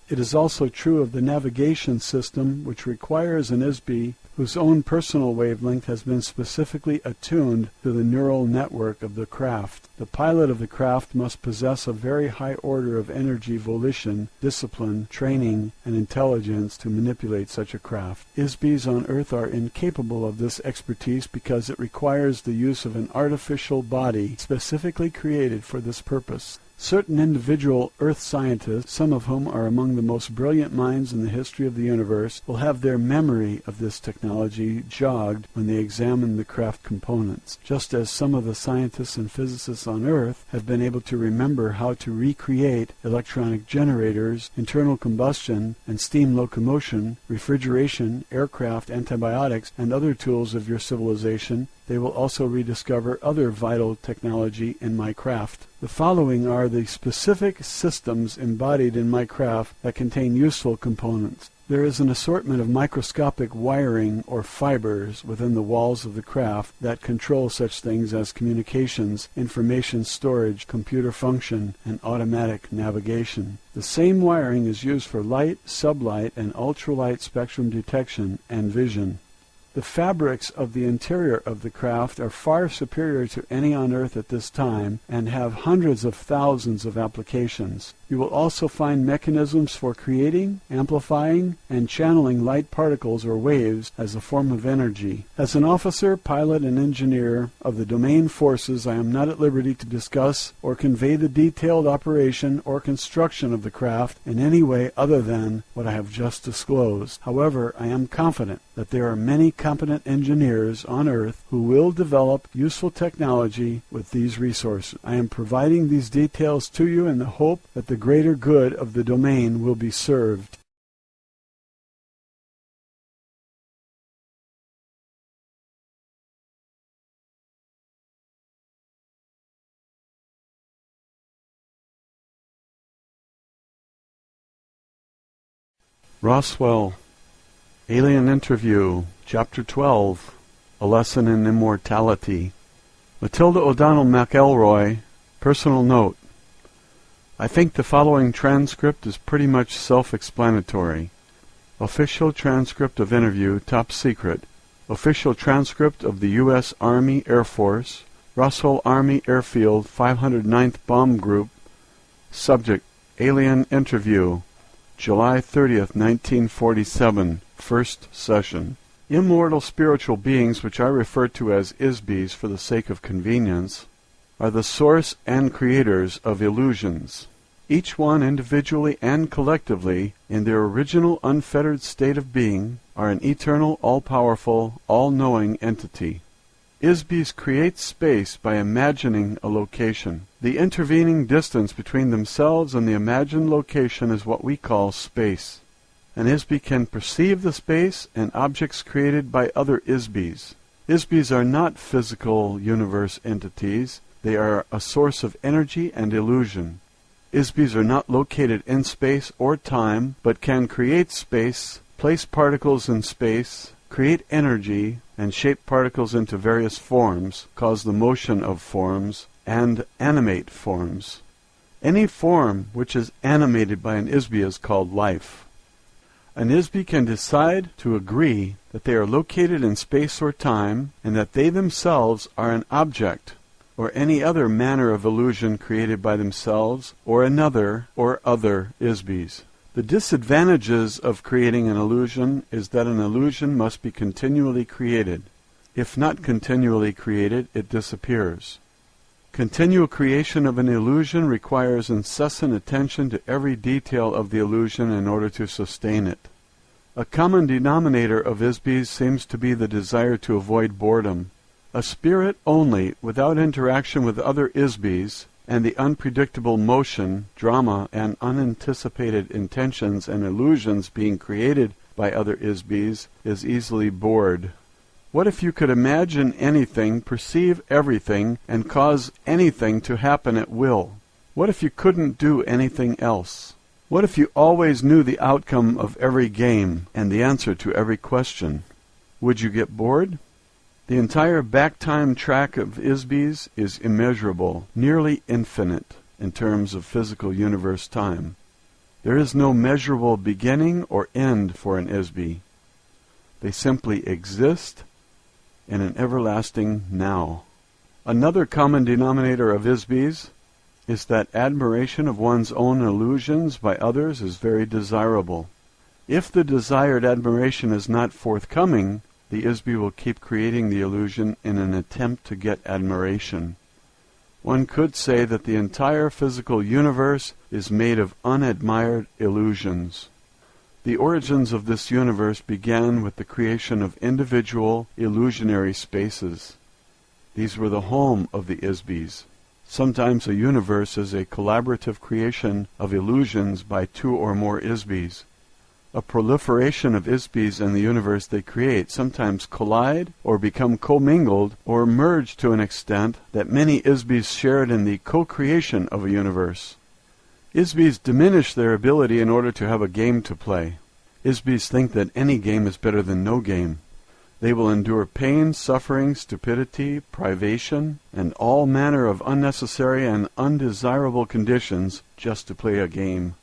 It is also true of the navigation system, which requires an ISB whose own personal wavelength has been specifically attuned to the neural network of the craft. The pilot of the craft must possess a very high order of energy, volition, discipline, training, and intelligence to manipulate such a craft. ISBs on Earth are incapable of this expertise because it requires the use of an artificial body specifically created for this purpose. Certain individual Earth scientists, some of whom are among the most brilliant minds in the history of the universe, will have their memory of this technology jogged when they examine the craft components, just as some of the scientists and physicists on Earth have been able to remember how to recreate electronic generators, internal combustion, and steam locomotion, refrigeration, aircraft, antibiotics, and other tools of your civilization. They will also rediscover other vital technology in my craft. The following are the specific systems embodied in my craft that contain useful components. There is an assortment of microscopic wiring or fibers within the walls of the craft that control such things as communications, information storage, computer function, and automatic navigation. The same wiring is used for light, sublight, and ultralight spectrum detection and vision. The fabrics of the interior of the craft are far superior to any on Earth at this time and have hundreds of thousands of applications. You will also find mechanisms for creating, amplifying, and channeling light particles or waves as a form of energy. As an officer, pilot, and engineer of the domain forces, I am not at liberty to discuss or convey the detailed operation or construction of the craft in any way other than what I have just disclosed. However, I am confident that there are many competent engineers on Earth who will develop useful technology with these resources. I am providing these details to you in the hope that the greater good of the domain will be served. Roswell, Alien Interview, Chapter 12, A Lesson in Immortality. Matilda O'Donnell McElroy, Personal Note. I think the following transcript is pretty much self-explanatory. Official transcript of interview, top secret. Official transcript of the U.S. Army Air Force, Roswell Army Airfield, 509th Bomb Group. Subject, Alien Interview. July 30th, 1947, first session. Immortal spiritual beings, which I refer to as ISBs for the sake of convenience, are the source and creators of illusions. Each one individually and collectively, in their original unfettered state of being, are an eternal, all-powerful, all-knowing entity. ISBs create space by imagining a location. The intervening distance between themselves and the imagined location is what we call space. An ISB can perceive the space and objects created by other ISBs. ISBs are not physical universe entities. They are a source of energy and illusion. ISBs are not located in space or time, but can create space, place particles in space, create energy, and shape particles into various forms, cause the motion of forms, and animate forms. Any form which is animated by an ISB is called life. An ISB can decide to agree that they are located in space or time, and that they themselves are an object, or any other manner of illusion created by themselves, or another, or other ISBs. The disadvantages of creating an illusion is that an illusion must be continually created. If not continually created, it disappears. Continual creation of an illusion requires incessant attention to every detail of the illusion in order to sustain it. A common denominator of ISBs seems to be the desire to avoid boredom. A spirit only, without interaction with other ISBs, and the unpredictable motion, drama, and unanticipated intentions and illusions being created by other ISBs, is easily bored. What if you could imagine anything, perceive everything, and cause anything to happen at will? What if you couldn't do anything else? What if you always knew the outcome of every game and the answer to every question? Would you get bored? The entire back-time track of ISBs is immeasurable, nearly infinite, in terms of physical universe time. There is no measurable beginning or end for an ISB. They simply exist in an everlasting now. Another common denominator of ISBs is that admiration of one's own illusions by others is very desirable. If the desired admiration is not forthcoming, the ISB will keep creating the illusion in an attempt to get admiration. One could say that the entire physical universe is made of unadmired illusions. The origins of this universe began with the creation of individual illusionary spaces. These were the home of the ISBs. Sometimes a universe is a collaborative creation of illusions by two or more ISBs. A proliferation of ISBs in the universe they create sometimes collide or become commingled or merge to an extent that many ISBs shared in the co-creation of a universe. ISBs diminish their ability in order to have a game to play. ISBs think that any game is better than no game. They will endure pain, suffering, stupidity, privation, and all manner of unnecessary and undesirable conditions just to play a game.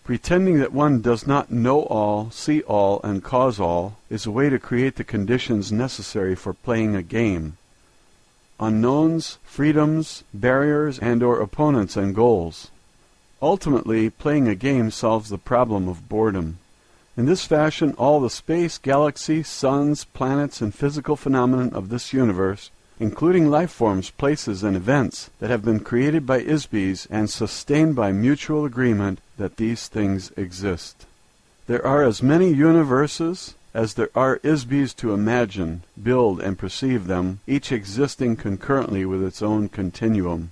Pretending that one does not know all, see all, and cause all is a way to create the conditions necessary for playing a game. Unknowns, freedoms, barriers, and/or opponents and goals. Ultimately, playing a game solves the problem of boredom. In this fashion, all the space, galaxy, suns, planets, and physical phenomena of this universe, including life forms, places, and events that have been created by ISBs and sustained by mutual agreement that these things exist. There are as many universes as there are ISBs to imagine, build, and perceive them, each existing concurrently with its own continuum.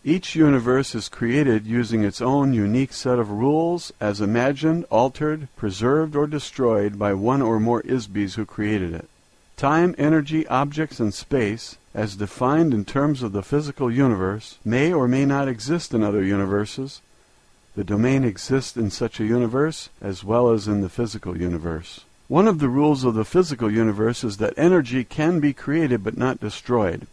Each universe is created using its own unique set of rules as imagined, altered, preserved, or destroyed by one or more ISBs who created it. Time, energy, objects, and space, as defined in terms of the physical universe, may or may not exist in other universes. The domain exists in such a universe as well as in the physical universe. One of the rules of the physical universe is that energy can be created but not destroyed.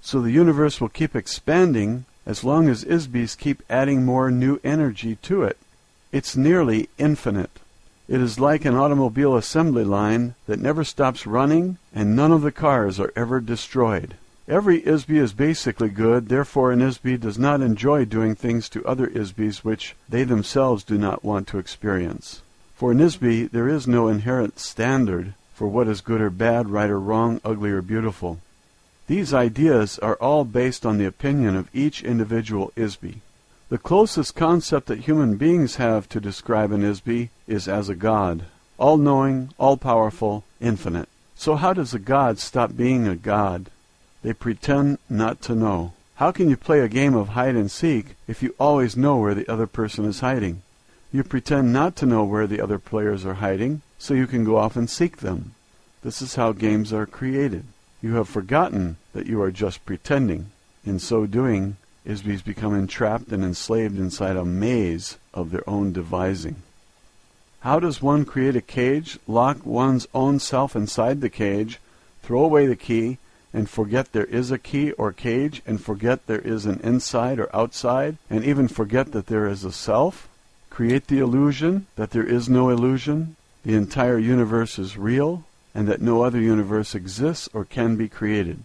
So the universe will keep expanding as long as ISBs keep adding more new energy to it. It's nearly infinite. It is like an automobile assembly line that never stops running, and none of the cars are ever destroyed. Every ISB is basically good, therefore an ISB does not enjoy doing things to other ISBs which they themselves do not want to experience. For an ISB, there is no inherent standard for what is good or bad, right or wrong, ugly or beautiful. These ideas are all based on the opinion of each individual ISB. The closest concept that human beings have to describe an ISB is as a God, all-knowing, all-powerful, infinite. So how does a God stop being a God? They pretend not to know. How can you play a game of hide and seek if you always know where the other person is hiding? You pretend not to know where the other players are hiding, so you can go off and seek them. This is how games are created. You have forgotten that you are just pretending. In so doing, ISBs become entrapped and enslaved inside a maze of their own devising. How does one create a cage, lock one's own self inside the cage, throw away the key, and forget there is a key or cage, and forget there is an inside or outside, and even forget that there is a self? Create the illusion that there is no illusion, the entire universe is real, and that no other universe exists or can be created.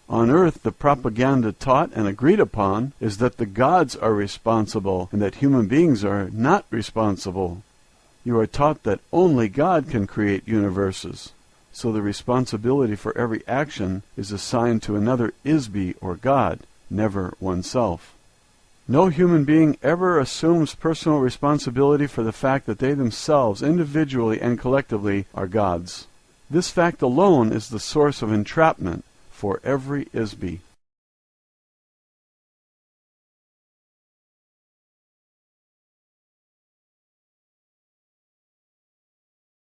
On earth, the propaganda taught and agreed upon is that the gods are responsible and that human beings are not responsible. You are taught that only God can create universes. So the responsibility for every action is assigned to another ISB or God, never oneself. No human being ever assumes personal responsibility for the fact that they themselves, individually and collectively, are gods. This fact alone is the source of entrapment for every ISB.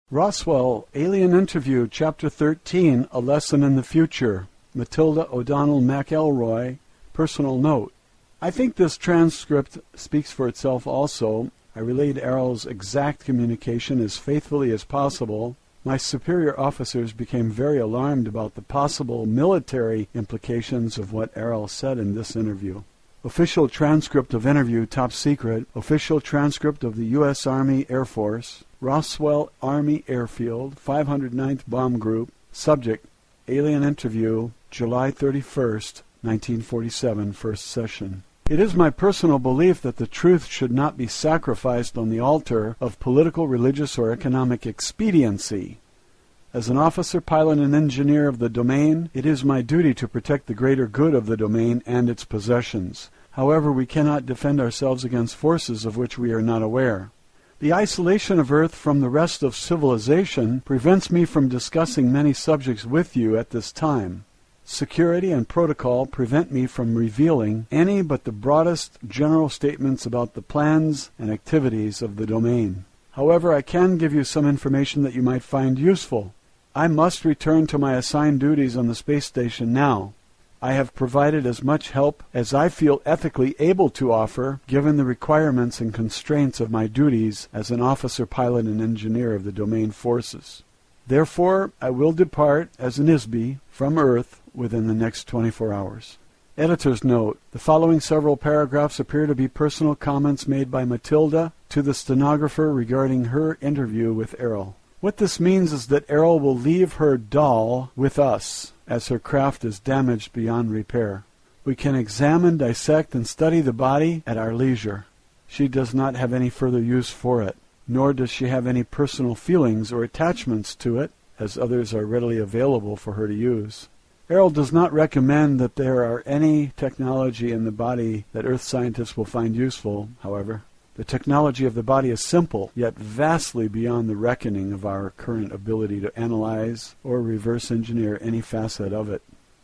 Roswell, Alien Interview, Chapter 13, A Lesson in the Future. Matilda O'Donnell McElroy, personal note. I think this transcript speaks for itself also. I relayed Errol's exact communication as faithfully as possible. My superior officers became very alarmed about the possible military implications of what Errol said in this interview. Official transcript of interview, top secret. Official transcript of the U.S. Army Air Force. Roswell Army Airfield, 509th Bomb Group. Subject, Alien Interview, July 31st, 1947, first session. It is my personal belief that the truth should not be sacrificed on the altar of political, religious, or economic expediency. As an officer, pilot, and engineer of the domain, it is my duty to protect the greater good of the domain and its possessions. However, we cannot defend ourselves against forces of which we are not aware. The isolation of Earth from the rest of civilization prevents me from discussing many subjects with you at this time. Security and protocol prevent me from revealing any but the broadest general statements about the plans and activities of the domain. However, I can give you some information that you might find useful. I must return to my assigned duties on the space station now. I have provided as much help as I feel ethically able to offer, given the requirements and constraints of my duties as an officer, pilot, and engineer of the domain forces. Therefore, I will depart as an ISB from Earth within the next 24 hours. Editor's note: the following several paragraphs appear to be personal comments made by Matilda to the stenographer regarding her interview with Errol. What this means is that Errol will leave her doll with us, as her craft is damaged beyond repair. We can examine, dissect, and study the body at our leisure. She does not have any further use for it, nor does she have any personal feelings or attachments to it, as others are readily available for her to use. Errol does not recommend that there are any technology in the body that Earth scientists will find useful, however. The technology of the body is simple, yet vastly beyond the reckoning of our current ability to analyze or reverse engineer any facet of it.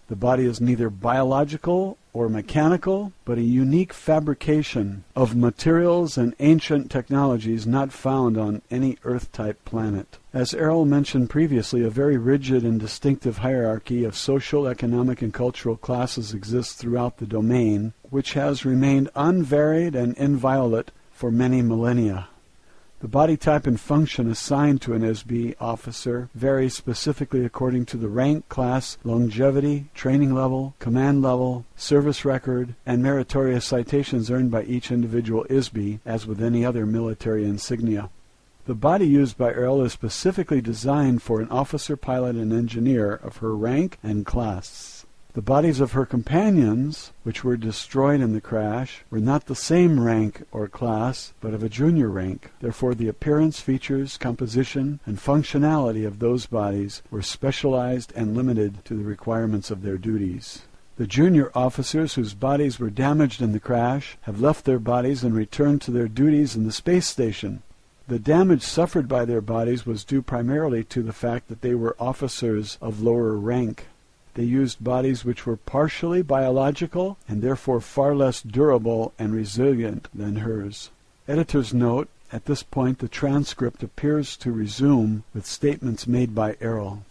The body is neither biological or mechanical, but a unique fabrication of materials and ancient technologies not found on any Earth-type planet. As Errol mentioned previously, a very rigid and distinctive hierarchy of social, economic, and cultural classes exists throughout the domain, which has remained unvaried and inviolate for many millennia. The body type and function assigned to an ISB officer varies specifically according to the rank, class, longevity, training level, command level, service record, and meritorious citations earned by each individual ISB, as with any other military insignia. The body used by Errol is specifically designed for an officer, pilot, and engineer of her rank and class. The bodies of her companions, which were destroyed in the crash, were not the same rank or class, but of a junior rank. Therefore the appearance, features, composition, and functionality of those bodies were specialized and limited to the requirements of their duties. The junior officers whose bodies were damaged in the crash have left their bodies and returned to their duties in the space station. The damage suffered by their bodies was due primarily to the fact that they were officers of lower rank. They used bodies which were partially biological and therefore far less durable and resilient than hers. Editor's note: at this point the transcript appears to resume with statements made by Errol.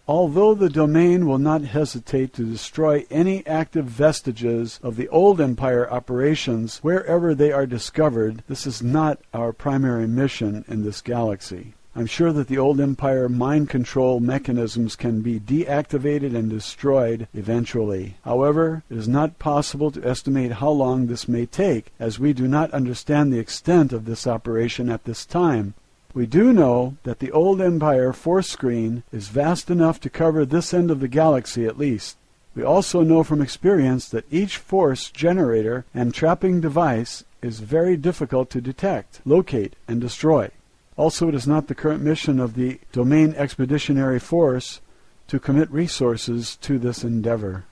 Although the domain will not hesitate to destroy any active vestiges of the old Empire operations wherever they are discovered, this is not our primary mission in this galaxy. I'm sure that the old Empire mind control mechanisms can be deactivated and destroyed eventually. However, it is not possible to estimate how long this may take, as we do not understand the extent of this operation at this time. We do know that the old Empire force screen is vast enough to cover this end of the galaxy at least. We also know from experience that each force generator and trapping device is very difficult to detect, locate, and destroy. Also, it is not the current mission of the Domain Expeditionary Force to commit resources to this endeavor.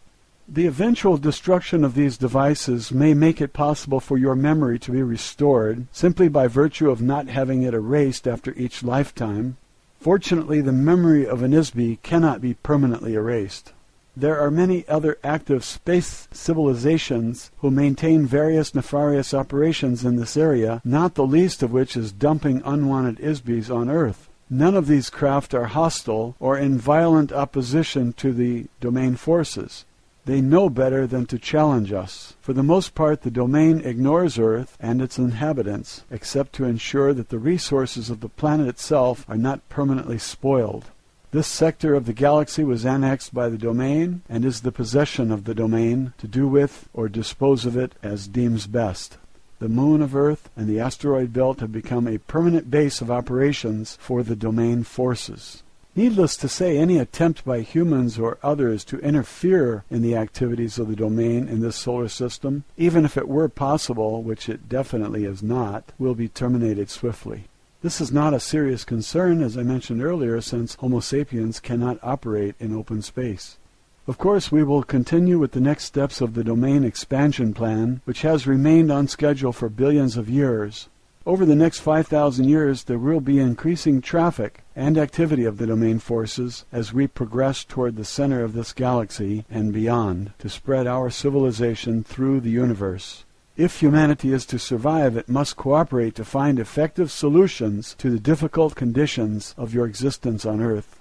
The eventual destruction of these devices may make it possible for your memory to be restored simply by virtue of not having it erased after each lifetime. Fortunately, the memory of an ISB cannot be permanently erased. There are many other active space civilizations who maintain various nefarious operations in this area, not the least of which is dumping unwanted ISBs on Earth. None of these craft are hostile or in violent opposition to the domain forces. They know better than to challenge us. For the most part, the domain ignores Earth and its inhabitants, except to ensure that the resources of the planet itself are not permanently spoiled. This sector of the galaxy was annexed by the domain and is the possession of the domain to do with or dispose of it as deems best. The moon of Earth and the asteroid belt have become a permanent base of operations for the domain forces. Needless to say, any attempt by humans or others to interfere in the activities of the domain in this solar system, even if it were possible, which it definitely is not, will be terminated swiftly. This is not a serious concern, as I mentioned earlier, since Homo sapiens cannot operate in open space. Of course, we will continue with the next steps of the domain expansion plan, which has remained on schedule for billions of years. Over the next 5,000 years, there will be increasing traffic and activity of the domain forces as we progress toward the center of this galaxy and beyond to spread our civilization through the universe. If humanity is to survive, it must cooperate to find effective solutions to the difficult conditions of your existence on Earth.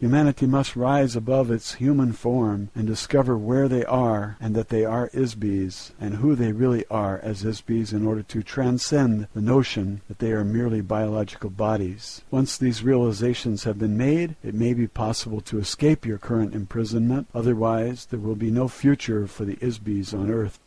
Humanity must rise above its human form and discover where they are and that they are ISBs and who they really are as ISBs in order to transcend the notion that they are merely biological bodies. Once these realizations have been made, it may be possible to escape your current imprisonment. Otherwise, there will be no future for the ISBs on Earth.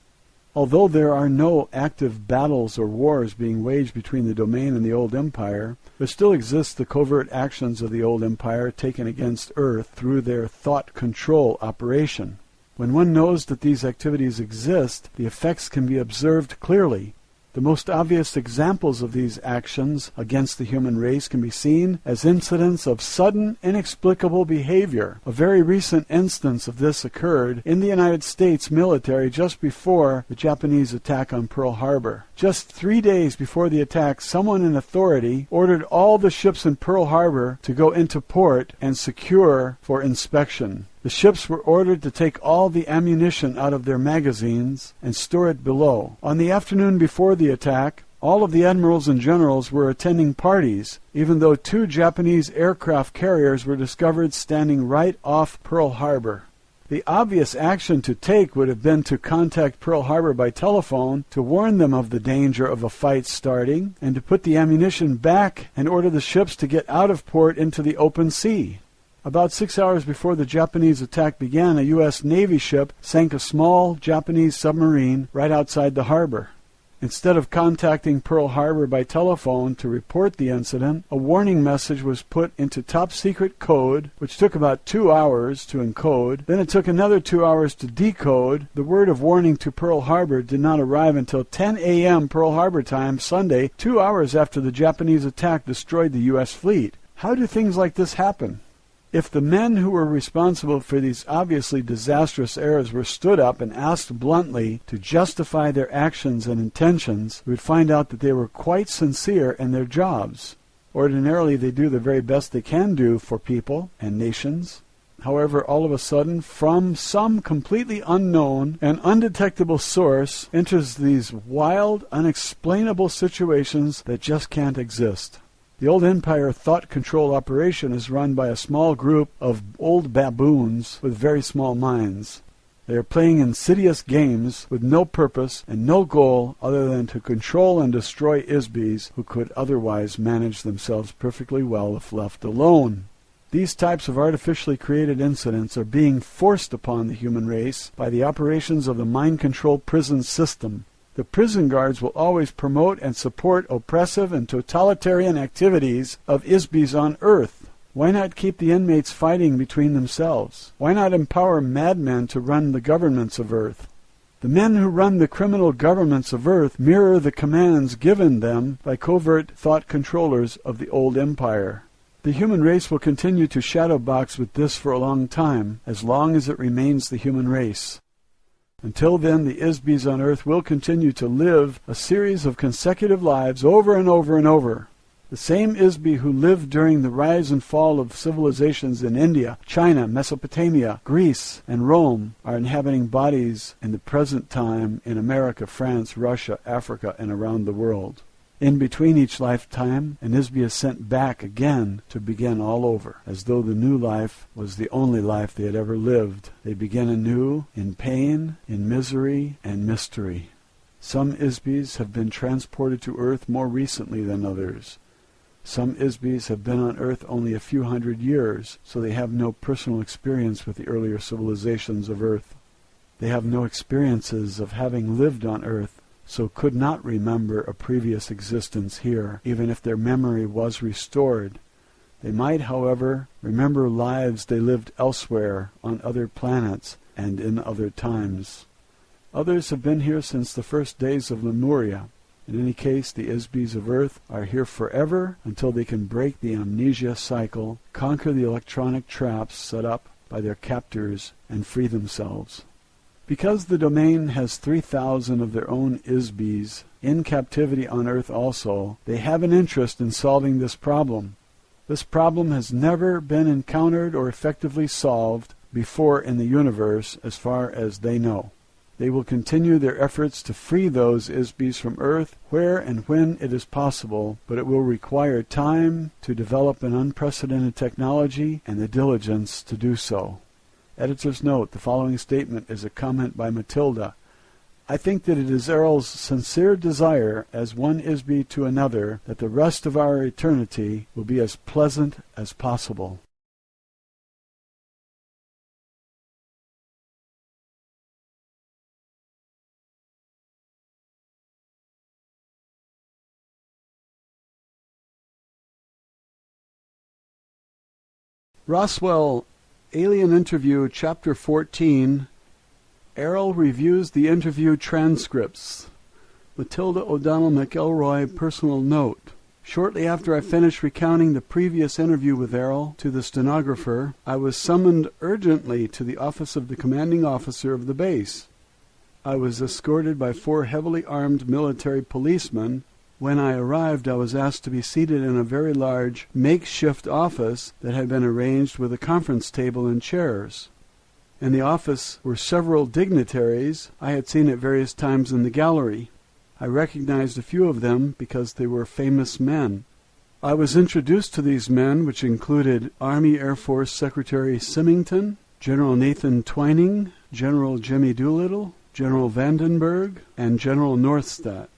Although there are no active battles or wars being waged between the domain and the old empire, there still exists the covert actions of the old empire taken against Earth through their thought control operation. When one knows that these activities exist, the effects can be observed clearly. The most obvious examples of these actions against the human race can be seen as incidents of sudden, inexplicable behavior. A very recent instance of this occurred in the United States military just before the Japanese attack on Pearl Harbor. Just 3 days before the attack, someone in authority ordered all the ships in Pearl Harbor to go into port and secure for inspection. The ships were ordered to take all the ammunition out of their magazines and store it below. On the afternoon before the attack, all of the admirals and generals were attending parties, even though 2 Japanese aircraft carriers were discovered standing right off Pearl Harbor. The obvious action to take would have been to contact Pearl Harbor by telephone to warn them of the danger of a fight starting and to put the ammunition back and order the ships to get out of port into the open sea. About 6 hours before the Japanese attack began, a U.S. Navy ship sank a small Japanese submarine right outside the harbor. Instead of contacting Pearl Harbor by telephone to report the incident, a warning message was put into top-secret code, which took about 2 hours to encode. Then it took another 2 hours to decode. The word of warning to Pearl Harbor did not arrive until 10 a.m. Pearl Harbor time, Sunday, 2 hours after the Japanese attack destroyed the U.S. fleet. How do things like this happen? If the men who were responsible for these obviously disastrous errors were stood up and asked bluntly to justify their actions and intentions, we would find out that they were quite sincere in their jobs. Ordinarily, they do the very best they can do for people and nations. However, all of a sudden, from some completely unknown and undetectable source enters these wild, unexplainable situations that just can't exist. The old empire thought control operation is run by a small group of old baboons with very small minds. They are playing insidious games with no purpose and no goal other than to control and destroy ISBs who could otherwise manage themselves perfectly well if left alone. These types of artificially created incidents are being forced upon the human race by the operations of the mind-control prison system. The prison guards will always promote and support oppressive and totalitarian activities of ISBs on Earth. Why not keep the inmates fighting between themselves? Why not empower madmen to run the governments of Earth? The men who run the criminal governments of Earth mirror the commands given them by covert thought controllers of the old empire. The human race will continue to shadowbox with this for a long time, as long as it remains the human race. Until then, the ISBs on Earth will continue to live a series of consecutive lives over and over and over. The same ISB who lived during the rise and fall of civilizations in India, China, Mesopotamia, Greece, and Rome are inhabiting bodies in the present time in America, France, Russia, Africa, and around the world. In between each lifetime, an ISB is sent back again to begin all over, as though the new life was the only life they had ever lived. They begin anew in pain, in misery, and mystery. Some ISBs have been transported to Earth more recently than others. Some ISBs have been on Earth only a few hundred years, so they have no personal experience with the earlier civilizations of Earth. They have no experiences of having lived on Earth, so could not remember a previous existence here, even if their memory was restored. They might, however, remember lives they lived elsewhere, on other planets, and in other times. Others have been here since the first days of Lemuria. In any case, the ISBs of Earth are here forever until they can break the amnesia cycle, conquer the electronic traps set up by their captors, and free themselves. Because the domain has 3,000 of their own ISBs in captivity on Earth also, they have an interest in solving this problem. This problem has never been encountered or effectively solved before in the universe as far as they know. They will continue their efforts to free those ISBs from Earth where and when it is possible, but it will require time to develop an unprecedented technology and the diligence to do so. Editor's note, the following statement is a comment by Matilda. I think that it is Errol's sincere desire, as one ISB to another, that the rest of our eternity will be as pleasant as possible. Roswell, Alien Interview, Chapter 14. Errol reviews the interview transcripts. Matilda O'Donnell McElroy, personal note. Shortly after I finished recounting the previous interview with Errol to the stenographer, I was summoned urgently to the office of the commanding officer of the base. I was escorted by 4 heavily armed military policemen. When I arrived, I was asked to be seated in a very large makeshift office that had been arranged with a conference table and chairs. In the office were several dignitaries I had seen at various times in the gallery. I recognized a few of them because they were famous men. I was introduced to these men, which included Army Air Force Secretary Symington, General Nathan Twining, General Jimmy Doolittle, General Vandenberg, and General Northstadt.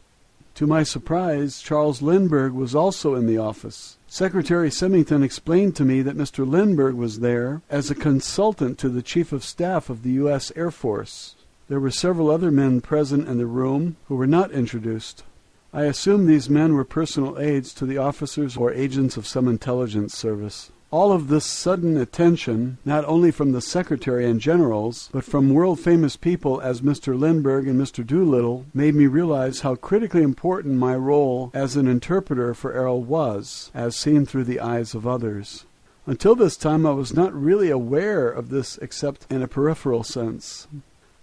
To my surprise, Charles Lindbergh was also in the office. Secretary Symington explained to me that Mr. Lindbergh was there as a consultant to the Chief of Staff of the U.S. Air Force. There were several other men present in the room who were not introduced. I assumed these men were personal aides to the officers or agents of some intelligence service. All of this sudden attention, not only from the secretary and generals, but from world-famous people as Mr. Lindbergh and Mr. Doolittle, made me realize how critically important my role as an interpreter for Errol was, as seen through the eyes of others. Until this time I was not really aware of this except in a peripheral sense.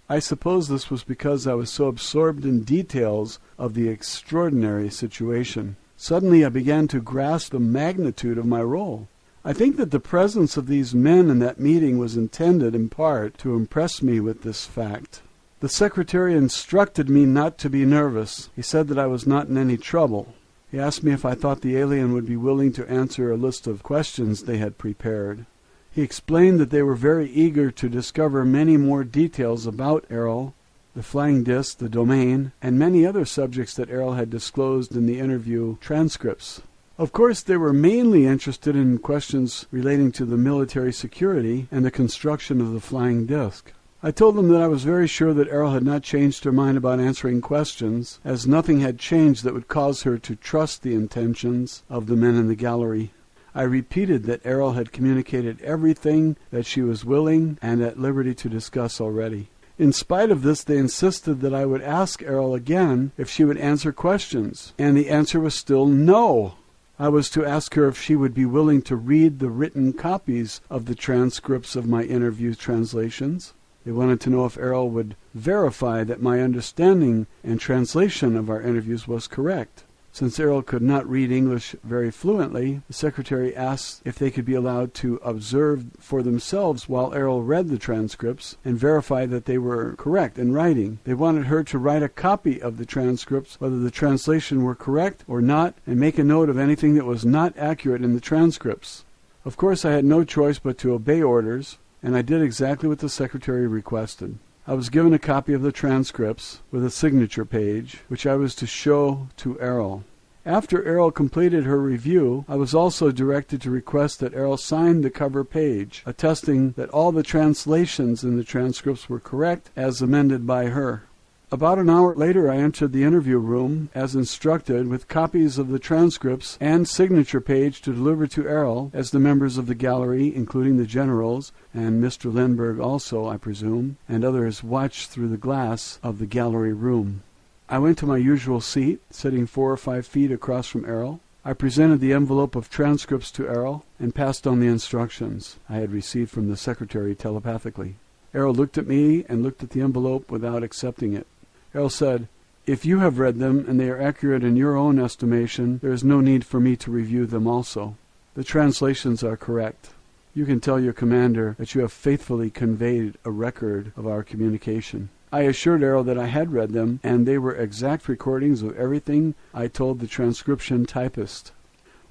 I suppose this was because I was so absorbed in details of the extraordinary situation. Suddenly I began to grasp the magnitude of my role. I think that the presence of these men in that meeting was intended, in part, to impress me with this fact. The secretary instructed me not to be nervous. He said that I was not in any trouble. He asked me if I thought the alien would be willing to answer a list of questions they had prepared. He explained that they were very eager to discover many more details about Errol, the flying disc, the domain, and many other subjects that Errol had disclosed in the interview transcripts. Of course, they were mainly interested in questions relating to the military security and the construction of the flying disc. I told them that I was very sure that Errol had not changed her mind about answering questions, as nothing had changed that would cause her to trust the intentions of the men in the gallery. I repeated that Errol had communicated everything that she was willing and at liberty to discuss already. In spite of this, they insisted that I would ask Errol again if she would answer questions, and the answer was still no. I was to ask her if she would be willing to read the written copies of the transcripts of my interview translations. They wanted to know if Errol would verify that my understanding and translation of our interviews was correct. Since Errol could not read English very fluently, the secretary asked if they could be allowed to observe for themselves while Errol read the transcripts and verify that they were correct in writing. They wanted her to write a copy of the transcripts, whether the translation were correct or not, and make a note of anything that was not accurate in the transcripts. Of course, I had no choice but to obey orders, and I did exactly what the secretary requested. I was given a copy of the transcripts with a signature page, which I was to show to Errol. After Errol completed her review, I was also directed to request that Errol sign the cover page, attesting that all the translations in the transcripts were correct as amended by her. About an hour later I entered the interview room, as instructed, with copies of the transcripts and signature page to deliver to Errol, as the members of the gallery, including the generals, and Mr. Lindbergh also, I presume, and others watched through the glass of the gallery room. I went to my usual seat, sitting 4 or 5 feet across from Errol. I presented the envelope of transcripts to Errol and passed on the instructions I had received from the secretary telepathically. Errol looked at me and looked at the envelope without accepting it. Errol said, "If you have read them and they are accurate in your own estimation, there is no need for me to review them also. The translations are correct. You can tell your commander that you have faithfully conveyed a record of our communication." I assured Errol that I had read them, and they were exact recordings of everything I told the transcription typist.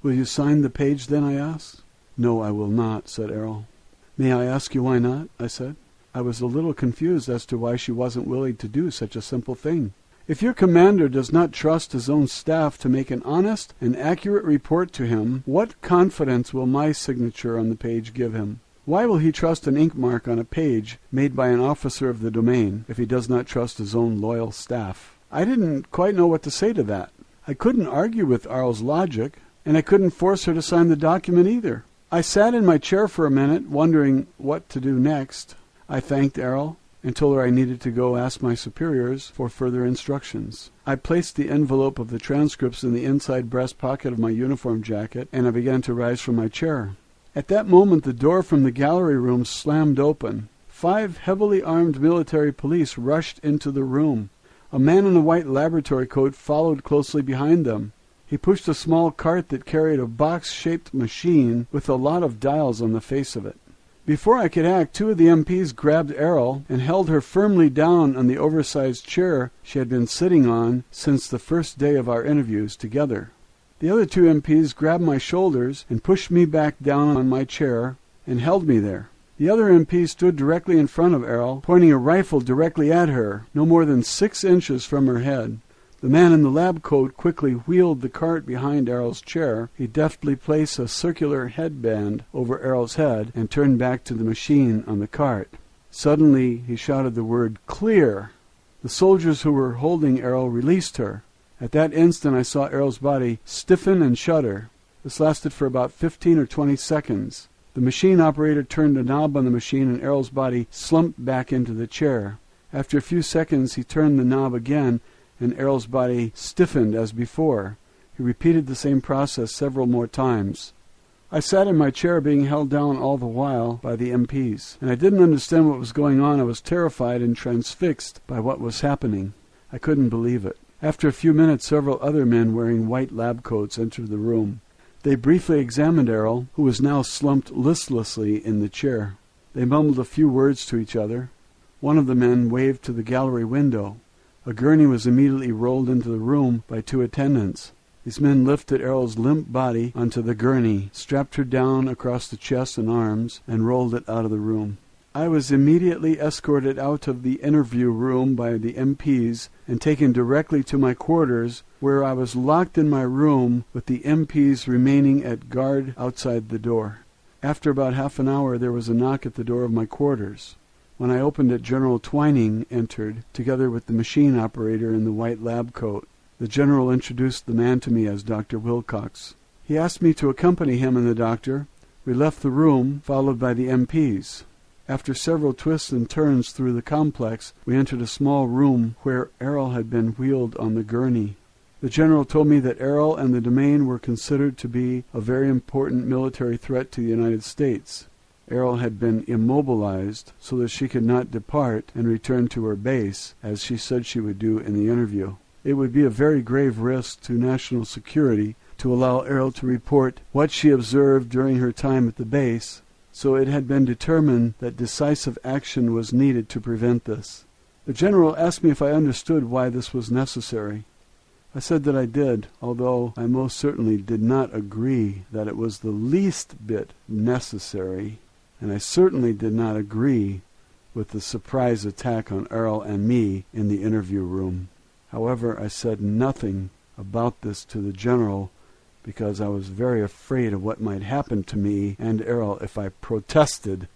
"Will you sign the page then?" I asked. "No, I will not," said Errol. "May I ask you why not?" I said. I was a little confused as to why she wasn't willing to do such a simple thing. "If your commander does not trust his own staff to make an honest and accurate report to him, what confidence will my signature on the page give him? Why will he trust an ink mark on a page made by an officer of the domain if he does not trust his own loyal staff?" I didn't quite know what to say to that. I couldn't argue with Errol's logic, and I couldn't force her to sign the document either. I sat in my chair for a minute, wondering what to do next. I thanked Errol and told her I needed to go ask my superiors for further instructions. I placed the envelope of the transcripts in the inside breast pocket of my uniform jacket, and I began to rise from my chair. At that moment the door from the gallery room slammed open. 5 heavily armed military police rushed into the room. A man in a white laboratory coat followed closely behind them. He pushed a small cart that carried a box-shaped machine with a lot of dials on the face of it. Before I could act, 2 of the MPs grabbed Errol and held her firmly down on the oversized chair she had been sitting on since the first day of our interviews together. The other 2 MPs grabbed my shoulders and pushed me back down on my chair and held me there. The other MP stood directly in front of Errol, pointing a rifle directly at her, no more than 6 inches from her head. The man in the lab coat quickly wheeled the cart behind Errol's chair. He deftly placed a circular headband over Errol's head and turned back to the machine on the cart. Suddenly he shouted the word, "Clear!" The soldiers who were holding Errol released her. At that instant I saw Errol's body stiffen and shudder. This lasted for about 15 or 20 seconds. The machine operator turned a knob on the machine and Errol's body slumped back into the chair. After a few seconds he turned the knob again and Errol's body stiffened as before. He repeated the same process several more times. I sat in my chair being held down all the while by the MPs, and I didn't understand what was going on. I was terrified and transfixed by what was happening. I couldn't believe it. After a few minutes, several other men wearing white lab coats entered the room. They briefly examined Errol, who was now slumped listlessly in the chair. They mumbled a few words to each other. One of the men waved to the gallery window. A gurney was immediately rolled into the room by 2 attendants. These men lifted Errol's limp body onto the gurney, strapped her down across the chest and arms, and rolled it out of the room. I was immediately escorted out of the interview room by the MPs and taken directly to my quarters, where I was locked in my room with the MPs remaining at guard outside the door. After about half an hour there was a knock at the door of my quarters. When I opened it, General Twining entered, together with the machine operator in the white lab coat. The general introduced the man to me as Dr. Wilcox. He asked me to accompany him and the doctor. We left the room, followed by the MPs. After several twists and turns through the complex, we entered a small room where Errol had been wheeled on the gurney. The general told me that Errol and the domain were considered to be a very important military threat to the United States. Errol had been immobilized so that she could not depart and return to her base, as she said she would do in the interview. It would be a very grave risk to national security to allow Errol to report what she observed during her time at the base, so it had been determined that decisive action was needed to prevent this. The general asked me if I understood why this was necessary. I said that I did, although I most certainly did not agree that it was the least bit necessary, and I certainly did not agree with the surprise attack on Errol and me in the interview room. However, I said nothing about this to the general because I was very afraid of what might happen to me and Errol if I protested.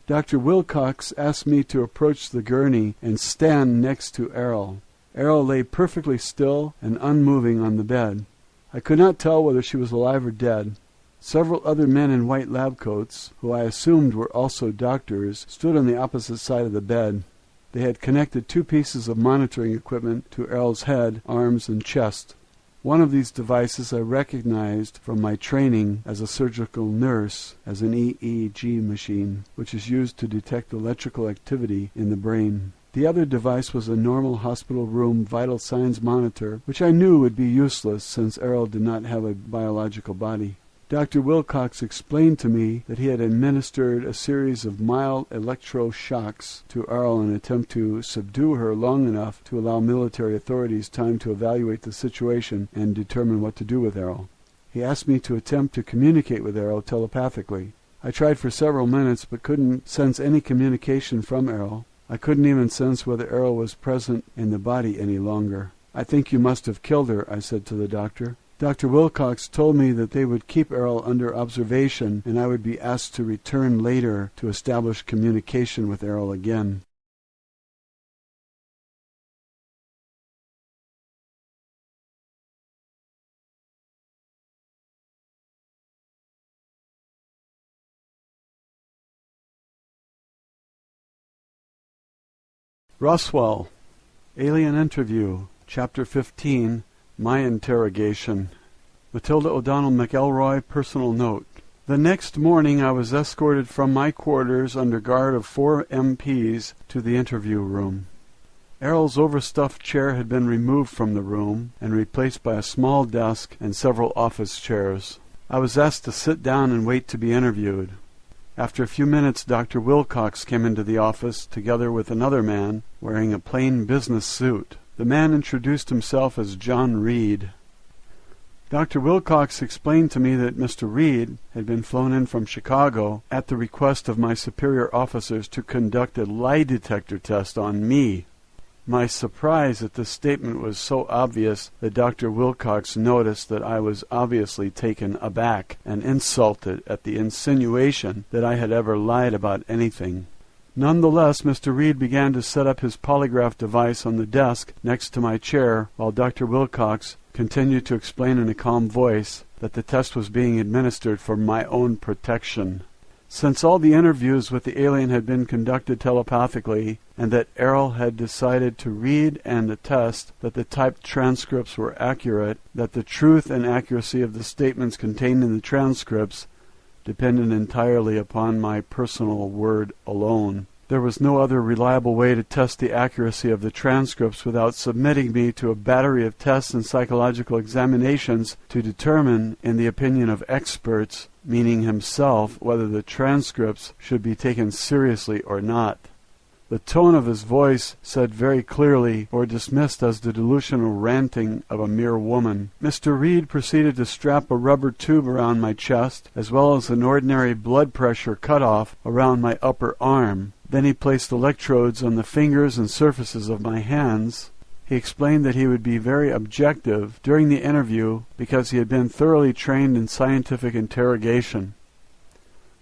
Dr. Wilcox asked me to approach the gurney and stand next to Errol. Errol lay perfectly still and unmoving on the bed. I could not tell whether she was alive or dead. Several other men in white lab coats, who I assumed were also doctors, stood on the opposite side of the bed. They had connected 2 pieces of monitoring equipment to Errol's head, arms, and chest. One of these devices I recognized from my training as a surgical nurse as an EEG machine, which is used to detect electrical activity in the brain. The other device was a normal hospital room vital signs monitor, which I knew would be useless since Errol did not have a biological body. Dr. Wilcox explained to me that he had administered a series of mild electroshocks to Errol in an attempt to subdue her long enough to allow military authorities time to evaluate the situation and determine what to do with Errol. He asked me to attempt to communicate with Errol telepathically. I tried for several minutes but couldn't sense any communication from Errol. I couldn't even sense whether Errol was present in the body any longer. "I think you must have killed her," I said to the doctor. Dr. Wilcox told me that they would keep Errol under observation and I would be asked to return later to establish communication with Errol again. Roswell, Alien Interview, Chapter 15, My Interrogation. Matilda O'Donnell McElroy, Personal Note. The next morning I was escorted from my quarters under guard of 4 MPs to the interview room. Errol's overstuffed chair had been removed from the room and replaced by a small desk and several office chairs. I was asked to sit down and wait to be interviewed. After a few minutes, Dr. Wilcox came into the office together with another man wearing a plain business suit. The man introduced himself as John Reed. Dr. Wilcox explained to me that Mr. Reed had been flown in from Chicago at the request of my superior officers to conduct a lie detector test on me. My surprise at this statement was so obvious that Dr. Wilcox noticed that I was obviously taken aback and insulted at the insinuation that I had ever lied about anything. Nonetheless, Mr. Reed began to set up his polygraph device on the desk next to my chair, while Dr. Wilcox continued to explain in a calm voice that the test was being administered for my own protection. Since all the interviews with the alien had been conducted telepathically, and that Errol had decided to read and attest that the typed transcripts were accurate, that the truth and accuracy of the statements contained in the transcripts depended entirely upon my personal word alone. There was no other reliable way to test the accuracy of the transcripts without submitting me to a battery of tests and psychological examinations to determine, in the opinion of experts, meaning himself, whether the transcripts should be taken seriously or not. The tone of his voice said very clearly, or dismissed as the delusional ranting of a mere woman. Mr. Reed proceeded to strap a rubber tube around my chest, as well as an ordinary blood pressure cutoff around my upper arm. Then he placed electrodes on the fingers and surfaces of my hands. He explained that he would be very objective during the interview because he had been thoroughly trained in scientific interrogation.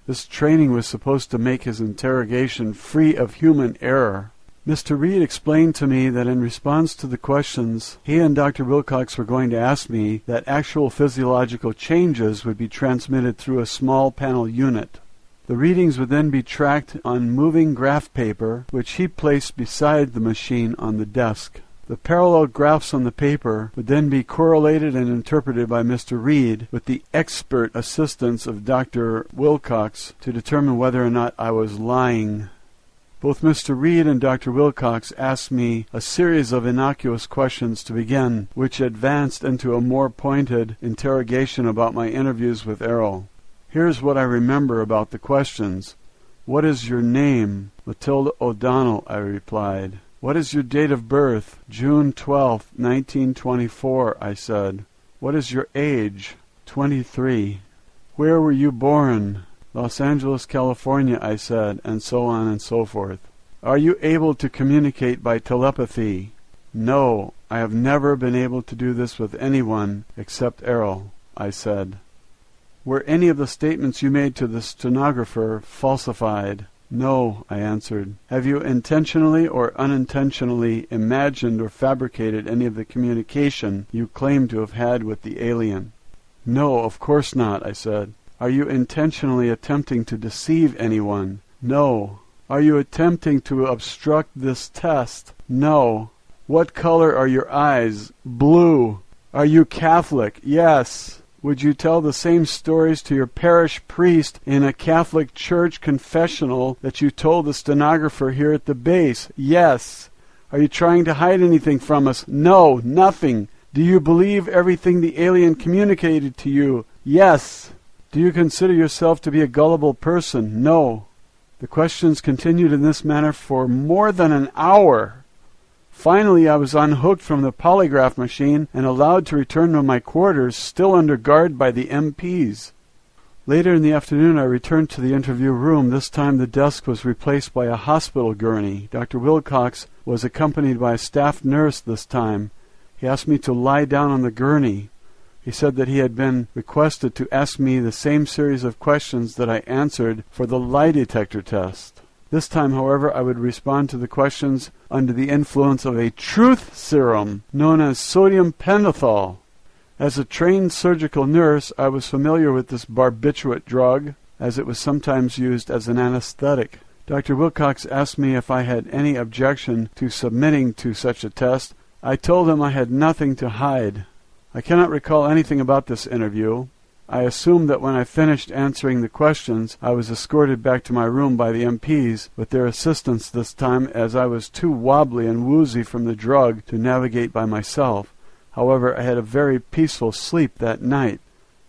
This training was supposed to make his interrogation free of human error. Mr. Reed explained to me that in response to the questions he and Dr. Wilcox were going to ask me, that actual physiological changes would be transmitted through a small panel unit. The readings would then be tracked on moving graph paper, which he placed beside the machine on the desk. The parallel graphs on the paper would then be correlated and interpreted by Mr. Reed with the expert assistance of Dr. Wilcox to determine whether or not I was lying. Both Mr. Reed and Dr. Wilcox asked me a series of innocuous questions to begin, which advanced into a more pointed interrogation about my interviews with Errol. Here's what I remember about the questions. "What is your name?" "Matilda O'Donnell," I replied. "What is your date of birth?" "June 12th, 1924, I said. "What is your age?" 23. "Where were you born?" "Los Angeles, California," I said, and so on and so forth. "Are you able to communicate by telepathy?" "No, I have never been able to do this with anyone except Errol," I said. "Were any of the statements you made to the stenographer falsified?" "No," I answered. "Have you intentionally or unintentionally imagined or fabricated any of the communication you claim to have had with the alien?" "No, of course not," I said. "Are you intentionally attempting to deceive anyone?" "No." "Are you attempting to obstruct this test?" "No." "What color are your eyes?" "Blue." "Are you Catholic?" "Yes." "Would you tell the same stories to your parish priest in a Catholic church confessional that you told the stenographer here at the base?" "Yes." "Are you trying to hide anything from us?" "No, nothing." "Do you believe everything the alien communicated to you?" "Yes." "Do you consider yourself to be a gullible person?" "No." The questions continued in this manner for more than an hour. Finally, I was unhooked from the polygraph machine and allowed to return to my quarters, still under guard by the MPs. Later in the afternoon, I returned to the interview room. This time the desk was replaced by a hospital gurney. Dr. Wilcox was accompanied by a staff nurse this time. He asked me to lie down on the gurney. He said that he had been requested to ask me the same series of questions that I answered for the lie detector test. This time, however, I would respond to the questions under the influence of a truth serum known as sodium pentothal. As a trained surgical nurse, I was familiar with this barbiturate drug, as it was sometimes used as an anesthetic. Dr. Wilcox asked me if I had any objection to submitting to such a test. I told him I had nothing to hide. I cannot recall anything about this interview. I assumed that when I finished answering the questions, I was escorted back to my room by the MPs, with their assistance this time, as I was too wobbly and woozy from the drug to navigate by myself. However, I had a very peaceful sleep that night.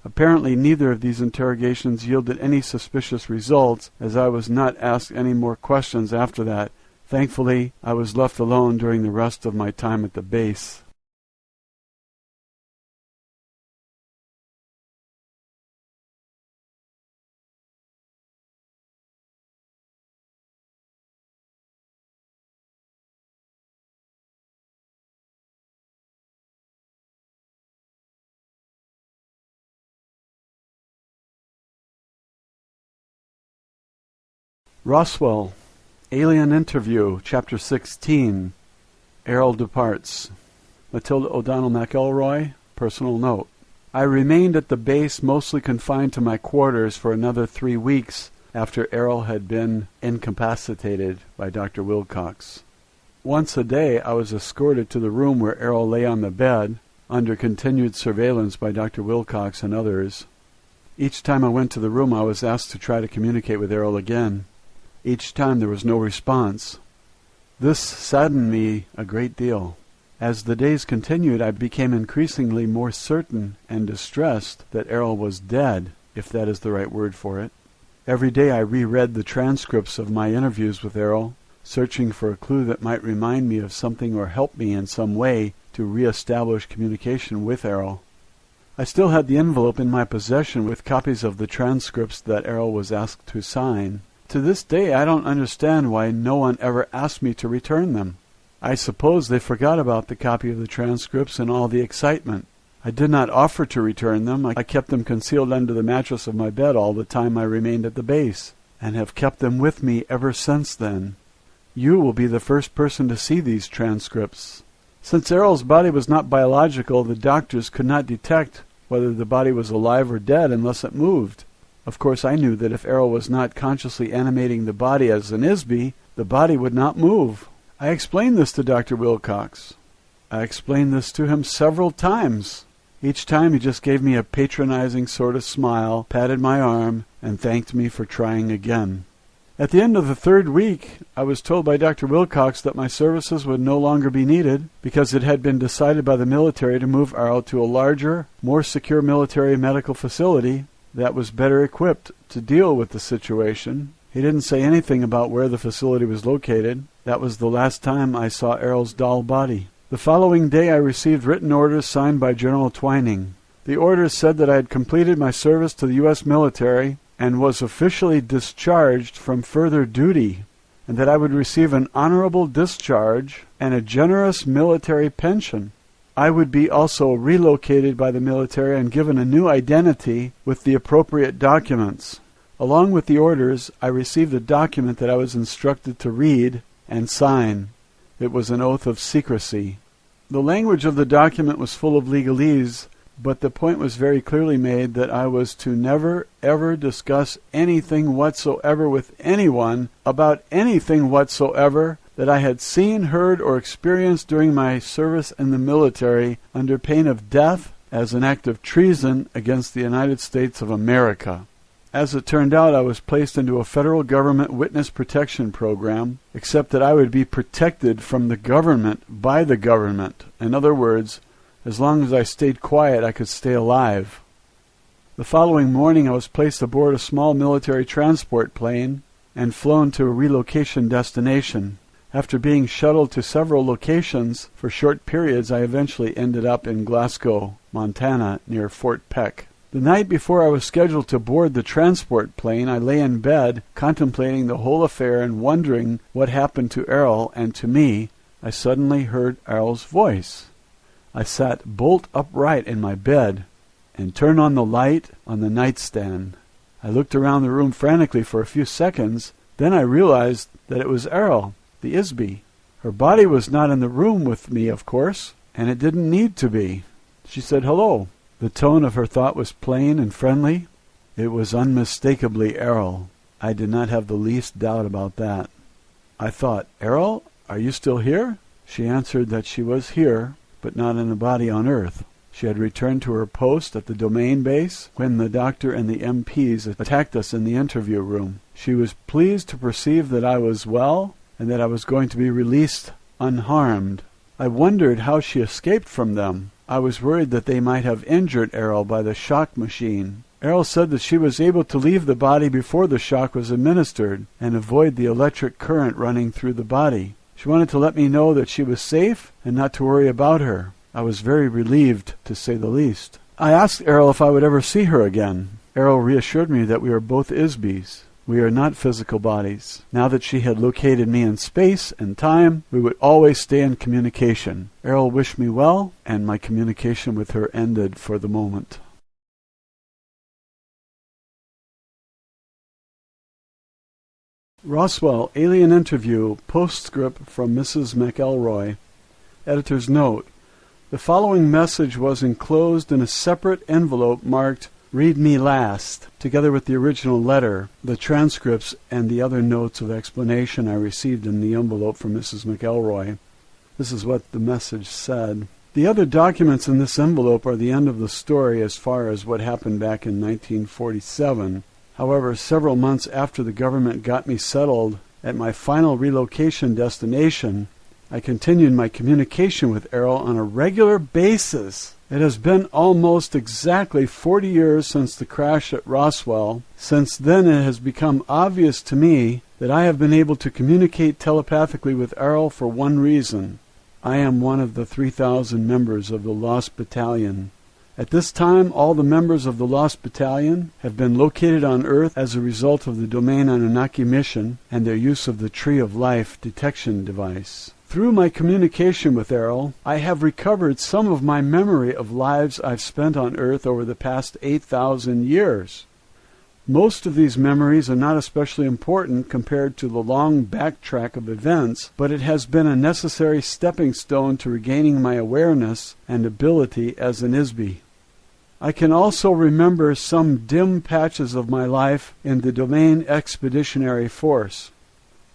Apparently neither of these interrogations yielded any suspicious results, as I was not asked any more questions after that. Thankfully, I was left alone during the rest of my time at the base. Roswell, Alien Interview, Chapter 16. Errol departs. Matilda O'Donnell McElroy, personal note. I remained at the base mostly confined to my quarters for another 3 weeks after Errol had been incapacitated by Dr. Wilcox. Once a day I was escorted to the room where Errol lay on the bed, under continued surveillance by Dr. Wilcox and others. Each time I went to the room I was asked to try to communicate with Errol again. Each time there was no response. This saddened me a great deal. As the days continued, I became increasingly more certain and distressed that Errol was dead, if that is the right word for it. Every day I reread the transcripts of my interviews with Errol, searching for a clue that might remind me of something or help me in some way to re-establish communication with Errol. I still had the envelope in my possession with copies of the transcripts that Errol was asked to sign. To this day I don't understand why no one ever asked me to return them. I suppose they forgot about the copy of the transcripts in all the excitement. I did not offer to return them. I kept them concealed under the mattress of my bed all the time I remained at the base, and have kept them with me ever since then. You will be the first person to see these transcripts. Since Errol's body was not biological, the doctors could not detect whether the body was alive or dead unless it moved. Of course, I knew that if Errol was not consciously animating the body as an ISB, the body would not move. I explained this to Dr. Wilcox. I explained this to him several times. Each time he just gave me a patronizing sort of smile, patted my arm, and thanked me for trying again. At the end of the 3rd week, I was told by Dr. Wilcox that my services would no longer be needed because it had been decided by the military to move Errol to a larger, more secure military medical facility that was better equipped to deal with the situation. He didn't say anything about where the facility was located. That was the last time I saw Errol's doll body. The following day I received written orders signed by General Twining. The orders said that I had completed my service to the U.S. military and was officially discharged from further duty, and that I would receive an honorable discharge and a generous military pension. I would be also relocated by the military and given a new identity with the appropriate documents. Along with the orders, I received a document that I was instructed to read and sign. It was an oath of secrecy. The language of the document was full of legalese, but the point was very clearly made that I was to never, ever discuss anything whatsoever with anyone about anything whatsoever that I had seen, heard, or experienced during my service in the military under pain of death as an act of treason against the United States of America. As it turned out, I was placed into a federal government witness protection program, except that I would be protected from the government by the government. In other words, as long as I stayed quiet, I could stay alive. The following morning, I was placed aboard a small military transport plane and flown to a relocation destination. After being shuttled to several locations for short periods, I eventually ended up in Glasgow, Montana, near Fort Peck. The night before I was scheduled to board the transport plane, I lay in bed, contemplating the whole affair and wondering what happened to Errol and to me. I suddenly heard Errol's voice. I sat bolt upright in my bed and turned on the light on the nightstand. I looked around the room frantically for a few seconds. Then I realized that it was Errol, the ISB. Her body was not in the room with me, of course, and it didn't need to be. She said hello. The tone of her thought was plain and friendly. It was unmistakably Errol. I did not have the least doubt about that. I thought, Errol, are you still here? She answered that she was here, but not in a body on Earth. She had returned to her post at the domain base when the doctor and the MPs attacked us in the interview room. She was pleased to perceive that I was well and that I was going to be released unharmed. I wondered how she escaped from them. I was worried that they might have injured Errol by the shock machine. Errol said that she was able to leave the body before the shock was administered and avoid the electric current running through the body. She wanted to let me know that she was safe and not to worry about her. I was very relieved, to say the least. I asked Errol if I would ever see her again. Errol reassured me that we are both ISBs. We are not physical bodies. Now that she had located me in space and time, we would always stay in communication. Errol wished me well, and my communication with her ended for the moment. Roswell, alien interview, postscript from Mrs. McElroy. Editor's note: the following message was enclosed in a separate envelope marked "Read Me Last," together with the original letter, the transcripts, and the other notes of explanation I received in the envelope from Mrs. McElroy. This is what the message said. The other documents in this envelope are the end of the story as far as what happened back in 1947. However, several months after the government got me settled at my final relocation destination, I continued my communication with Errol on a regular basis. It has been almost exactly 40 years since the crash at Roswell. Since then, it has become obvious to me that I have been able to communicate telepathically with Errol for one reason. I am one of the 3,000 members of the Lost Battalion. At this time, all the members of the Lost Battalion have been located on Earth as a result of the Domain Anunnaki mission and their use of the Tree of Life detection device. Through my communication with Errol, I have recovered some of my memory of lives I've spent on Earth over the past 8,000 years. Most of these memories are not especially important compared to the long backtrack of events, but it has been a necessary stepping stone to regaining my awareness and ability as an ISBE. I can also remember some dim patches of my life in the Domain Expeditionary Force.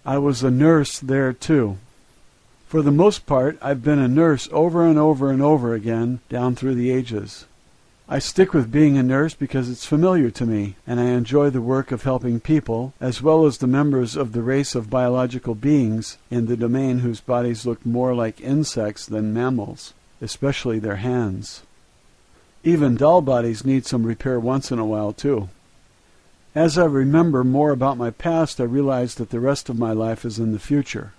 I was a nurse there too. For the most part, I've been a nurse over and over and over again down through the ages. I stick with being a nurse because it's familiar to me, and I enjoy the work of helping people, as well as the members of the race of biological beings in the domain whose bodies look more like insects than mammals, especially their hands. Even doll bodies need some repair once in a while, too. As I remember more about my past, I realize that the rest of my life is in the future.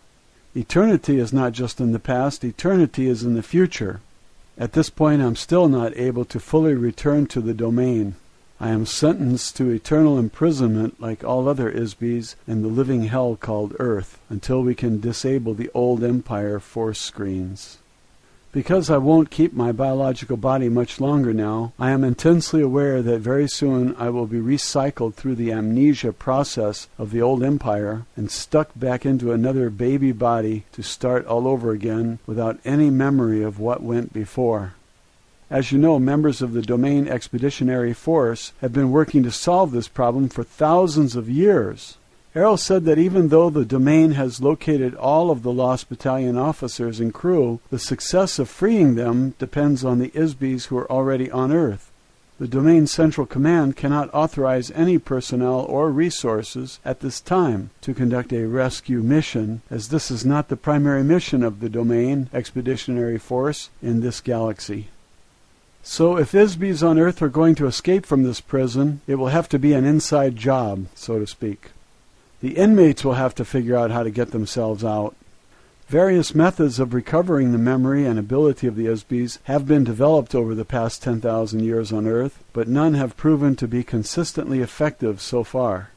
Eternity is not just in the past, eternity is in the future. At this point, I'm still not able to fully return to the domain. I am sentenced to eternal imprisonment like all other ISBEs in the living hell called Earth, until we can disable the old Empire force screens. Because I won't keep my biological body much longer now, I am intensely aware that very soon I will be recycled through the amnesia process of the old Empire and stuck back into another baby body to start all over again without any memory of what went before. As you know, members of the Domain Expeditionary Force have been working to solve this problem for thousands of years. Errol said that even though the Domain has located all of the Lost Battalion officers and crew, the success of freeing them depends on the ISBEs who are already on Earth. The Domain Central Command cannot authorize any personnel or resources at this time to conduct a rescue mission, as this is not the primary mission of the Domain Expeditionary Force in this galaxy. So if ISBEs on Earth are going to escape from this prison, it will have to be an inside job, so to speak. The inmates will have to figure out how to get themselves out. Various methods of recovering the memory and ability of the ISBEs have been developed over the past 10,000 years on Earth, but none have proven to be consistently effective so far.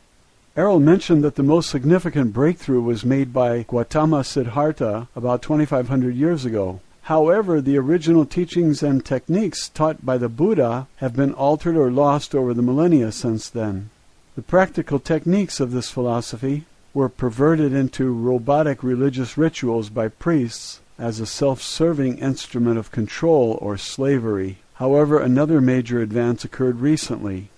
Errol mentioned that the most significant breakthrough was made by Gautama Siddhartha about 2,500 years ago. However, the original teachings and techniques taught by the Buddha have been altered or lost over the millennia since then. The practical techniques of this philosophy were perverted into robotic religious rituals by priests as a self-serving instrument of control or slavery. However, another major advance occurred recently.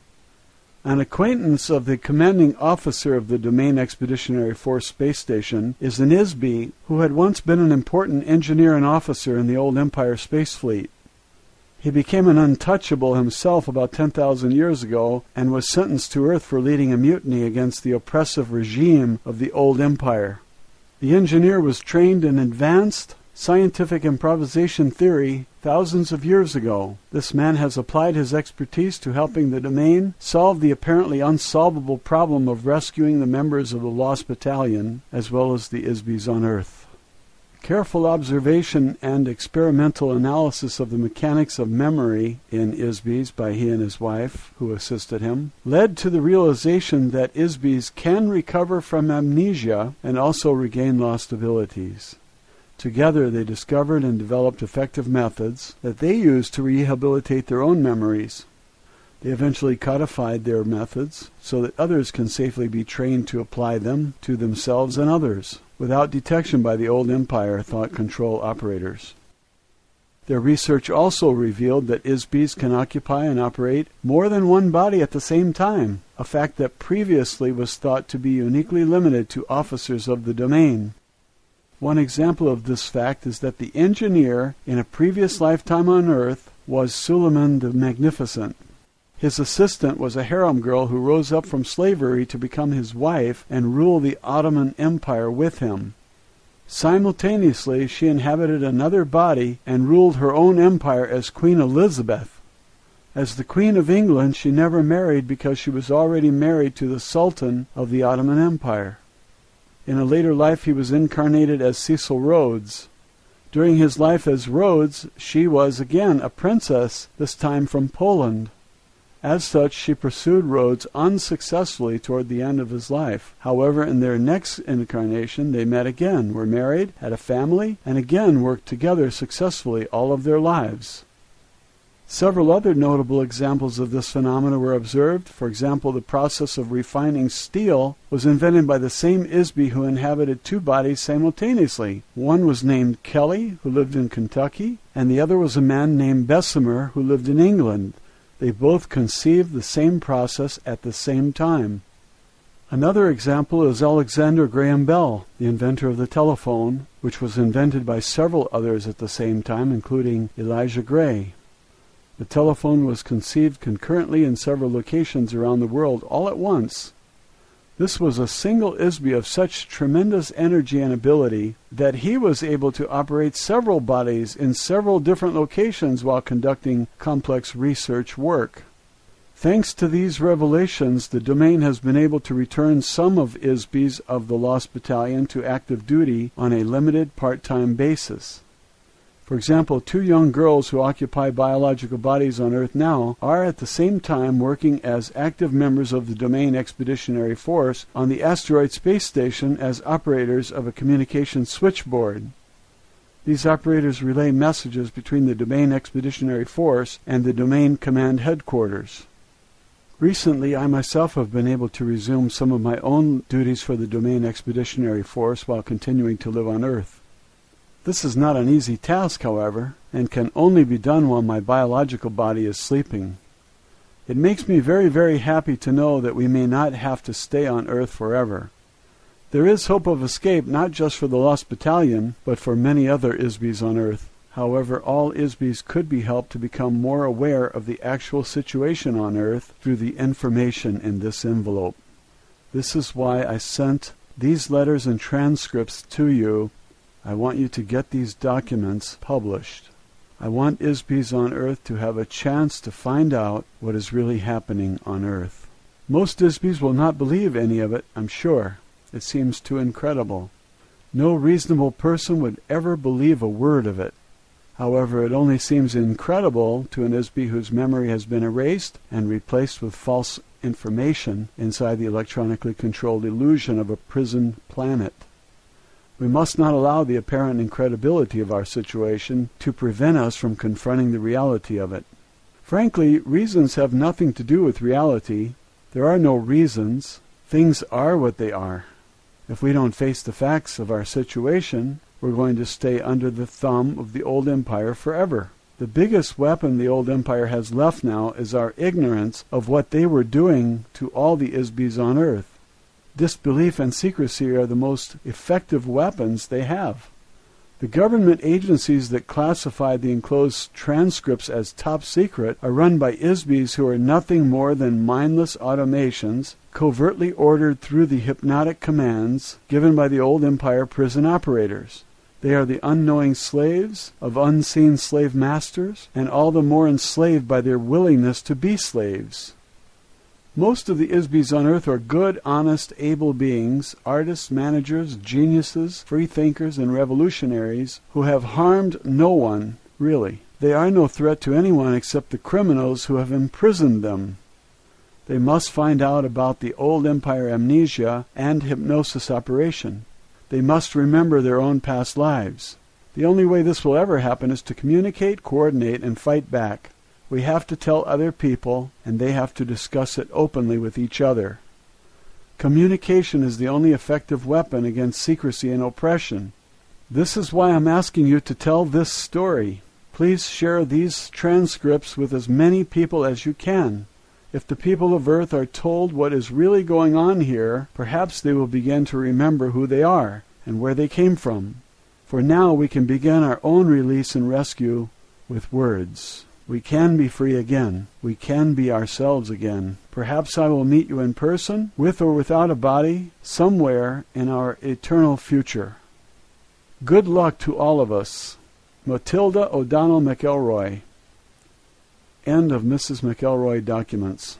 An acquaintance of the commanding officer of the Domain Expeditionary Force space station is an ISBE who had once been an important engineer and officer in the old Empire space fleet. He became an untouchable himself about 10,000 years ago and was sentenced to Earth for leading a mutiny against the oppressive regime of the old Empire. The engineer was trained in advanced scientific improvisation theory thousands of years ago. This man has applied his expertise to helping the Domain solve the apparently unsolvable problem of rescuing the members of the Lost Battalion as well as the ISBEs on Earth. Careful observation and experimental analysis of the mechanics of memory in ISBEs by he and his wife, who assisted him, led to the realization that ISBEs can recover from amnesia and also regain lost abilities. Together they discovered and developed effective methods that they used to rehabilitate their own memories. They eventually codified their methods so that others can safely be trained to apply them to themselves and others, without detection by the old empire thought control operators. Their research also revealed that ISBs can occupy and operate more than one body at the same time, a fact that previously was thought to be uniquely limited to officers of the domain. One example of this fact is that the engineer in a previous lifetime on Earth was Suleiman the Magnificent. His assistant was a harem girl who rose up from slavery to become his wife and rule the Ottoman Empire with him. Simultaneously, she inhabited another body and ruled her own empire as Queen Elizabeth. As the Queen of England, she never married because she was already married to the Sultan of the Ottoman Empire. In a later life, he was incarnated as Cecil Rhodes. During his life as Rhodes, she was again a princess, this time from Poland. As such, she pursued Rhodes unsuccessfully toward the end of his life. However, in their next incarnation, they met again, were married, had a family, and again worked together successfully all of their lives. Several other notable examples of this phenomena were observed. For example, the process of refining steel was invented by the same ISBI who inhabited two bodies simultaneously. One was named Kelly, who lived in Kentucky, and the other was a man named Bessemer, who lived in England. They both conceived the same process at the same time. Another example is Alexander Graham Bell, the inventor of the telephone, which was invented by several others at the same time, including Elijah Gray. The telephone was conceived concurrently in several locations around the world all at once. This was a single ISBI of such tremendous energy and ability that he was able to operate several bodies in several different locations while conducting complex research work. Thanks to these revelations, the domain has been able to return some of ISBIs of the Lost Battalion to active duty on a limited part-time basis. For example, two young girls who occupy biological bodies on Earth now are at the same time working as active members of the Domain Expeditionary Force on the Asteroid Space Station as operators of a communication switchboard. These operators relay messages between the Domain Expeditionary Force and the Domain Command Headquarters. Recently, I myself have been able to resume some of my own duties for the Domain Expeditionary Force while continuing to live on Earth. This is not an easy task, however, and can only be done while my biological body is sleeping. It makes me very, very happy to know that we may not have to stay on Earth forever. There is hope of escape not just for the Lost Battalion, but for many other ISBIs on Earth. However, all ISBIs could be helped to become more aware of the actual situation on Earth through the information in this envelope. This is why I sent these letters and transcripts to you. I want you to get these documents published. I want ISBIs on Earth to have a chance to find out what is really happening on Earth. Most ISBIs will not believe any of it, I'm sure. It seems too incredible. No reasonable person would ever believe a word of it. However, it only seems incredible to an ISBI whose memory has been erased and replaced with false information inside the electronically controlled illusion of a prison planet. We must not allow the apparent incredibility of our situation to prevent us from confronting the reality of it. Frankly, reasons have nothing to do with reality. There are no reasons. Things are what they are. If we don't face the facts of our situation, we're going to stay under the thumb of the old empire forever. The biggest weapon the old empire has left now is our ignorance of what they were doing to all the ISBIs on Earth. Disbelief and secrecy are the most effective weapons they have. The government agencies that classify the enclosed transcripts as top secret are run by ISBIs who are nothing more than mindless automations covertly ordered through the hypnotic commands given by the old empire prison operators. They are the unknowing slaves of unseen slave masters, and all the more enslaved by their willingness to be slaves. Most of the ISBIs on Earth are good, honest, able beings, artists, managers, geniuses, freethinkers, and revolutionaries who have harmed no one, really. They are no threat to anyone except the criminals who have imprisoned them. They must find out about the old empire amnesia and hypnosis operation. They must remember their own past lives. The only way this will ever happen is to communicate, coordinate, and fight back. We have to tell other people, and they have to discuss it openly with each other. Communication is the only effective weapon against secrecy and oppression. This is why I'm asking you to tell this story. Please share these transcripts with as many people as you can. If the people of Earth are told what is really going on here, perhaps they will begin to remember who they are and where they came from. For now we can begin our own release and rescue with words. We can be free again. We can be ourselves again. Perhaps I will meet you in person, with or without a body, somewhere in our eternal future. Good luck to all of us. Matilda O'Donnell McElroy. End of Mrs. McElroy documents.